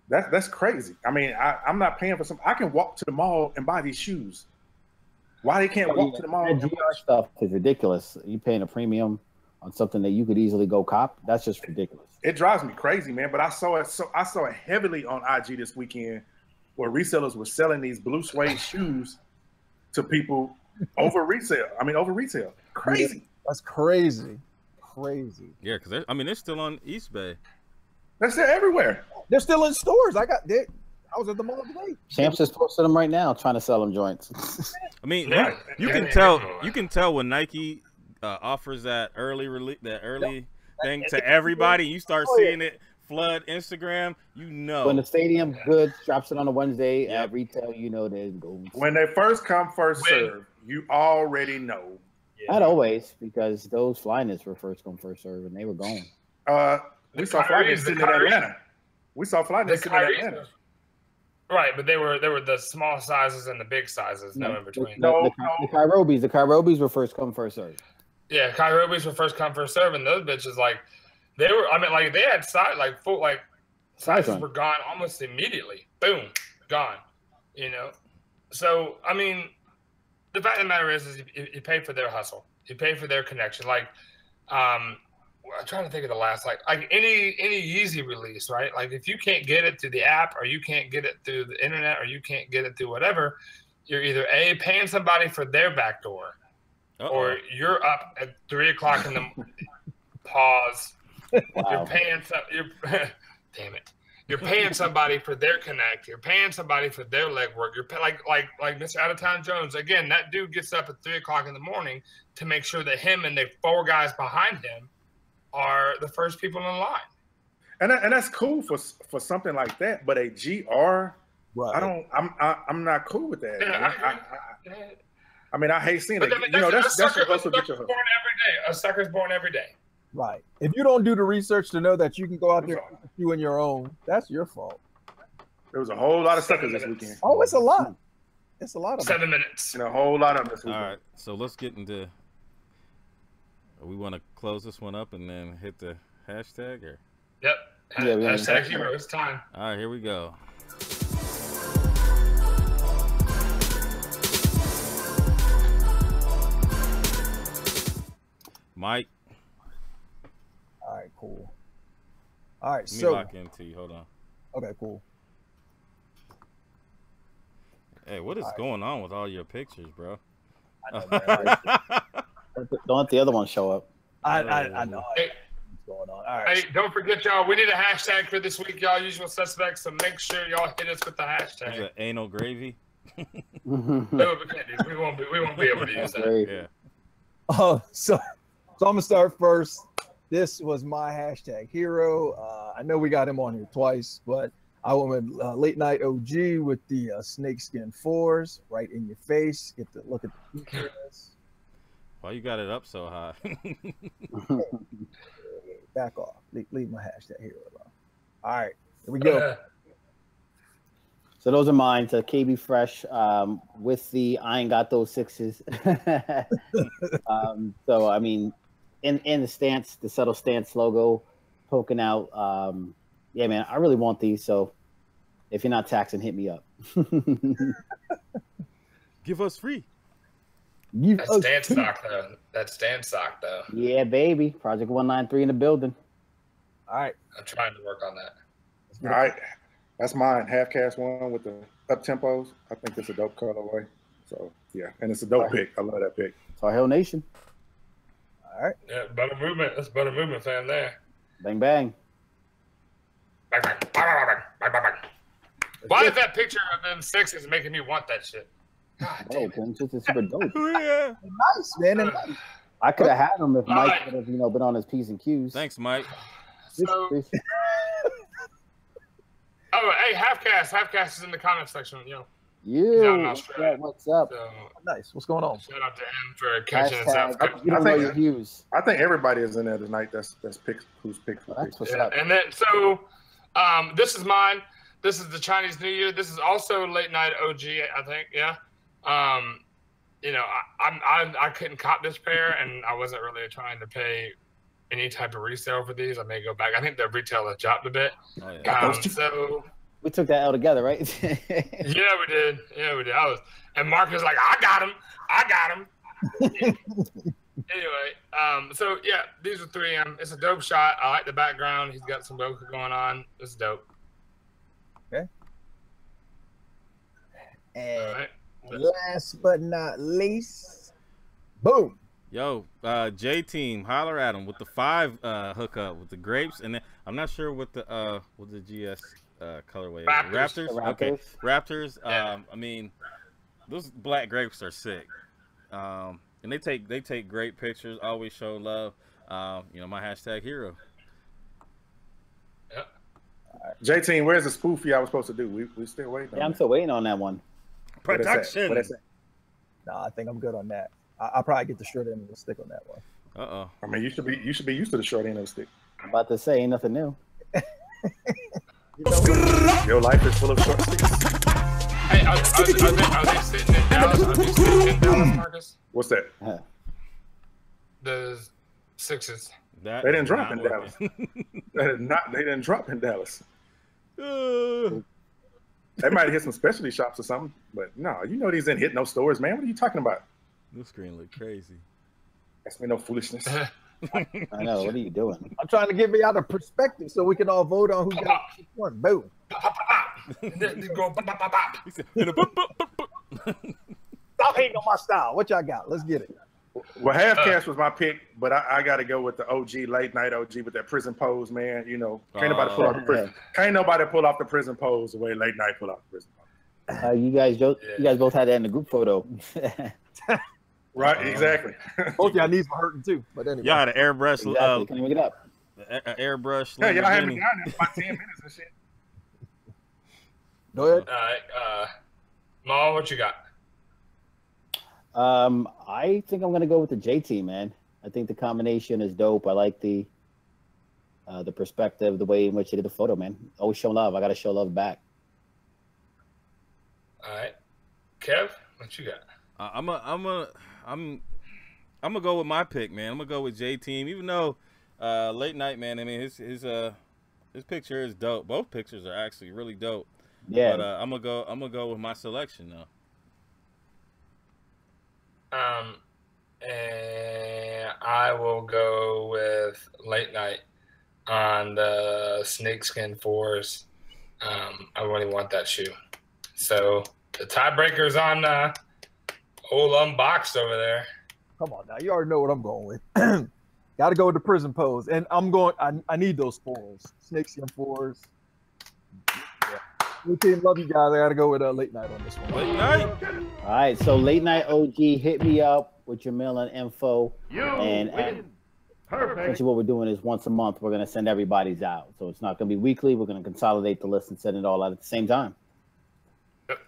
That's crazy. I mean, I'm not paying for something. I can walk to the mall and buy these shoes. Why they can't walk to the mall? That GR stuff is ridiculous. You paying a premium on something that you could easily go cop. That's just ridiculous. It drives me crazy, man. But I saw it heavily on IG this weekend, where resellers were selling these blue suede shoes to people over retail. Crazy. That's crazy. Crazy. Yeah, because they're still on East Bay. They're still everywhere. They're still in stores. I was at the mall today. Champs is posting them right now, trying to sell them joints. I mean, you can tell when Nike offers that early thing to everybody. You start seeing it flood Instagram. When the stadium goods drops it on a Wednesday at retail, there's gold. When they first come, first serve, you already know. Not always, because those Flyknits were first come, first serve, and they were gone. We saw Flyknits sitting in Atlanta. Right, but they were the small sizes and the big sizes, no in between. The Kairobis were first come, first serve. Yeah, Kairobis were first come, first serve, and those bitches they had sizes were gone almost immediately. Boom, gone. So I mean, the fact of the matter is you pay for their hustle, you pay for their connection. Like, I'm trying to think of the last like any Yeezy release, right? Like if you can't get it through the app, or you can't get it through the internet, or you can't get it through whatever, you're either paying somebody for their back door, or you're up at 3 o'clock in the pause. Wow. You're paying damn it. You're paying somebody for their connect. You're paying somebody for their legwork. You're like Mr. Out of Town Jones. Again, that dude gets up at 3 o'clock in the morning to make sure that him and the 4 guys behind him are the first people in line. And that's cool for something like that. But a GR, right. I'm not cool with that. Yeah, I mean, I hate seeing it. That's your hustle. A sucker's born every day. Right. If you don't do the research to know that you can go out there and do in your own, that's your fault. There was a whole lot of suckers this weekend. Oh, it's a lot. It's a lot of 7 minutes. And a whole lot of them this weekend. All right. So let's get into. We want to close this one up and then hit the hashtag, or? Yep. Hashtag hero. It's time. All right. Here we go. Mike. All right, cool. All right, Let me so lock into you. Hold on. okay, cool. Hey, what is going on with all your pictures, bro? I know, man. Don't let the other one show up. I know Hey, what's going on. All right. hey, don't forget, y'all. We need a hashtag for this week, y'all. Usual suspects. So make sure y'all hit us with the Is hashtag. it anal gravy? No, we won't be able to use that. Yeah. Oh, so I'm gonna start first. This was my hashtag hero. I know we got him on here twice, but I went with Late Night OG with the snakeskin 4s, right in your face. Get to look at the features. Why you got it up so high? Back off. Leave my hashtag hero alone. All right, here we go. So those are mine. To KB Fresh with the I ain't got those sixes. So I mean, in the stance, the subtle stance logo poking out. Yeah, man, I really want these. So if you're not taxing, hit me up. Give us free. That's stance sock though. That's stance sock though. Yeah, baby. Project 193 in the building. All right, I'm trying to work on that. All right, that's mine. Half cast one with the up tempos. I think it's a dope colorway. So yeah, and it's a dope pick. I love that pick. Tar Heel Nation. all right. Yeah, Butter Movement. That's Butter Movement fan there. Bang bang. Bang, bang, bang, bang, bang, bang, bang. Why is that picture of them sixes making me want that shit? God Oh, damn it. Prince, this is super dope. Yeah. Nice, man. And nice. I could have had him if All Mike right. would have, been on his P's and Q's. Thanks, Mike. So, oh, hey, Halfcast is in the comment section, yo. He's out in Australia. What's up? So, Nice. What's going on? shout out to him for catching us Hashtag, up. you don't know your views. I think everybody is in there tonight. That's picks who's picked. That's what's Yeah, up. and then so this is mine. This is the Chinese New Year. This is also Late Night OG, I think. Yeah. You know, I couldn't cop this pair, and I wasn't really trying to pay any type of resale for these. I may go back. I think the retail has dropped a bit. Oh, yeah. So We took that L together, right? yeah, we did. Yeah, we did. And Mark was like, I got him. Anyway, so yeah, these are 3M. It's a dope shot. I like the background. He's got some bokeh going on. It's dope. Okay. And All right. last but not least, boom. Yo, J Team, holler at him with the 5 hookup with the grapes, and then I'm not sure what the GS colorway is. Raptors. Okay, Raptors. Yeah. I mean, those black grapes are sick, and they take great pictures. Always show love. You know, my hashtag hero. Yeah. J-Team, where's the spoofy I was supposed to do? We still waiting. Yeah, I'm still waiting on that one. Production. Nah, I think I'm good on that. I'll probably get the short end of the stick on that one. Uh-oh. I mean, you should be used to the short end of the stick. I'm about to say, ain't nothing new. Your life is full of short sticks. Hey, are they sitting in Dallas? Are they sitting in Dallas, Marcus? What's that? The sixes. That They didn't is drop not in Dallas. They didn't drop in Dallas. working. They might have hit some specialty shops or something, but no, you know these didn't hit no stores, man. What are you talking about? This screen look crazy. That's me no foolishness. I know. What are you doing? I'm trying to give me out a perspective so we can all vote on who got which one. Boom. They go bop, bop, bop, bop. He said, "In a boop, boop, boop, boop." Stop hating on my style. What y'all got? Let's get it. Well, half cast was my pick, but I got to go with the OG, late night OG with that prison pose, man. You know, can't nobody pull off the prison. Can't nobody pull off the prison pose the way late night pull off the prison pose. You guys both had that in the group photo. Right, exactly. Both y'all knees were hurting too. But anyway. Y'all had an airbrush. Exactly. Can you make it up? Airbrush. Yeah, y'all had me Lamborghini. down there for about 10 minutes and shit. Go ahead. All right, Maul, what you got? I think I'm gonna go with the JT, man. I think the combination is dope. I like the perspective, the way in which they did the photo, man. Always show love. I gotta show love back. All right, Kev, what you got? I'm gonna go with my pick, man. I'm gonna go with J Team, even though late night, man. I mean, his picture is dope. Both pictures are actually really dope. Yeah. But I'm gonna go with my selection though. And I will go late night on the snakeskin 4s. I really want that shoe. So the tiebreaker's on old Unboxed over there. Come on now, you already know what I'm going with. Got to go with the prison pose, and I'm going. I need those 4s, snakeskin 4s. Yeah. Team, love you guys. I got to go with late night on this one. Late night. All right, so late night OG, hit me up with your mail and info. And essentially what we're doing is once a month, we're going to send everybody's out. So it's not going to be weekly. We're going to consolidate the list and send it all out at the same time. Yep.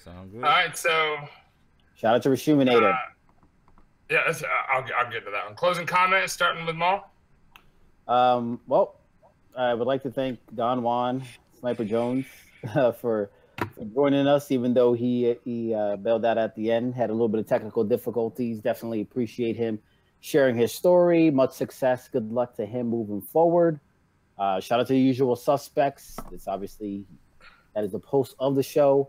Sound good. All right, so shout out to Reshuminator. Yeah, I'll get to that one. Closing comments, starting with Maul. Well, I would like to thank Don Juan, Sniper Jones, for joining us, even though he bailed out at the end, had a little bit of technical difficulties. Definitely appreciate him sharing his story. Much success. Good luck to him moving forward. Shout out to the usual suspects. It's obviously that is the post of the show.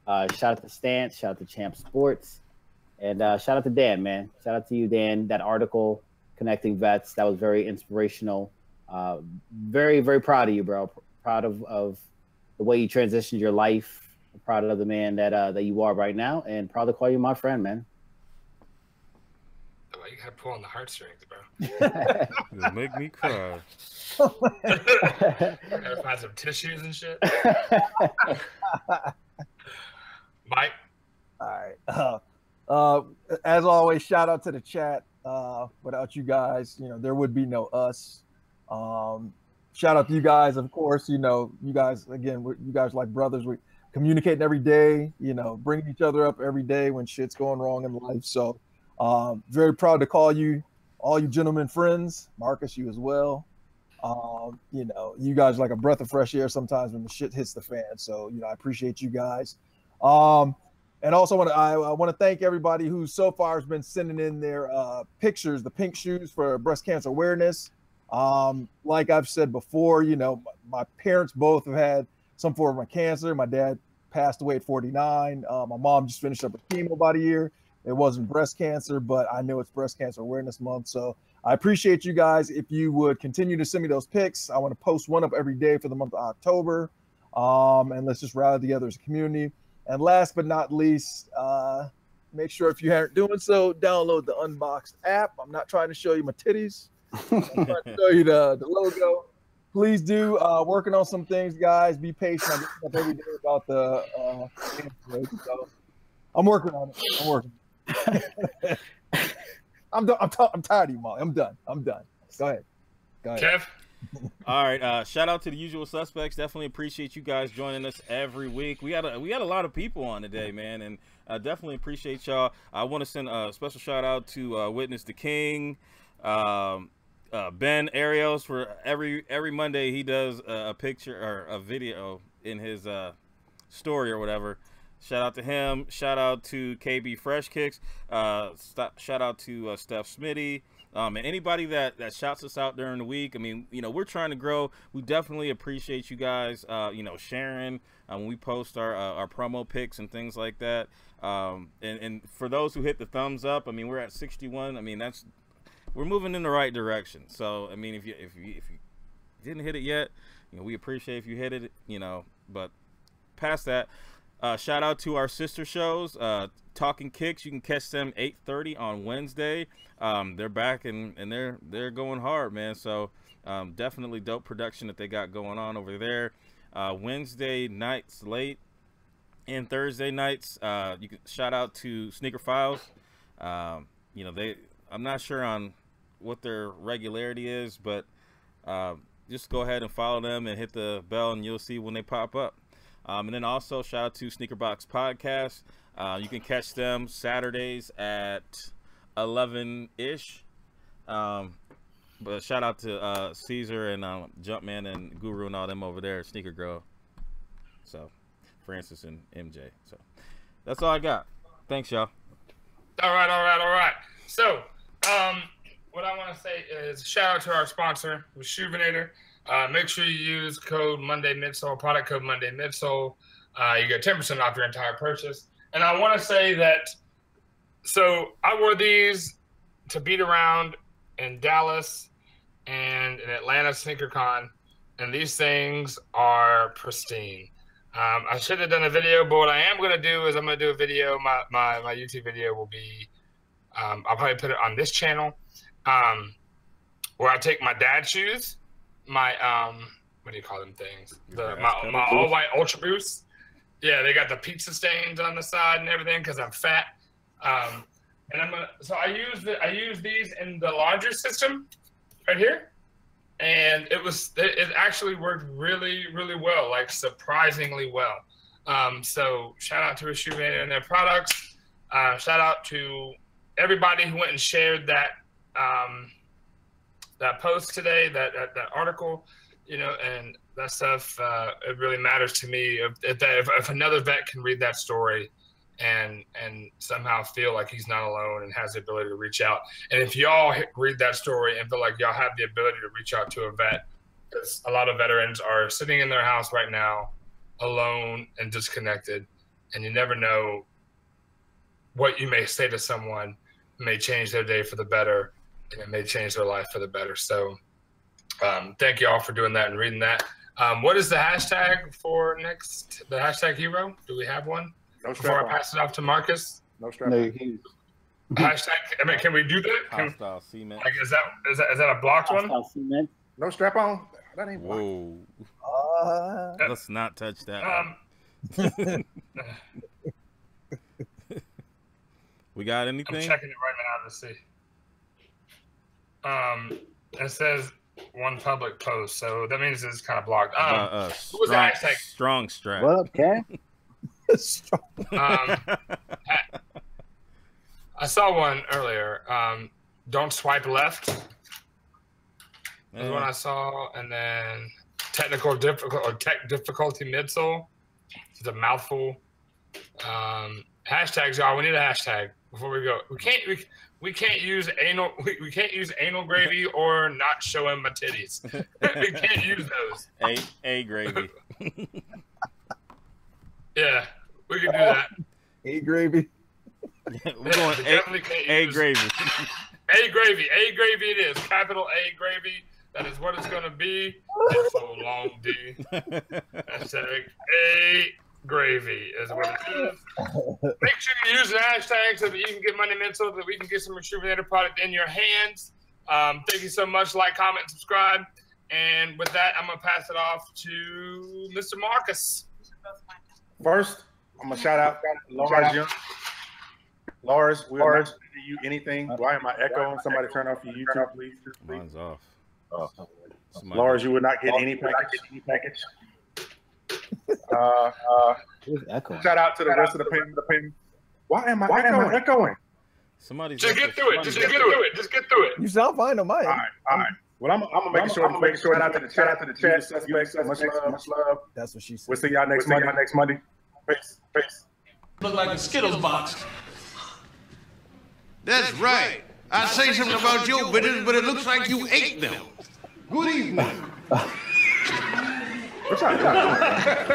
Shout out to Stance. Shout out to Champ Sports. And shout out to Dan, man. Shout out to you, Dan. That article, Connecting Vets, that was very inspirational. Very, very proud of you, bro. Proud of the way you transitioned your life. Proud of the man that you are right now, and proud to call you my friend, man. Why you gotta pull on the heartstrings, bro? You make me cry. Gotta find some tissues and shit. Mike. All right. As always, shout out to the chat. Without you guys, there would be no us. Shout out to you guys, of course. You guys, again, you guys like brothers. We communicating every day, bringing each other up every day when shit's going wrong in life. So very proud to call you, all you gentlemen friends. Marcus, you as well. You guys are like a breath of fresh air sometimes when the shit hits the fan. So, I appreciate you guys. And also I want to thank everybody who so far has been sending in their pictures, the pink shoes for breast cancer awareness. Like I've said before, my parents both have had some form of cancer. My dad passed away at 49. My mom just finished up with chemo about a year. It wasn't breast cancer, but I know it's Breast Cancer Awareness Month. So I appreciate you guys. If you would continue to send me those pics, I want to post one up every day for the month of October. And let's just rally together as a community. And last but not least, make sure if you aren't doing so, download the Unboxed app. I'm not trying to show you my titties. I'm trying to show you the logo. Please do. Working on some things, guys. Be patient. I'm getting up every day about the so I'm working on it. I'm working. I'm tired of you, Molly. I'm done. Go ahead. Kev? All right. Shout out to the usual suspects. Definitely appreciate you guys joining us every week. We had a lot of people on today, man, and definitely appreciate y'all. I want to send a special shout out to Witness the King, Ben Ariels. For every Monday he does a picture or a video in his story or whatever. Shout out to him. Shout out to KB Fresh Kicks. Shout out to Steph Smitty. And anybody that shouts us out during the week. I mean, we're trying to grow. We definitely appreciate you guys, sharing when we post our promo pics and things like that. And for those who hit the thumbs up, I mean, we're at 61. I mean, we're moving in the right direction. So, I mean, if you didn't hit it yet, we appreciate if you hit it, but past that, shout out to our sister shows, Talking Kicks. You can catch them 8:30 on Wednesday. They're back and they're going hard, man. So definitely dope production that they got going on over there. Wednesday nights late and Thursday nights. You can shout out to Sneaker Files. I'm not sure on what their regularity is, but just go ahead and follow them and hit the bell and you'll see when they pop up. And then also shout out to Sneaker Box Podcast. You can catch them Saturdays at 11-ish. But shout out to Caesar and Jumpman and Guru and all them over there at Sneaker Girl. So Francis and MJ. So that's all I got. Thanks, y'all. All right. So what I want to say is shout out to our sponsor, Reshuminator. Make sure you use code Monday Midsole, product code Monday Midsole. You get 10% off your entire purchase. And I want to say that, so I wore these to beat around in Dallas, and an Atlanta sneaker con, and these things are pristine. I should have done a video, but what I am going to do is I'm going to do a video. My YouTube video will be, I'll probably put it on this channel, where I take my dad's shoes, my, what do you call them things? My all white Ultra Boosts. Yeah, they got the pizza stains on the side and everything because I'm fat. And I use these in the laundry system right here. And it actually worked really, really well, like surprisingly well. So shout out to Rejuvenate and their products. Shout out to everybody who went and shared that that post today, that article, you know, and that stuff. It really matters to me. If another vet can read that story and somehow feel like he's not alone and has the ability to reach out. And if y'all read that story and feel like y'all have the ability to reach out to a vet, because a lot of veterans are sitting in their house right now alone and disconnected, and you never know what you may say to someone may change their day for the better, and it may change their life for the better. So thank you all for doing that and reading that. What is the hashtag for next? The hashtag hero? Do we have one? No Before I pass it off to Marcus. No strap. Hashtag. I mean, can we do that? Hostile cement. Like, is that a blocked one? Cement. No strap on. That ain't blocked. Whoa. Let's not touch that. We got anything? I'm checking it right now to see. It says one public post, so that means it's kind of blocked. Who was the hashtag? Strong strap. What up, Ken? I saw one earlier. Don't swipe left. Is one I saw, and then tech difficulty midsole. It's a mouthful. Hashtags, y'all. We need a hashtag before we go. We can't use anal. We can't use anal gravy or not showing my titties. We can't use those. A gravy. Yeah, we can do that. A gravy. We're going A gravy. A gravy. A gravy it is. Capital A gravy. That is what it's going to be. It's so long, D. Hashtag A gravy is what it is. Make sure you use the hashtag so that you can get Money Mental, so that we can get some Rejuvenator product in your hands. Thank you so much. Like, comment, and subscribe. And with that, I'm going to pass it off to Mr. Marcus. First, I'm going to shout out Lars Young. Lars, we're not sending you anything. Why am I echoing? Somebody turn off your YouTube, please. Mine's off. Lars, you will not get any package. Shout out to the rest of the pin. Why am I echoing? Somebody's just get through it. Just get through it. You sound fine on my end. All right. Well, I'm gonna make sure. Shout out to the chat. Suspects. Much love. That's what she said. We'll see y'all next Monday. Peace. Look like a Skittles box. That's right. I say something about your bitters, but it looks like you ate them. Good evening. What's up?